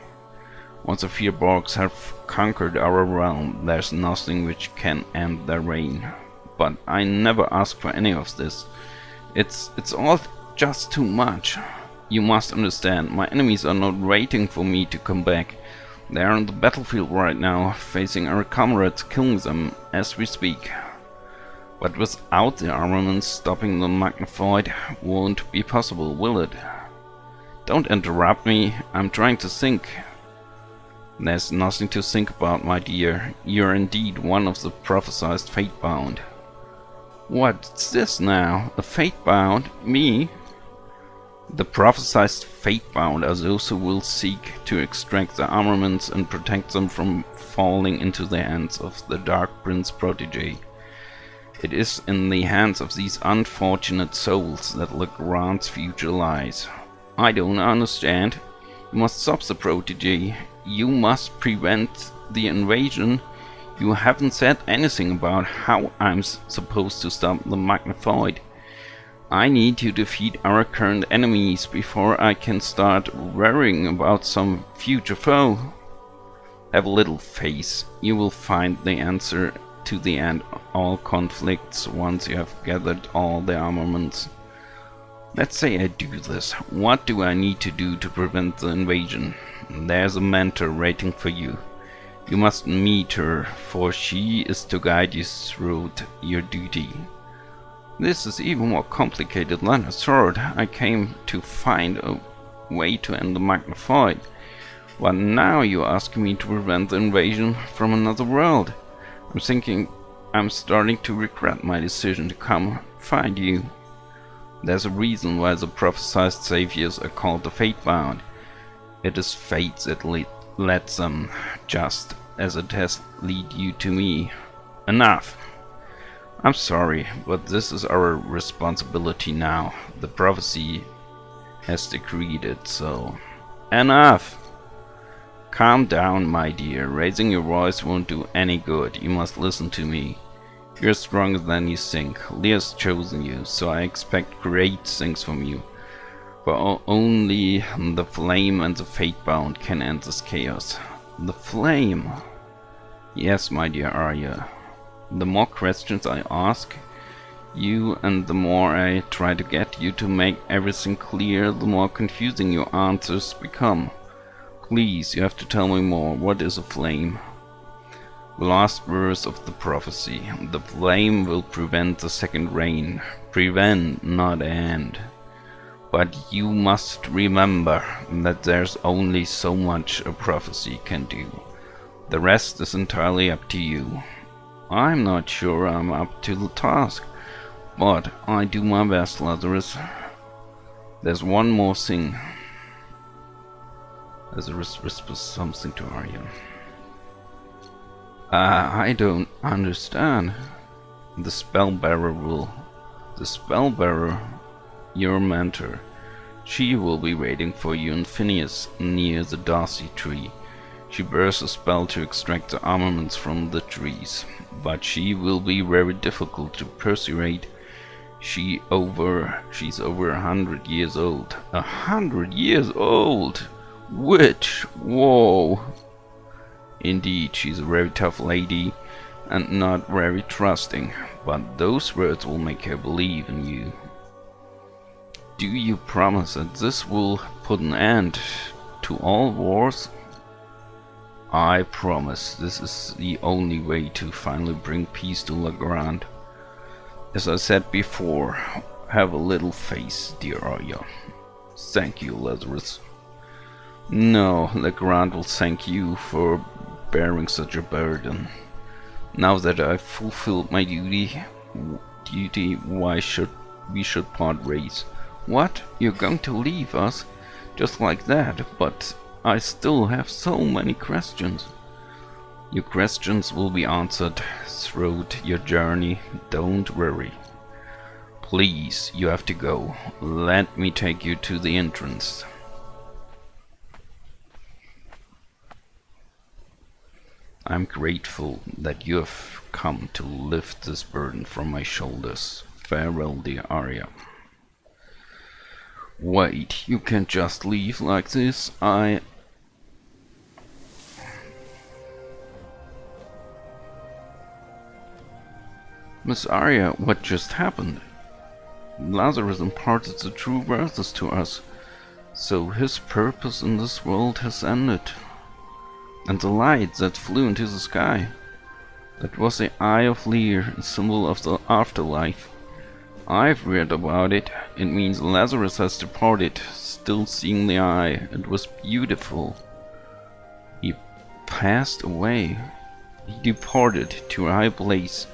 S1: Once the Firbolgs have conquered our realm, there's nothing which can end their reign. But I never asked for any of this. It's all just too much. You must understand, my enemies are not waiting for me to come back. They are on the battlefield right now, facing our comrades, killing them as we speak. But without the armaments, stopping the Magna Void won't be possible, will it? Don't interrupt me, I'm trying to think. There's nothing to think about, my dear. You're indeed one of the prophesied Fatebound. What's this now? A Fatebound? Me? The prophesied Fatebound are those who will seek to extract the armaments and protect them from falling into the hands of the Dark Prince protege. It is in the hands of these unfortunate souls that Legrand's future lies. I don't understand. You must stop the protege. You must prevent the invasion. You haven't said anything about how I'm supposed to stop the Magna Void. I need to defeat our current enemies before I can start worrying about some future foe. Have a little faith. You will find the answer to the end of all conflicts once you have gathered all the armaments. Let's say I do this. What do I need to do to prevent the invasion? There's a mentor waiting for you. You must meet her, for she is to guide you through your duty. This is even more complicated than I thought. I came to find a way to end the Magna Void, but now you ask me to prevent the invasion from another world. I'm starting to regret my decision to come find you. There's a reason why the prophesied saviors are called the Fatebound. It is fate that led them, just as it has led you to me. Enough! I'm sorry, but this is our responsibility now. The prophecy has decreed it, so... Enough! Calm down, my dear. Raising your voice won't do any good. You must listen to me. You're stronger than you think. Lear's chosen you, so I expect great things from you. But only the flame and the fate-bound can end this chaos. The flame! Yes, my dear Arya. The more questions I ask you and the more I try to get you to make everything clear, the more confusing your answers become. Please, you have to tell me more. What is a flame? The last verse of the prophecy. The flame will prevent the second reign. Prevent, not end. But you must remember that there's only so much a prophecy can do. The rest is entirely up to you. I'm not sure I'm up to the task, but I do my best, Lazarus. There's one more thing. Lazarus whispers something to Arya. I don't understand. The Spellbearer, your mentor. She will be waiting for you in Phineas near the Darcy tree. She bears a spell to extract the armaments from the trees, but she will be very difficult to persuade. She's over 100 years old. 100 years old! Witch! Whoa! Indeed, she's a very tough lady and not very trusting, but those words will make her believe in you. Do you promise that this will put an end to all wars? I promise. This is the only way to finally bring peace to Legrand. As I said before, have a little faith, dear Arya. Thank you, Lazarus. No, Legrand will thank you for bearing such a burden. Now that I've fulfilled my duty, why should we part ways? What? You're going to leave us? Just like that? But I still have so many questions. Your questions will be answered throughout your journey. Don't worry. Please, you have to go. Let me take you to the entrance. I'm grateful that you have come to lift this burden from my shoulders. Farewell, dear Arya. Wait, you can't just leave like this. Miss Arya, what just happened? Lazarus imparted the true verses to us, so his purpose in this world has ended. And the light that flew into the sky, that was the Eye of Lear, a symbol of the afterlife. I've read about it. It means Lazarus has departed, still seeing the eye. It was beautiful. He passed away. He departed to a high place.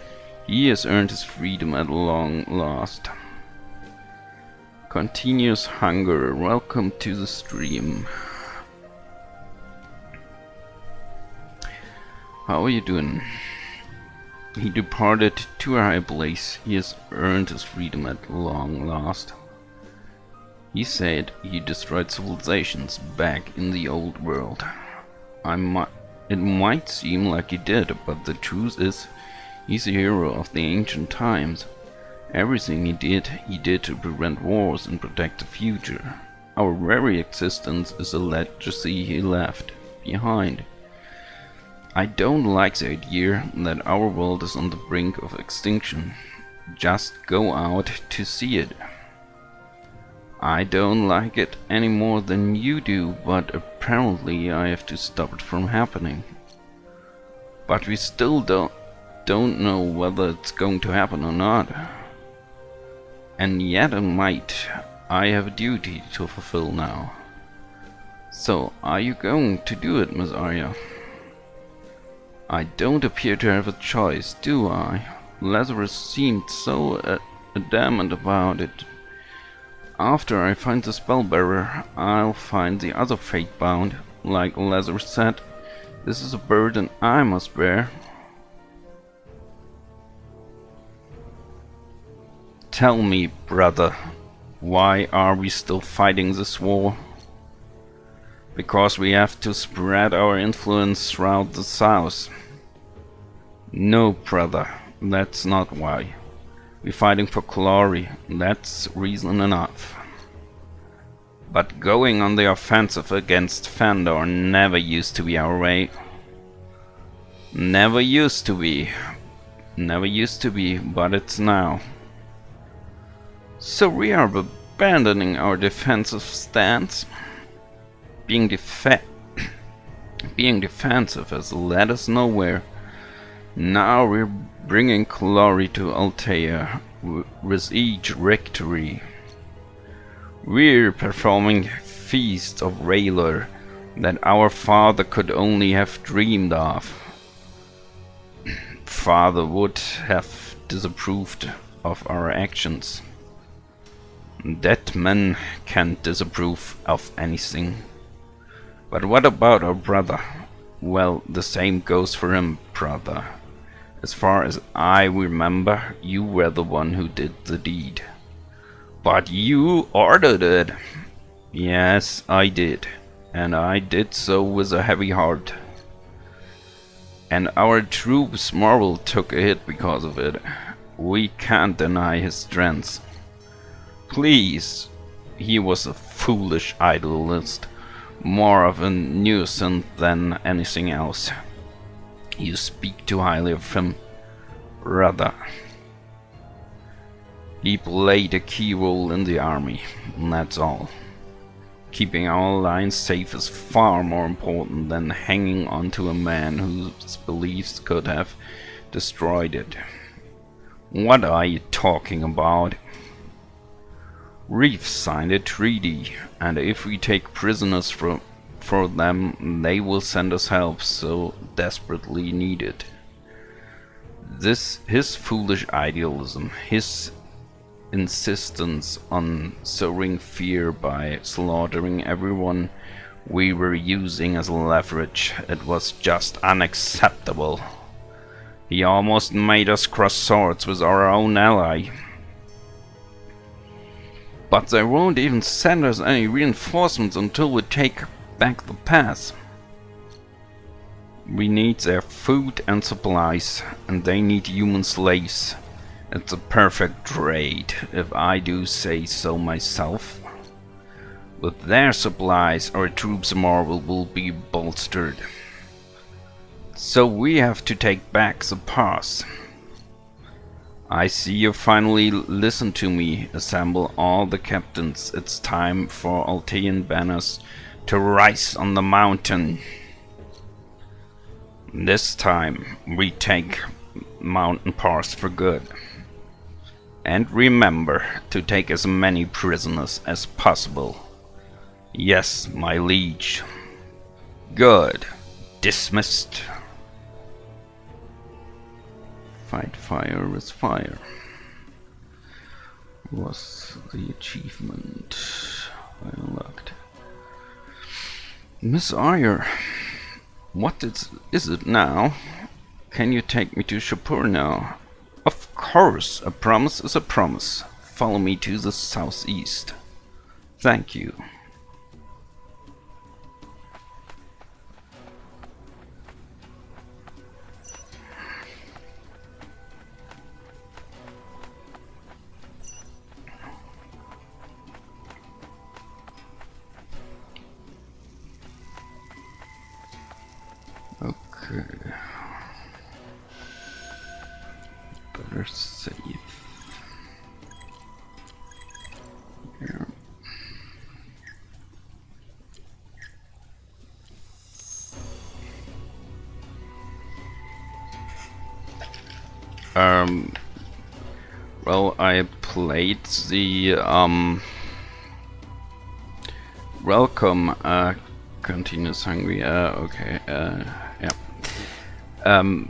S1: He has earned his freedom at long last. Continuous hunger. Welcome to the stream. How are you doing? He departed to a high place. He has earned his freedom at long last. He said he destroyed civilizations back in the old world. It might seem like he did, but the truth is, he's a hero of the ancient times. Everything he did to prevent wars and protect the future. Our very existence is a legacy he left behind. I don't like the idea that our world is on the brink of extinction. Just go out to see it. I don't like it any more than you do, but apparently I have to stop it from happening. But we still don't know whether it's going to happen or not. And yet it might. I have a duty to fulfill now. So, are you going to do it, Miss Arya? I don't appear to have a choice, do I? Lazarus seemed so adamant about it. After I find the Spellbearer, I'll find the other fate-bound. Like Lazarus said, this is a burden I must bear. Tell me, brother, why are we still fighting this war? Because we have to spread our influence throughout the south. No, brother, that's not why. We're fighting for glory, that's reason enough. But going on the offensive against Fandor never used to be our way. Never used to be. Never used to be, but it's now. So we are abandoning our defensive stance. Being defensive has led us nowhere. Now we're bringing glory to Altea with each victory. We're performing feasts of valor that our father could only have dreamed of. Father would have disapproved of our actions. That man can't disapprove of anything. But what about our brother? Well, the same goes for him, brother. As far as I remember, you were the one who did the deed. But you ordered it. Yes, I did. And I did so with a heavy heart. And our troops' morale took a hit because of it. We can't deny his strength. Please, he was a foolish idealist, more of a nuisance than anything else. You speak too highly of him, brother. He played a key role in the army, and that's all. Keeping our lines safe is far more important than hanging on to a man whose beliefs could have destroyed it. What are you talking about? We've signed a treaty, and if we take prisoners for them, they will send us help so desperately needed. His foolish idealism, his insistence on sowing fear by slaughtering everyone we were using as leverage, it was just unacceptable. He almost made us cross swords with our own ally. But they won't even send us any reinforcements until we take back the pass. We need their food and supplies, and they need human slaves. It's a perfect trade, if I do say so myself. With their supplies, our troops' morale will be bolstered. So we have to take back the pass. I see you finally listen to me. Assemble all the captains. It's time for Altean banners to rise on the mountain. This time we take Mountain Pass for good. And remember to take as many prisoners as possible. Yes, my liege. Good. Dismissed. Fight fire with fire was the achievement I unlocked. Miss Ayer, what is it now? Can you take me to Shapur now? Of course, a promise is a promise. Follow me to the southeast. Thank you. Okay. Better save. Here. Well, I played the welcome continuous hungry. Okay. Yeah.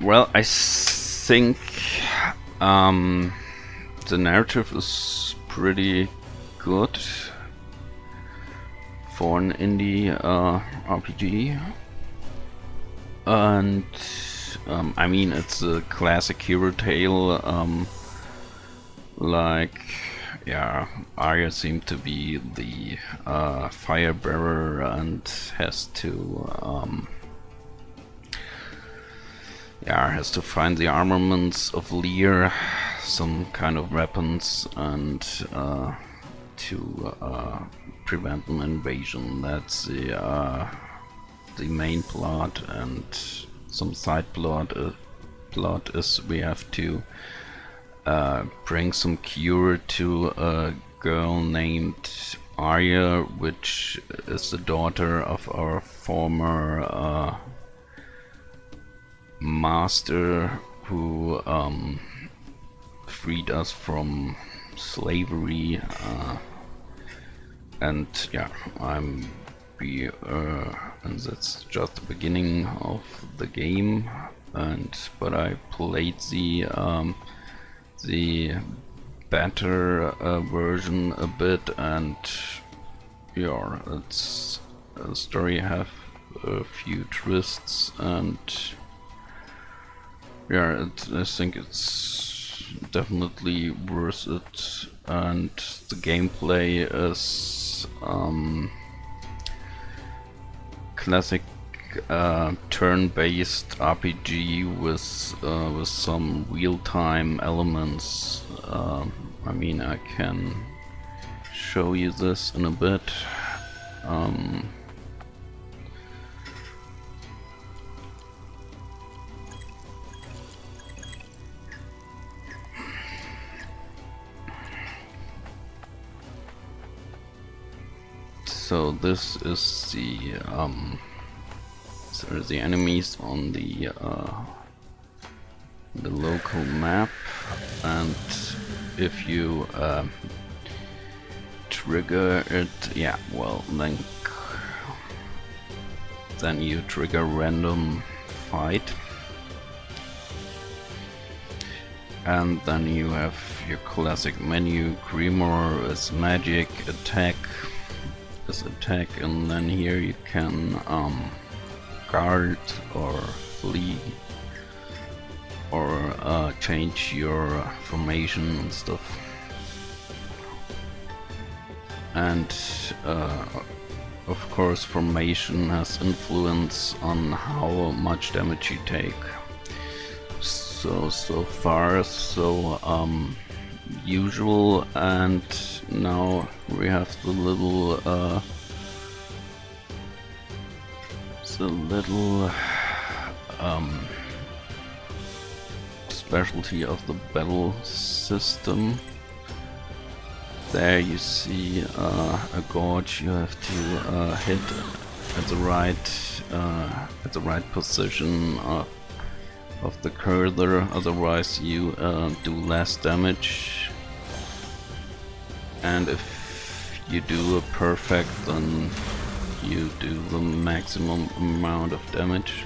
S1: Well, I think the narrative is pretty good for an indie RPG, and I mean, it's a classic hero tale. Like, yeah, Arya seemed to be the fire bearer and has to find the armaments of Lear, some kind of weapons, and to prevent an invasion. That's the main plot, and some side plot is we have to bring some cure to a girl named Arya, which is the daughter of our former master who freed us from slavery, and yeah, and that's just the beginning of the game. But I played the better version a bit, and yeah, it's the story have a few twists, and yeah, I think it's definitely worth it. And the gameplay is classic turn-based RPG with some real-time elements. I mean, I can show you this in a bit. So this is the enemies on the local map, and if you trigger it, yeah, well, then you trigger random fight, and then you have your classic menu. Grimoire is magic, attack is attack, and then here you can guard or flee or change your formation and stuff. And of course, formation has influence on how much damage you take. So far so usual, and now we have the little specialty of the battle system. There you see a gorge you have to hit at the right position of the cursor, otherwise you do less damage. And if you do a perfect, then you do the maximum amount of damage.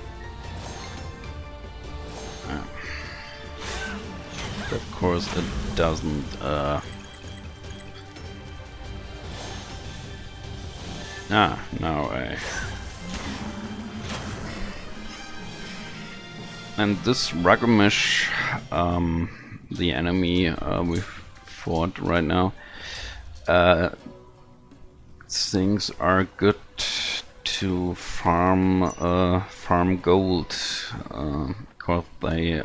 S1: Of course it doesn't now and this Rugamish, the enemy we've fought right now, things are good to farm gold, because they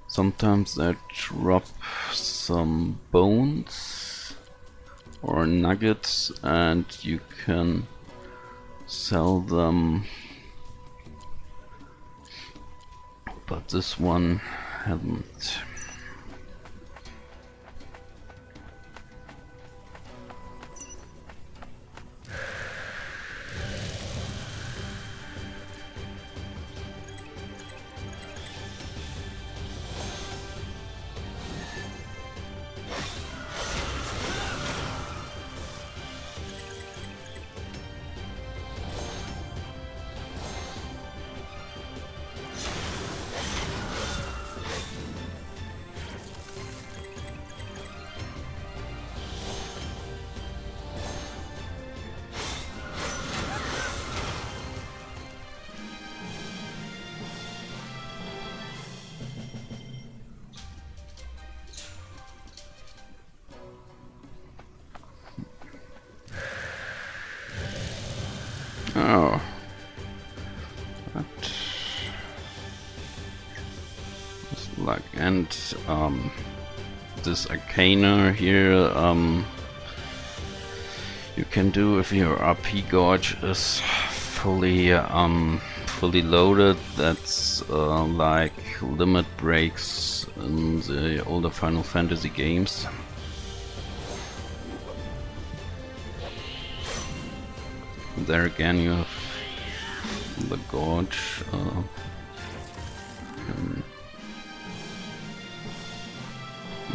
S1: sometimes they drop some bones or nuggets, and you can sell them, but this one hasn't. Oh, that is like, and this Arcana here you can do if your RP gauge is fully loaded. That's like limit breaks in the older Final Fantasy games. There again you have the gorge can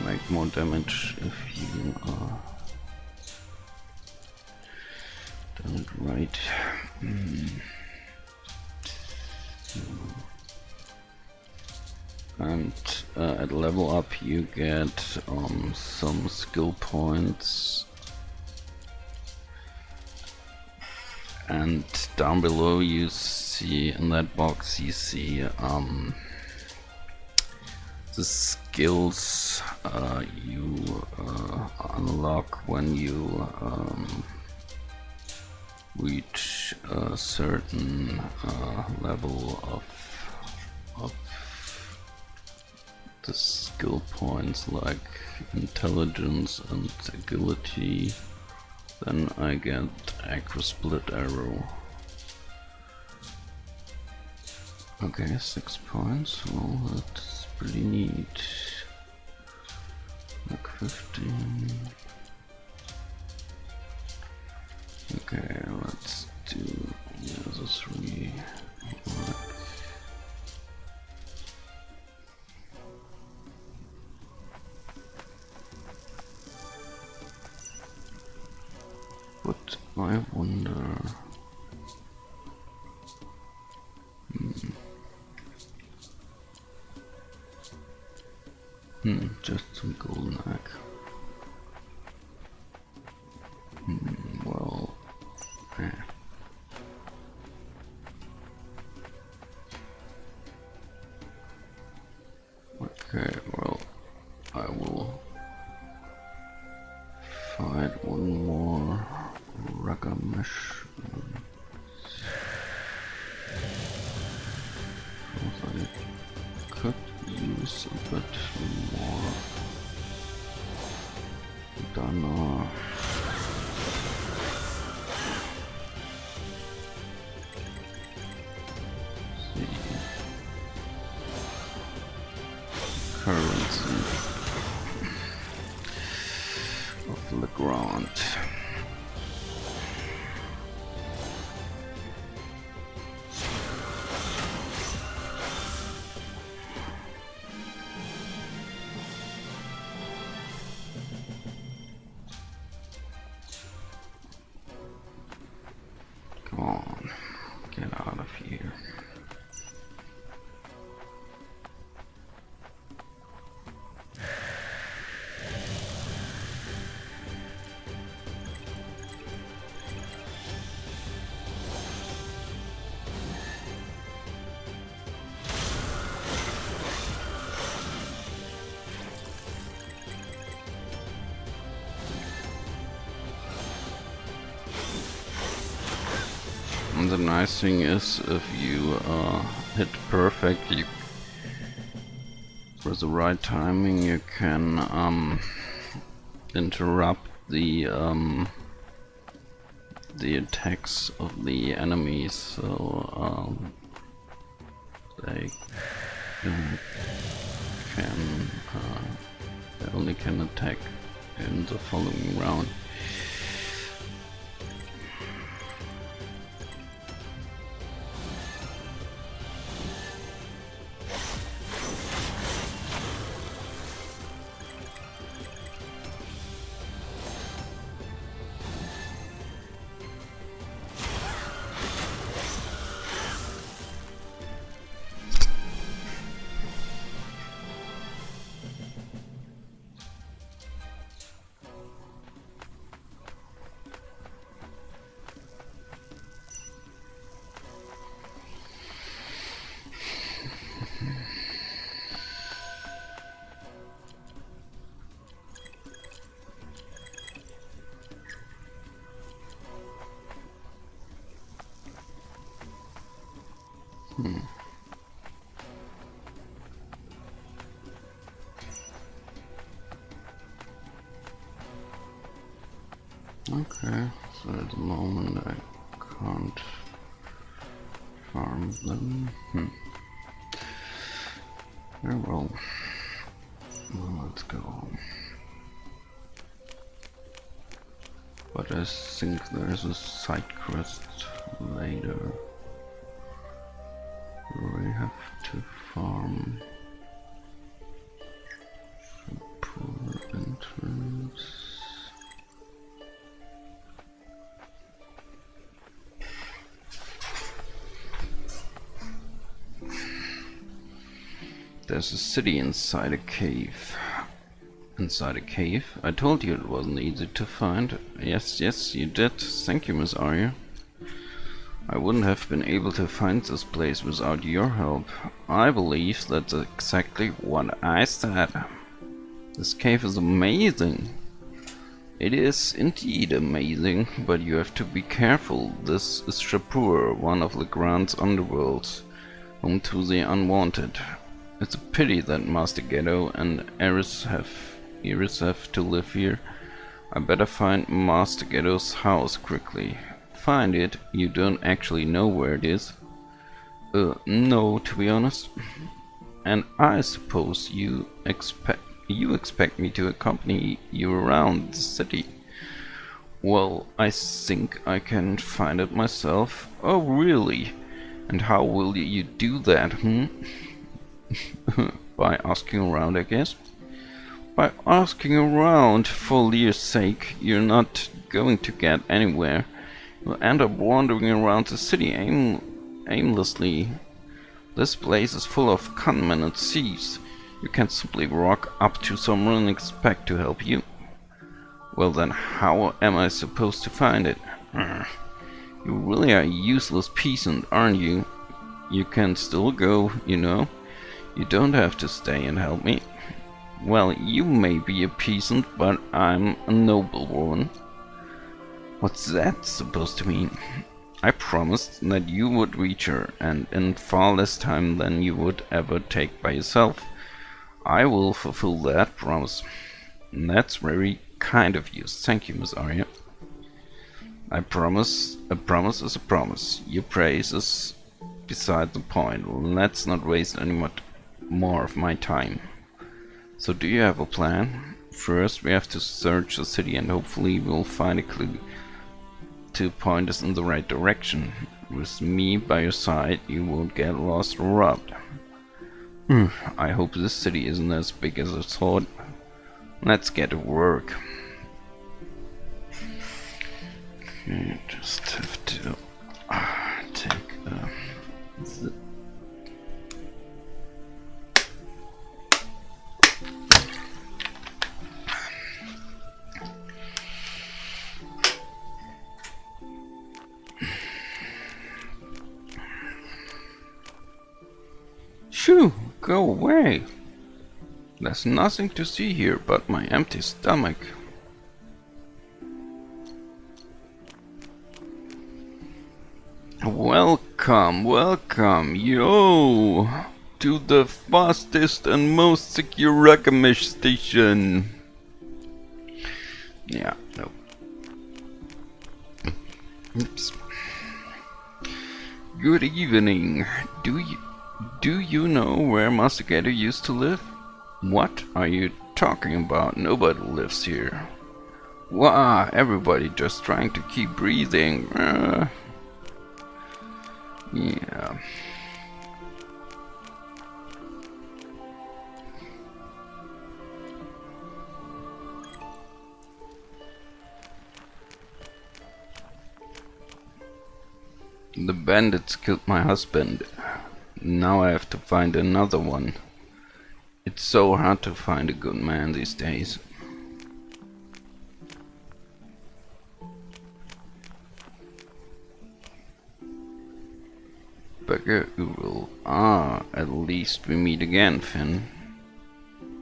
S1: make more damage if you done it right. And at level up you get some skill points, and down below you see, in that box you see the skills you unlock when you reach a certain level of the skill points, like intelligence and agility. Then I get acro split arrow. Okay, 6 points. Well, that's pretty neat. Like 15. Okay, let's do the 3. But I wonder. Just some golden egg. Well, okay, well, I will find one more Ragamesh. I could use a bit more Dana. Currency of Legrand. Come on, get out of here. And the nice thing is, if you hit perfect, you, with the right timing, you can interrupt the attacks of the enemies, so they only can attack in the following round. Okay, so at the moment I can't farm them. Very well. Well, let's go home. But I think there's a side quest later where we have to farm the poor entrance. There's a city inside a cave. Inside a cave? I told you it wasn't easy to find. Yes, yes, you did. Thank you, Miss Arya. I wouldn't have been able to find this place without your help. I believe that's exactly what I said. This cave is amazing. It is indeed amazing, but you have to be careful. This is Shapur, one of Legrand's underworlds, home to the unwanted. It's a pity that Master Ghetto and Eris have to live here. I better find Master Ghetto's house quickly. Find it? You don't actually know where it is? No, to be honest. And I suppose you expect me to accompany you around the city. Well, I think I can find it myself. Oh, really? And how will you do that, By asking around, I guess. By asking around, for Lear's sake, you're not going to get anywhere. You'll end up wandering around the city aimlessly. This place is full of conmen and thieves. You can't simply walk up to someone and expect to help you. Well then, how am I supposed to find it? You really are a useless peasant, aren't you? You can still go, you know. You don't have to stay and help me. Well, you may be a peasant, but I'm a noblewoman. What's that supposed to mean? I promised that you would reach her, and in far less time than you would ever take by yourself. I will fulfill that promise. And that's very kind of you. Thank you, Miss Arya. A promise is a promise. Your praise is beside the point. Let's not waste any more of my time. So do you have a plan? First we have to search the city and hopefully we'll find a clue to point us in the right direction. With me by your side you won't get lost or robbed. I hope this city isn't as big as I thought. Let's get to work. Okay, just have to take the Shoo! Go away! There's nothing to see here but my empty stomach. Welcome, welcome, yo! To the fastest and most secure Ragamish station. Yeah, no. Oops. Good evening. Do you know where Master Gator used to live? What are you talking about? Nobody lives here. Wow, everybody just trying to keep breathing. Yeah. The bandits killed my husband. Now I have to find another one. It's so hard to find a good man these days. Beggar Urul. Ah, at least we meet again, Finn.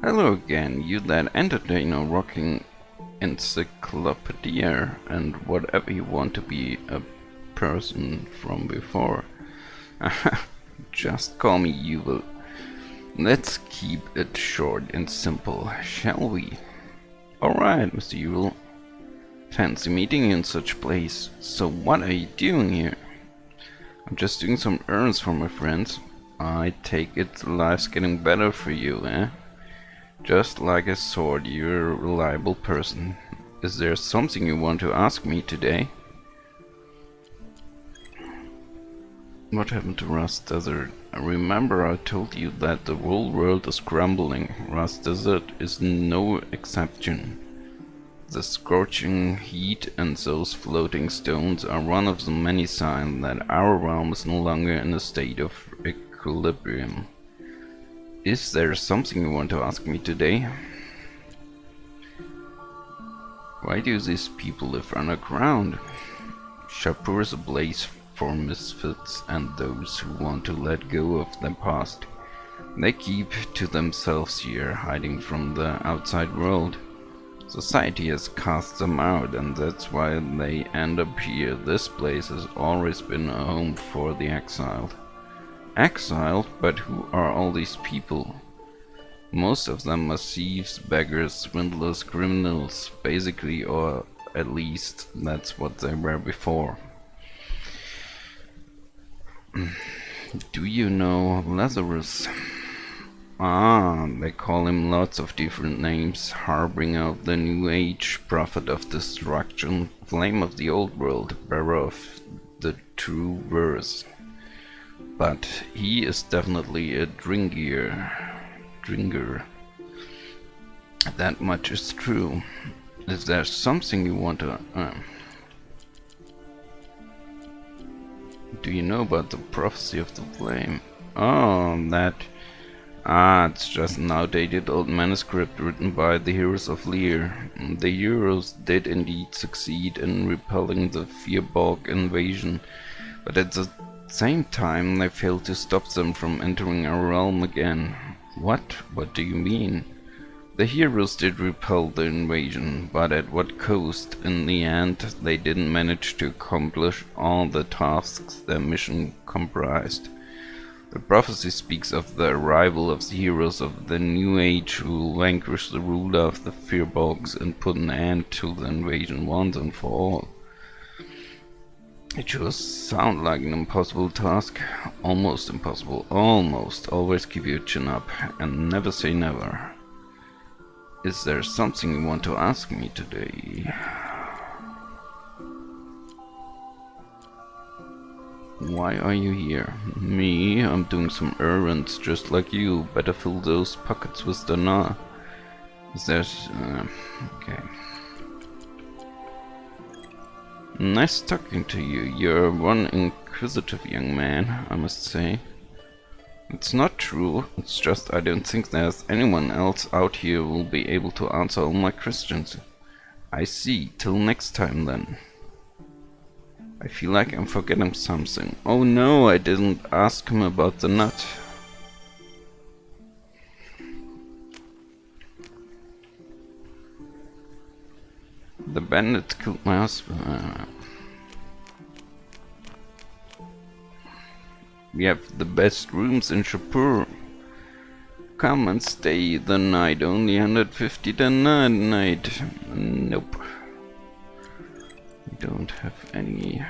S1: Hello again, you that entertainer rocking encyclopedia and whatever you want to be a person from before. Just call me Yuval. Let's keep it short and simple, shall we? Alright, Mr. Yuval. Fancy meeting you in such a place. So what are you doing here? I'm just doing some errands for my friends. I take it life's getting better for you, eh? Just like I thought, you're a reliable person. Is there something you want to ask me today? What happened to Rust Desert? Remember I told you that the whole world is crumbling. Rust Desert is no exception. The scorching heat and those floating stones are one of the many signs that our realm is no longer in a state of equilibrium. Is there something you want to ask me today? Why do these people live underground? Shapur is a place for misfits and those who want to let go of their past. They keep to themselves here, hiding from the outside world. Society has cast them out, and that's why they end up here. This place has always been a home for the exiled. Exiled? But who are all these people? Most of them are thieves, beggars, swindlers, criminals, basically, or at least that's what they were before. Do you know Lazarus? Ah, they call him lots of different names. Harbinger of the New Age, Prophet of Destruction, Flame of the Old World, Bearer of the True Verse. But he is definitely a drinker. That much is true. Is there something you want to... Do you know about the prophecy of the flame? Oh, that... it's just an outdated old manuscript written by the heroes of Lear. The heroes did indeed succeed in repelling the Firbolg invasion, but at the same time they failed to stop them from entering our realm again. What? What do you mean? The heroes did repel the invasion, but at what cost? In the end, they didn't manage to accomplish all the tasks their mission comprised. The prophecy speaks of the arrival of the heroes of the New Age who will vanquish the ruler of the Firbolgs and put an end to the invasion once and for all. It sure sounds like an impossible task. Almost impossible. Almost. Always keep your chin up and never say never. Is there something you want to ask me today? Why are you here? Me? I'm doing some errands just like you. Better fill those pockets with dinar. Is there... okay. Nice talking to you. You're one inquisitive young man, I must say. It's not true. It's just I don't think there's anyone else out here who will be able to answer all my questions. I see. Till next time then. I feel like I'm forgetting something. Oh no, I didn't ask him about the nut. The bandits killed my husband. We have the best rooms in Shapur. Come and stay the night. Only 150 the night. Nope. We don't have any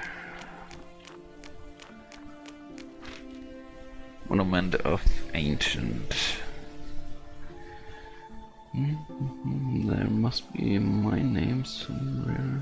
S1: monument of ancient. There must be my name somewhere.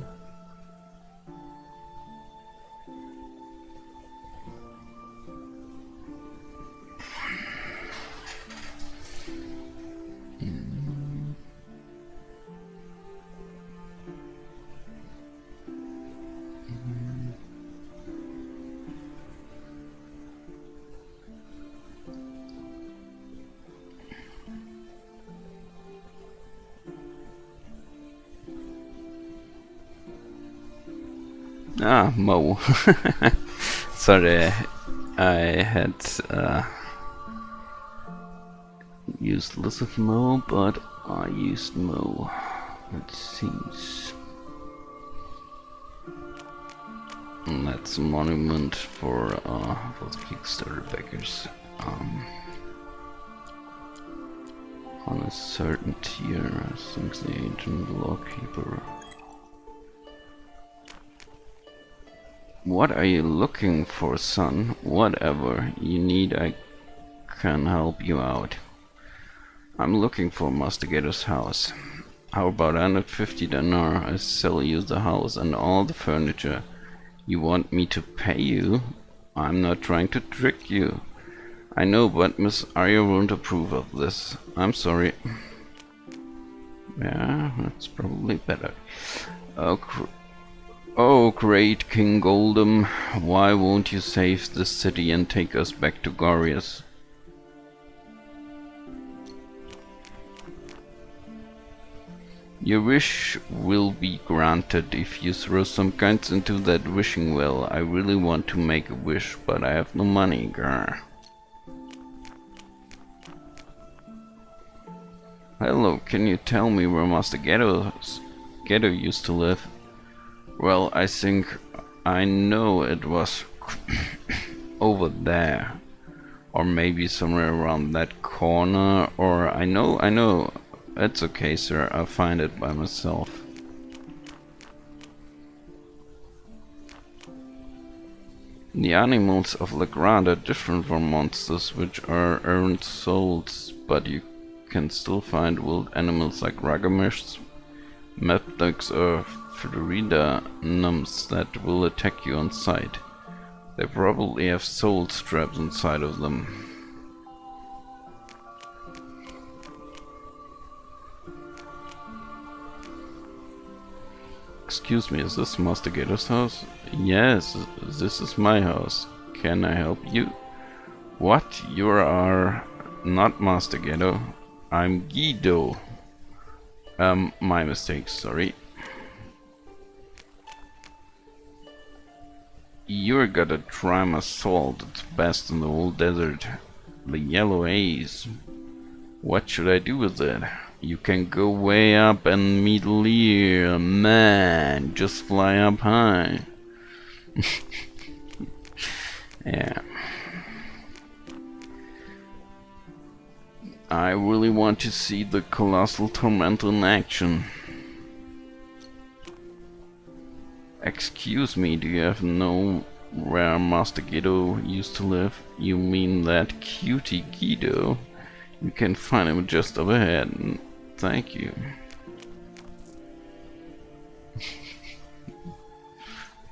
S1: Ah, Mo. Sorry, I had used less of Mo, but I used Mo. It seems. And that's a monument for the Kickstarter backers. On a certain tier, I think the ancient lawkeeper. What are you looking for, son? Whatever you need, I can help you out. I'm looking for Master Gato's house. How about 150 dinar? I sell you the house and all the furniture. You want me to pay you? I'm not trying to trick you. I know, but Miss Arya won't approve of this. I'm sorry. Yeah, that's probably better. Oh, great King Goldem, why won't you save the city and take us back to Gorius? Your wish will be granted if you throw some coins into that wishing well. I really want to make a wish, but I have no money, grr. Hello, can you tell me where Master Gato used to live? Well, I think I know it was over there. Or maybe somewhere around that corner, or I know. It's okay, sir, I'll find it by myself. The animals of Legrand are different from monsters which are earned souls, but you can still find wild animals like ragamish, mepducks or Florida nymphs that will attack you on sight. They probably have soul traps inside of them. Excuse me, is this Master Gato's house? Yes, this is my house. Can I help you? What? You are not Master Gato. I'm Guido. My mistake, sorry. You're gotta try my salt, it's best in the whole desert. The yellow haze. What should I do with it? You can go way up and meet Lear, man, just fly up high. Yeah. I really want to see the colossal tormentor in action. Excuse me, do you have know where Master Guido used to live? You mean that cutie Guido? You can find him just up ahead. Thank you.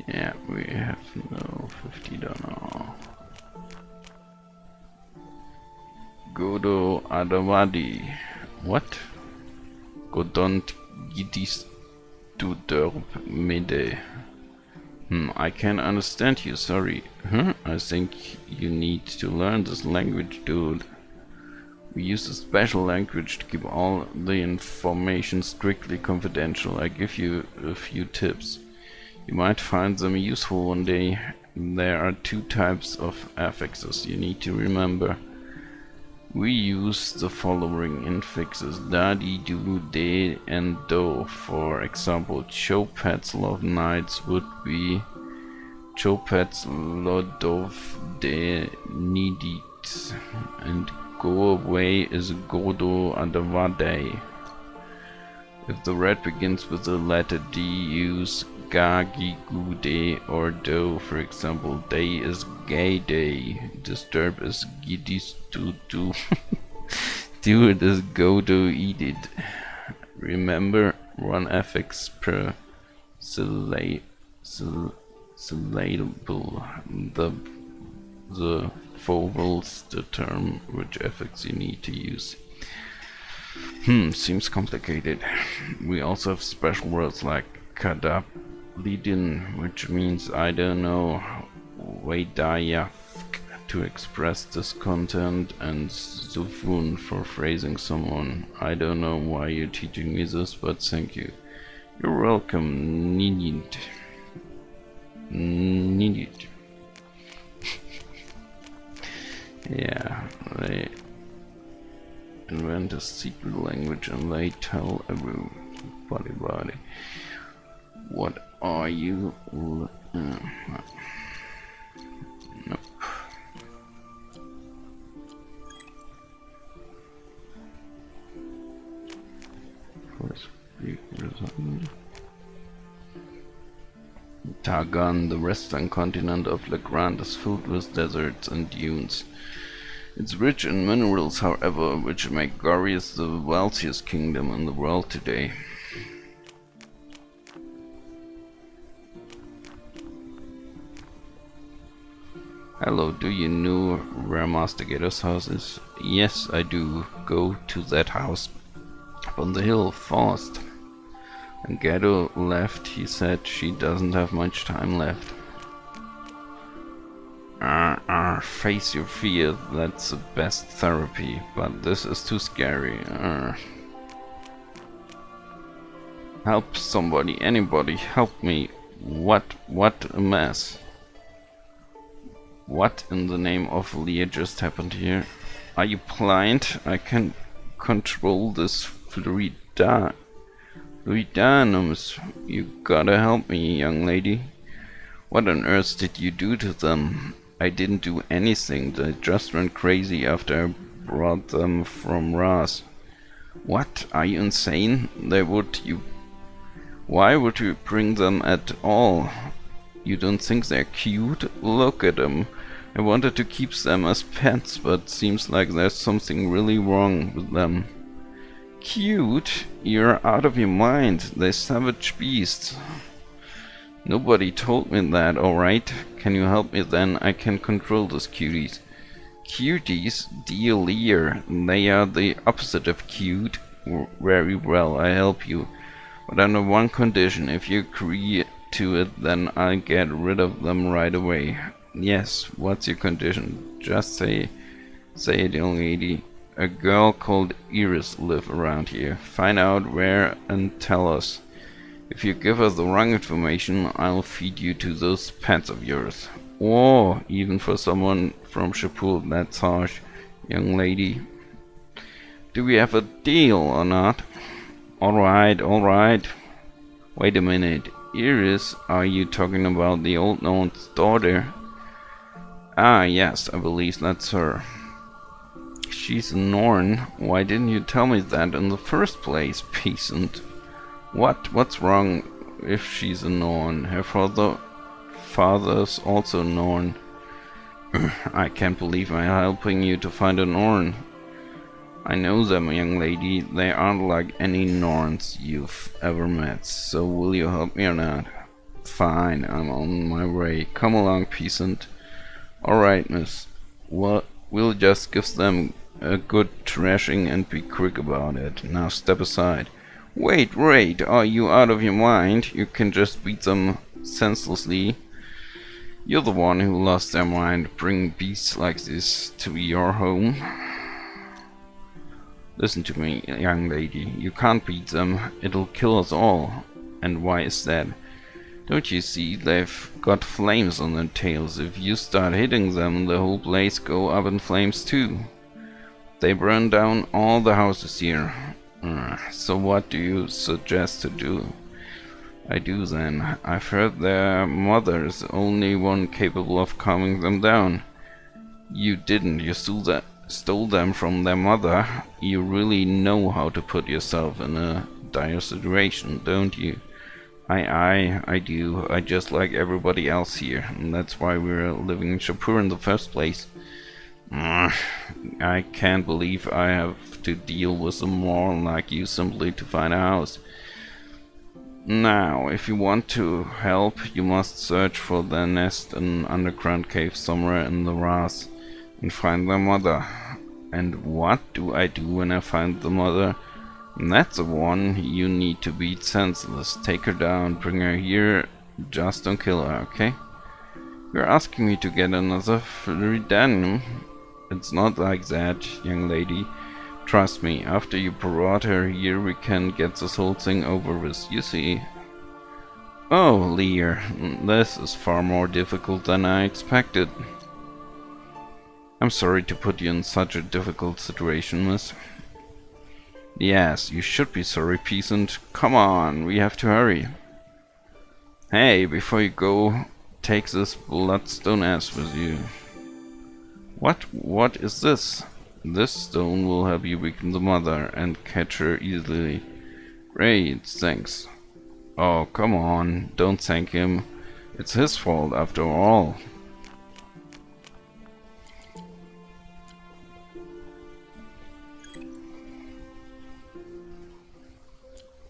S1: Yeah, we have no 50 dinar. Godo Adawadi. What? Godont Gidis du Derb Mede. I can't understand you, sorry. I think you need to learn this language, dude. We use a special language to keep all the information strictly confidential. I give you a few tips. You might find them useful one day. There are two types of affixes you need to remember. We use the following infixes: da, di, do, de, and do. For example, Chopet's love nights would be Chopet's lodov de nidit, and go away is Godo Adavade. If the red begins with the letter D, use ga, gi, gu, de, or do. For example, day is gay day, disturb is gidis to do, do it is go do eat it. Remember, one affix per syllable. The vowels determine which affix you need to use. Seems complicated. We also have special words like kadab lidin, which means I don't know, Vedayafk to express discontent, and zufun for phrasing someone. I don't know why you're teaching me this, but thank you. You're welcome, Ninid. Ninid. Yeah, they invent a secret language and they tell everybody. What are you? Nope. First, Targon, the western continent of Legrand, is filled with deserts and dunes. It's rich in minerals, however, which make Gorius the wealthiest kingdom in the world today. Hello, do you know where Master Gato's house is? Yes, I do. Go to that house on the hill, fast. And Gato left. He said she doesn't have much time left. Face your fear. That's the best therapy. But this is too scary. Help somebody, anybody, help me. What a mess. What in the name of Leah just happened here? Are you blind? I can control this Fluidanums. You gotta help me, young lady. What on earth did you do to them? I didn't do anything. They just went crazy after I brought them from Ras. What? Are you insane? Why would you bring them at all? You don't think they're cute? Look at them. I wanted to keep them as pets, but seems like there's something really wrong with them. Cute? You're out of your mind. They're savage beasts. Nobody told me that, alright? Can you help me then? I can control those cuties. Cuties? Dear Lear, they are the opposite of cute. Very well, I help you. But under one condition, if you agree to it, then I'll get rid of them right away. Yes, what's your condition? Just say it, young lady. A girl called Iris lives around here. Find out where and tell us. If you give us the wrong information, I'll feed you to those pets of yours. Oh, even for someone from Shapur, that's harsh, young lady. Do we have a deal or not? Alright. Wait a minute. Iris, are you talking about the old Norn's daughter? Ah, yes, I believe that's her. She's a Norn. Why didn't you tell me that in the first place, peasant? What's wrong if she's a Norn? Her father's also Norn. I can't believe I'm helping you to find a Norn. I know them, young lady. They aren't like any Norns you've ever met. So will you help me or not? Fine, I'm on my way. Come along, peasant. Alright, miss. We'll just give them a good thrashing and be quick about it. Now step aside. Wait, are you out of your mind? You can just beat them senselessly. You're the one who lost their mind. Bring beasts like this to your home. Listen to me, young lady. You can't beat them. It'll kill us all. And why is that? Don't you see, they've got flames on their tails. If you start hitting them, the whole place go up in flames too. They burn down all the houses here. So what do you suggest to do? I do then. I've heard their mother is the only one capable of calming them down. You didn't. You stole them from their mother. You really know how to put yourself in a dire situation, don't you? I do. I just like everybody else here, and that's why we're living in Shapur in the first place. I can't believe I have to deal with a moron like you simply to find a house. Now, if you want to help, you must search for their nest in an underground cave somewhere in the Ras and find their mother. And what do I do when I find the mother? That's the one you need to beat senseless. Take her down, bring her here, just don't kill her, okay? You're asking me to get another Fluidanum? It's not like that, young lady. Trust me, after you brought her here we can get this whole thing over with, you see. Oh, Lear, this is far more difficult than I expected. I'm sorry to put you in such a difficult situation, miss. Yes, you should be sorry, peasant. Come on, we have to hurry. Hey, before you go, take this bloodstone ass with you. What is this? This stone will help you weaken the mother and catch her easily. Great, thanks. Oh, come on, don't thank him. It's his fault after all.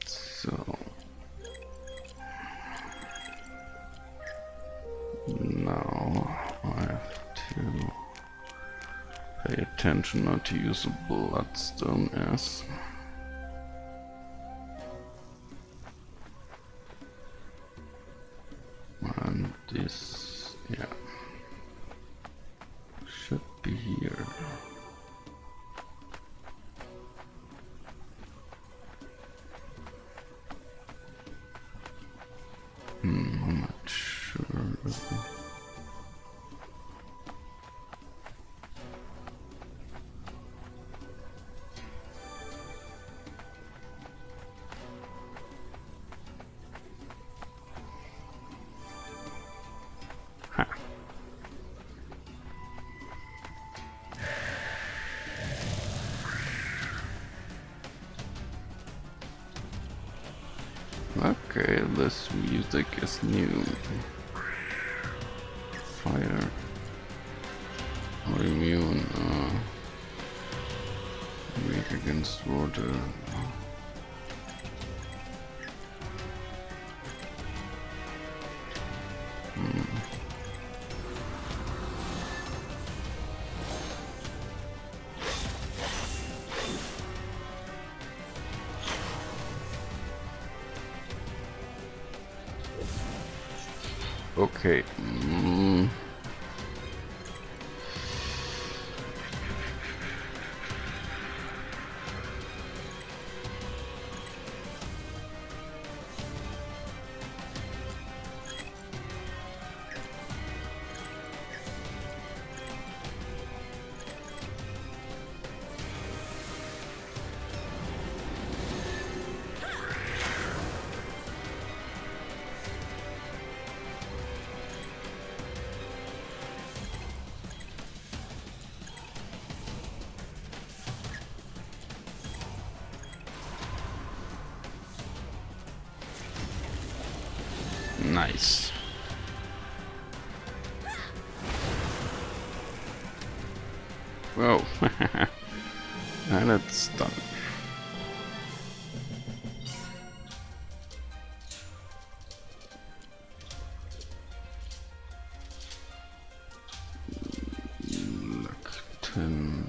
S1: So now I have to pay attention not to use a bloodstone as. And this, yeah, should be here. I'm not sure. Huh. Okay, this music is new. Fire. Or immune. Weak against water. Okay. Nice. Whoa. And it's done. Lectin.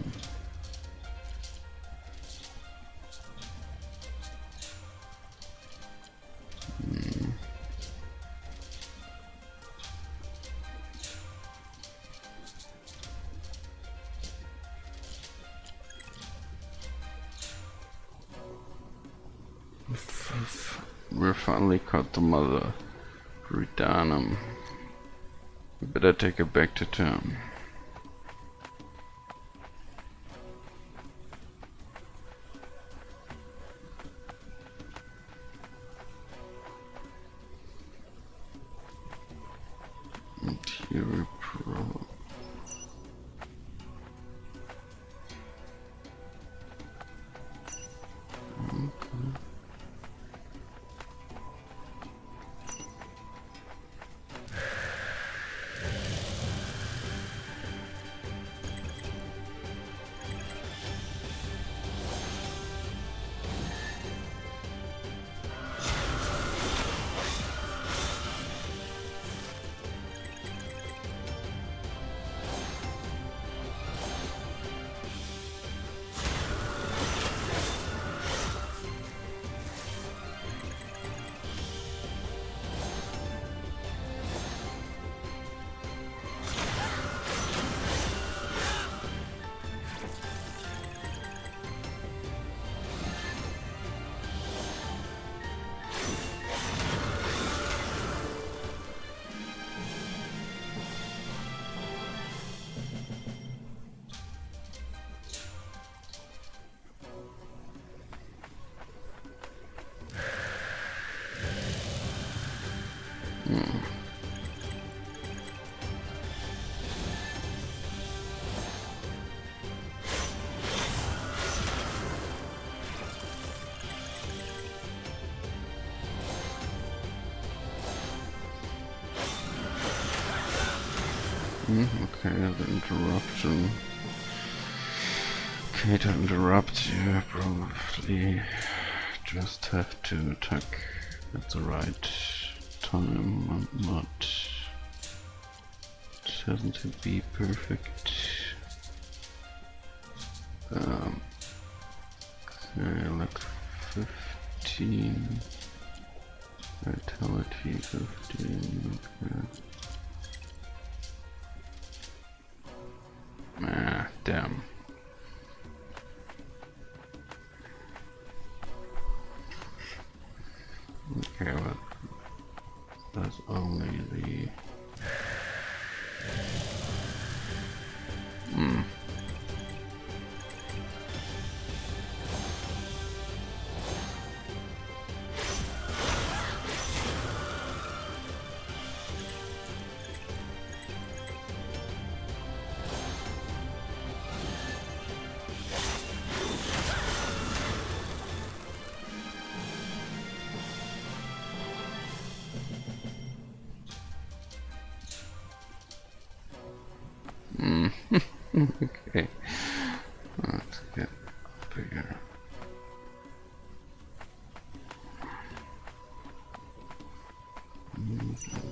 S1: We finally caught the mother. Redanum. We better take her back to town. Material Pro. Okay, the interruption. Okay, to interrupt you, probably just have to attack at the right time and not. It hasn't to be perfect. Okay, like 15. Vitality 15. Okay. Ah, damn. Okay, but that's only the. Okay, let's get up here.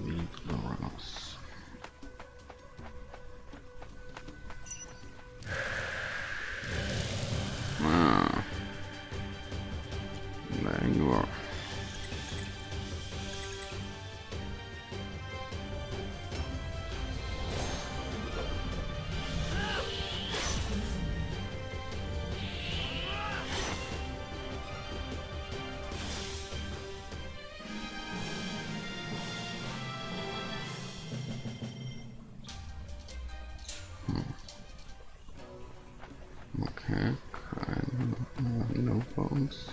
S1: Leave the rocks. Ah, there you are. Okay, no bones.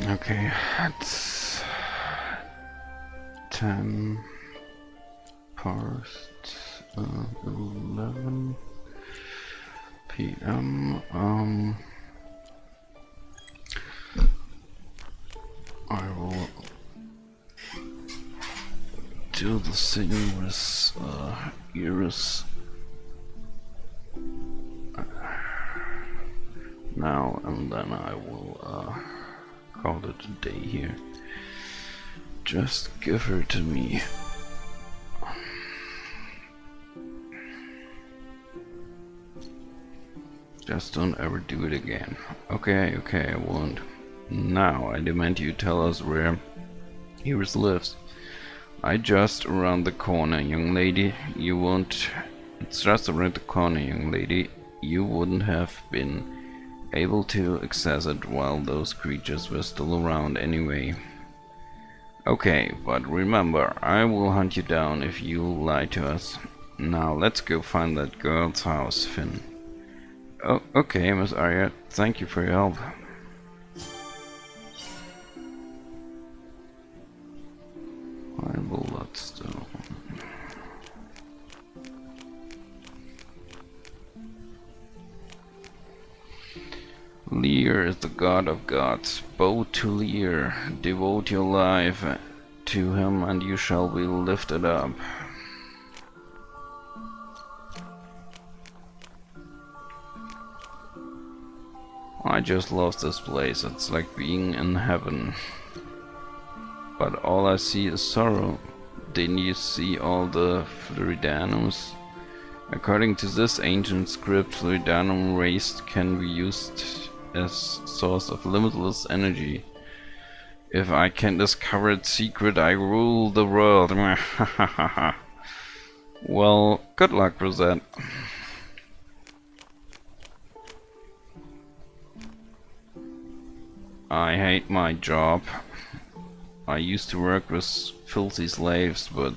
S1: Okay, it's 10 past 11 p.m. I will do the thing with Iris now, and then I will call it a day here. Just give her to me. Just don't ever do it again. Okay, I won't. Now I demand you tell us where Iris lives. I just around the corner, young lady. You won't. It's just around the corner, young lady. You wouldn't have been able to access it while those creatures were still around anyway. Okay, but remember, I will hunt you down if you lie to us. Now let's go find that girl's house, Finn. Oh, okay, Miss Arya. Thank you for your help. Fireball Bloodstone. Lear is the god of gods. Bow to Lear. Devote your life to him and you shall be lifted up. I just love this place. It's like being in heaven. But all I see is sorrow. Didn't you see all the Floridanums? According to this ancient script, Floridanum race can be used as source of limitless energy. If I can discover its secret, I rule the world. Well, good luck with that. I hate my job. I used to work with filthy slaves, but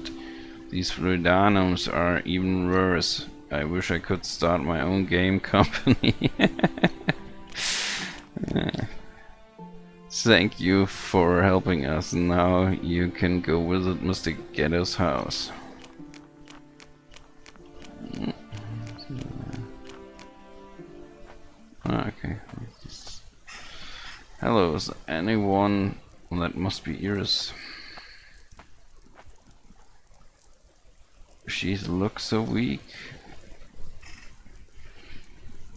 S1: these Frudanums are even worse. I wish I could start my own game company. Thank you for helping us. Now you can go visit Mr. Ghetto's house. Okay. Hello, is anyone? That must be Iris. She looks so weak.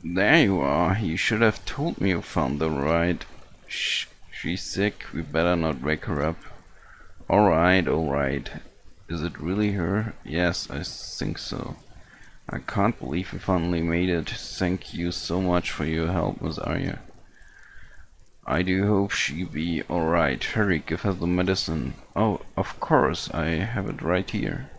S1: There you are. You should have told me you found the right. Shh, she's sick. We better not wake her up. Alright, alright. Is it really her? Yes, I think so. I can't believe we finally made it. Thank you so much for your help, Miss Arya. I do hope she be alright. Hurry, give her the medicine. Oh, of course, I have it right here.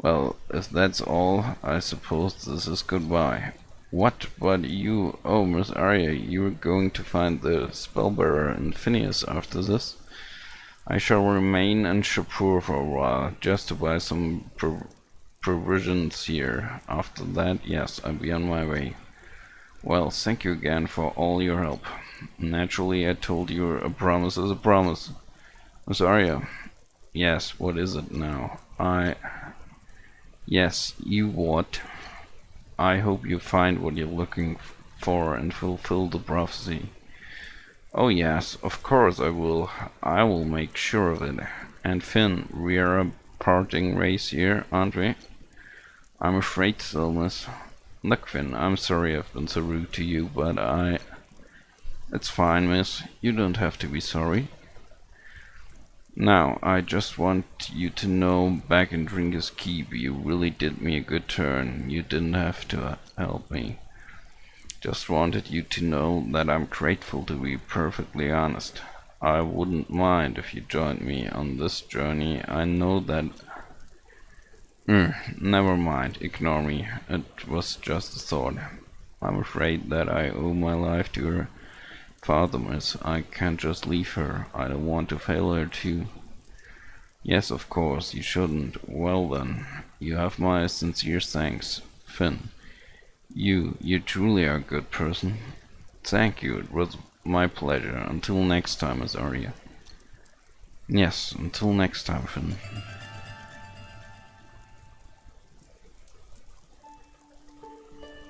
S1: Well, if that's all, I suppose this is goodbye. What? But you... Oh, Miss Arya, you're going to find the Spellbearer and Phineas after this? I shall remain in Shapur for a while, just to buy some provisions here. After that, yes, I'll be on my way. Well, thank you again for all your help. Naturally, I told you a promise is a promise. Miss Arya. Yes, what is it now? Yes, you what? I hope you find what you're looking for and fulfill the prophecy. Oh yes, of course I will. I will make sure of it. And Finn, we are a parting race here, aren't we? I'm afraid so, miss. Look, Finn, I'm sorry I've been so rude to you, but It's fine, miss. You don't have to be sorry. Now, I just want you to know, back in Drinker's Keep, you really did me a good turn. You didn't have to help me. Just wanted you to know that I'm grateful, to be perfectly honest. I wouldn't mind if you joined me on this journey. I know that... never mind, ignore me. It was just a thought. I'm afraid that I owe my life to her. Father, miss, I can't just leave her. I don't want to fail her too. Yes, of course, you shouldn't. Well then, you have my sincere thanks. Finn, you truly are a good person. Thank you, it was my pleasure. Until next time, Miss Arya. Yes, until next time, Finn.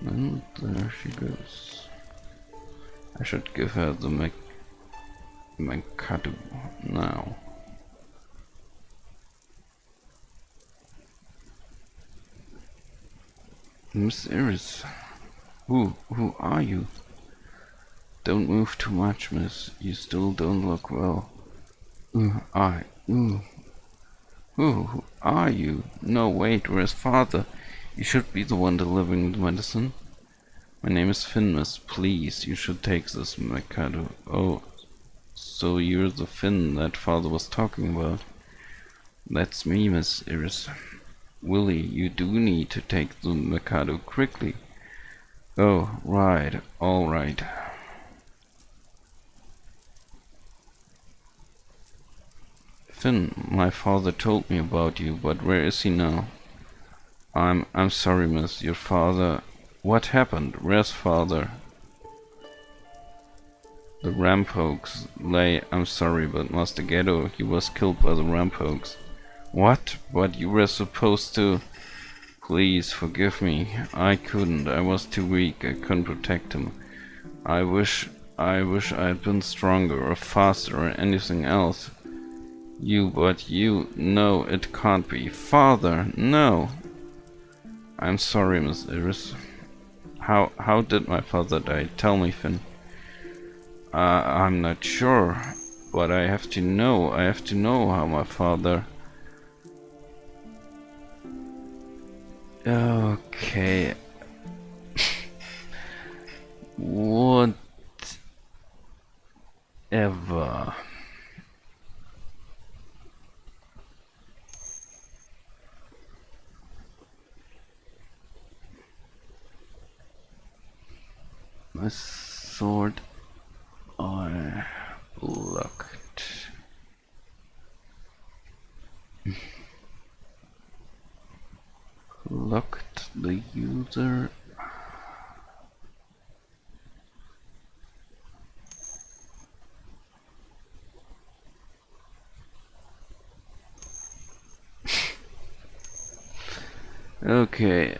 S1: And there she goes. I should give her the Mikado now. Miss Iris, who are you? Don't move too much, miss. You still don't look well. Who are you? No, wait, where's father? You should be the one delivering the medicine. My name is Finn, miss. Please, you should take this Mikado. Oh, so you're the Finn that father was talking about. That's me, Miss Iris. Willie, you do need to take the Mikado quickly. Oh, right, all right. Finn, my father told me about you, but where is he now? I'm sorry, miss, your father... What happened? Where's father? The Rampokes lay... I'm sorry, but Master Ghetto, he was killed by the Rampokes. What? But you were supposed to... Please, forgive me. I couldn't. I was too weak. I couldn't protect him. I wish I had been stronger or faster or anything else. But you... No, it can't be. Father, no! I'm sorry, Miss Iris. How did my father die? Tell me, Finn. I'm not sure, but I have to know. I have to know how my father... Okay. Whatever. My sword I looked. loser. Okay,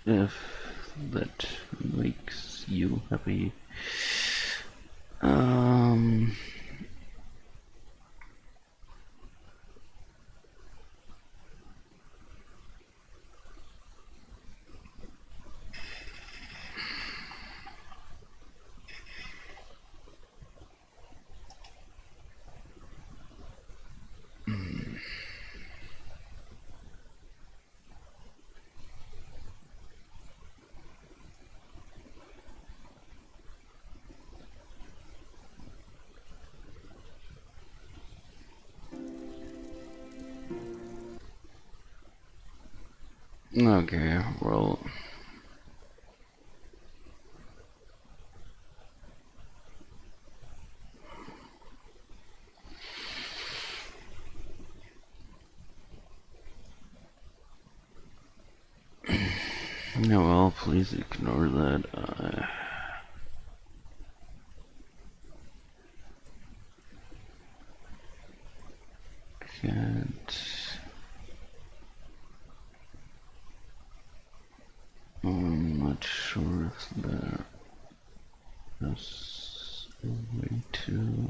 S1: if that makes you happy. Um, okay, well, no, well, please ignore that. I can't. I'm not sure if there is a way to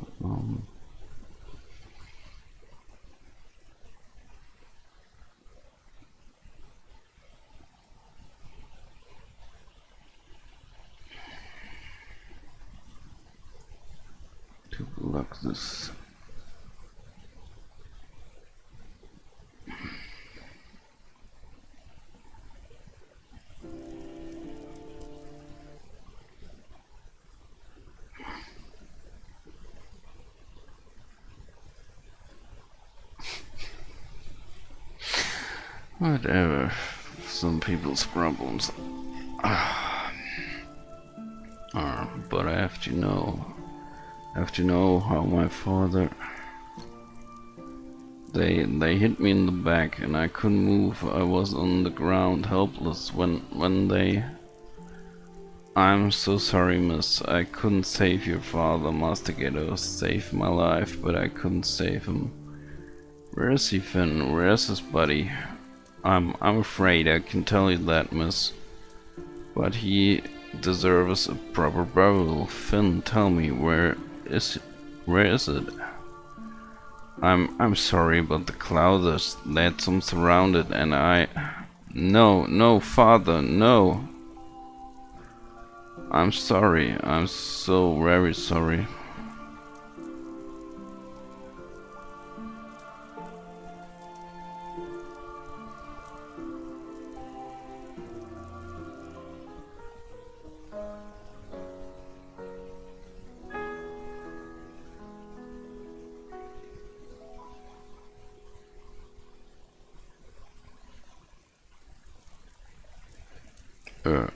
S1: block this. Whatever. Some people's problems. But I have to know. I have to know how my father. They hit me in the back and I couldn't move. I was on the ground, helpless when they. I'm so sorry, miss. I couldn't save your father. Mastigator saved my life, but I couldn't save him. Where is he, Finn? Where is his buddy? I'm afraid I can tell you that, miss. But he deserves a proper burial. Finn, tell me, where is it? I'm sorry, but the clouds that some surrounded and I. No, father, no. I'm sorry. I'm so very sorry.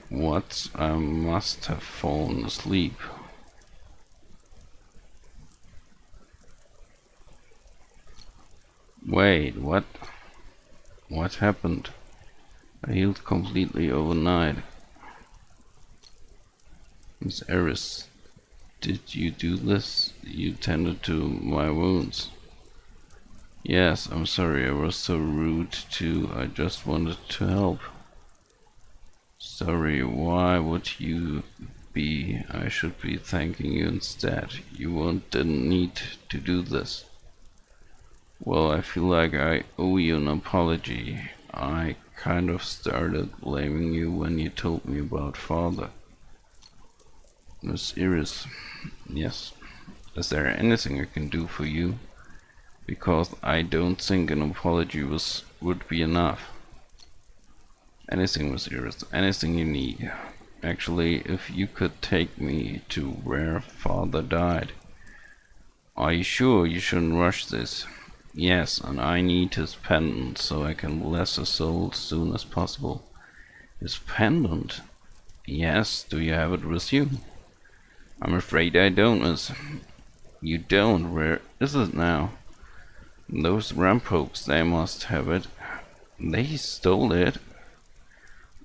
S1: What? I must have fallen asleep. Wait, what? What happened? I healed completely overnight. Miss Eris, did you do this? You tended to my wounds. Yes, I'm sorry, I was so rude too. I just wanted to help. Sorry, why would you be? I should be thanking you instead. Didn't need to do this. Well, I feel like I owe you an apology. I kind of started blaming you when you told me about father. Miss Iris, yes. Is there anything I can do for you? Because I don't think an apology would be enough. Anything, Miss Iris, anything you need. Actually, if you could take me to where father died. Are you sure you shouldn't rush this? Yes, and I need his pendant so I can bless his soul as soon as possible. His pendant? Yes, do you have it with you? I'm afraid I don't, miss. You don't? Where is it now? Those rampokes, they must have it. They stole it.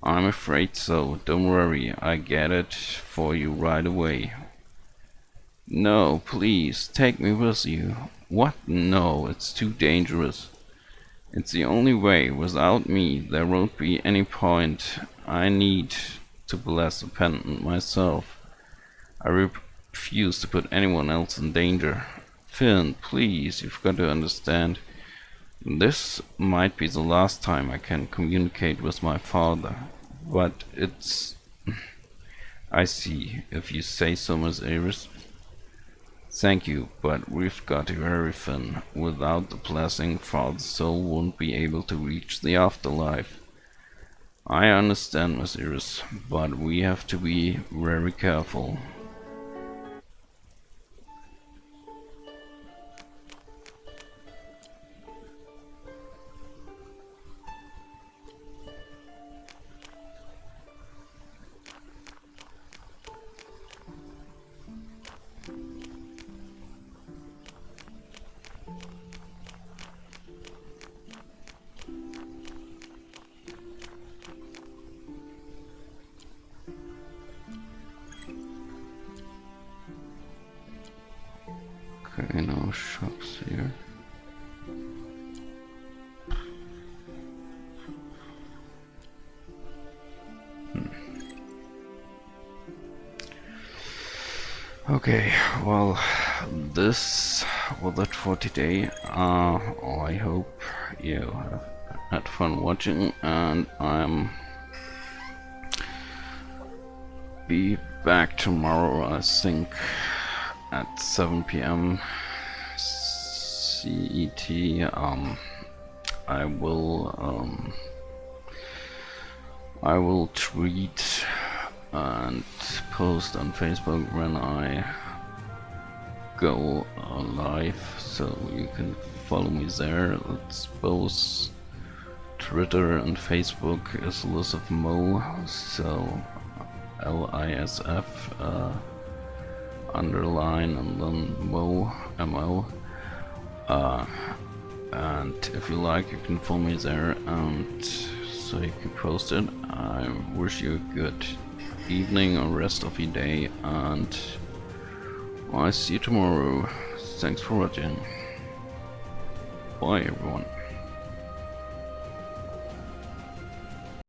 S1: I'm afraid so. Don't worry, I get it for you right away. No, please, take me with you. What? No, it's too dangerous. It's the only way. Without me, there won't be any point. I need to bless the pendant myself. I refuse to put anyone else in danger. Finn, please, you've got to understand. This might be the last time I can communicate with my father. But it's... I see, if you say so, Miss Aris. Thank you, but we've got to hurry, Finn. Without the blessing, Father's soul won't be able to reach the afterlife. I understand, Miss Iris, but we have to be very careful. Okay, no shops here. Okay, well, this was it for today. I hope you have had fun watching, and I'm be back tomorrow, I think, at 7 p.m. CET. I will tweet and post on Facebook when I go live, so you can follow me there. It's both Twitter and Facebook is Lisf Mo, so LISF underline and then Mo, MO. And if you like, you can follow me there, and so you can post it. I wish you a good evening or rest of your day, and I see you tomorrow. Thanks for watching. Bye everyone.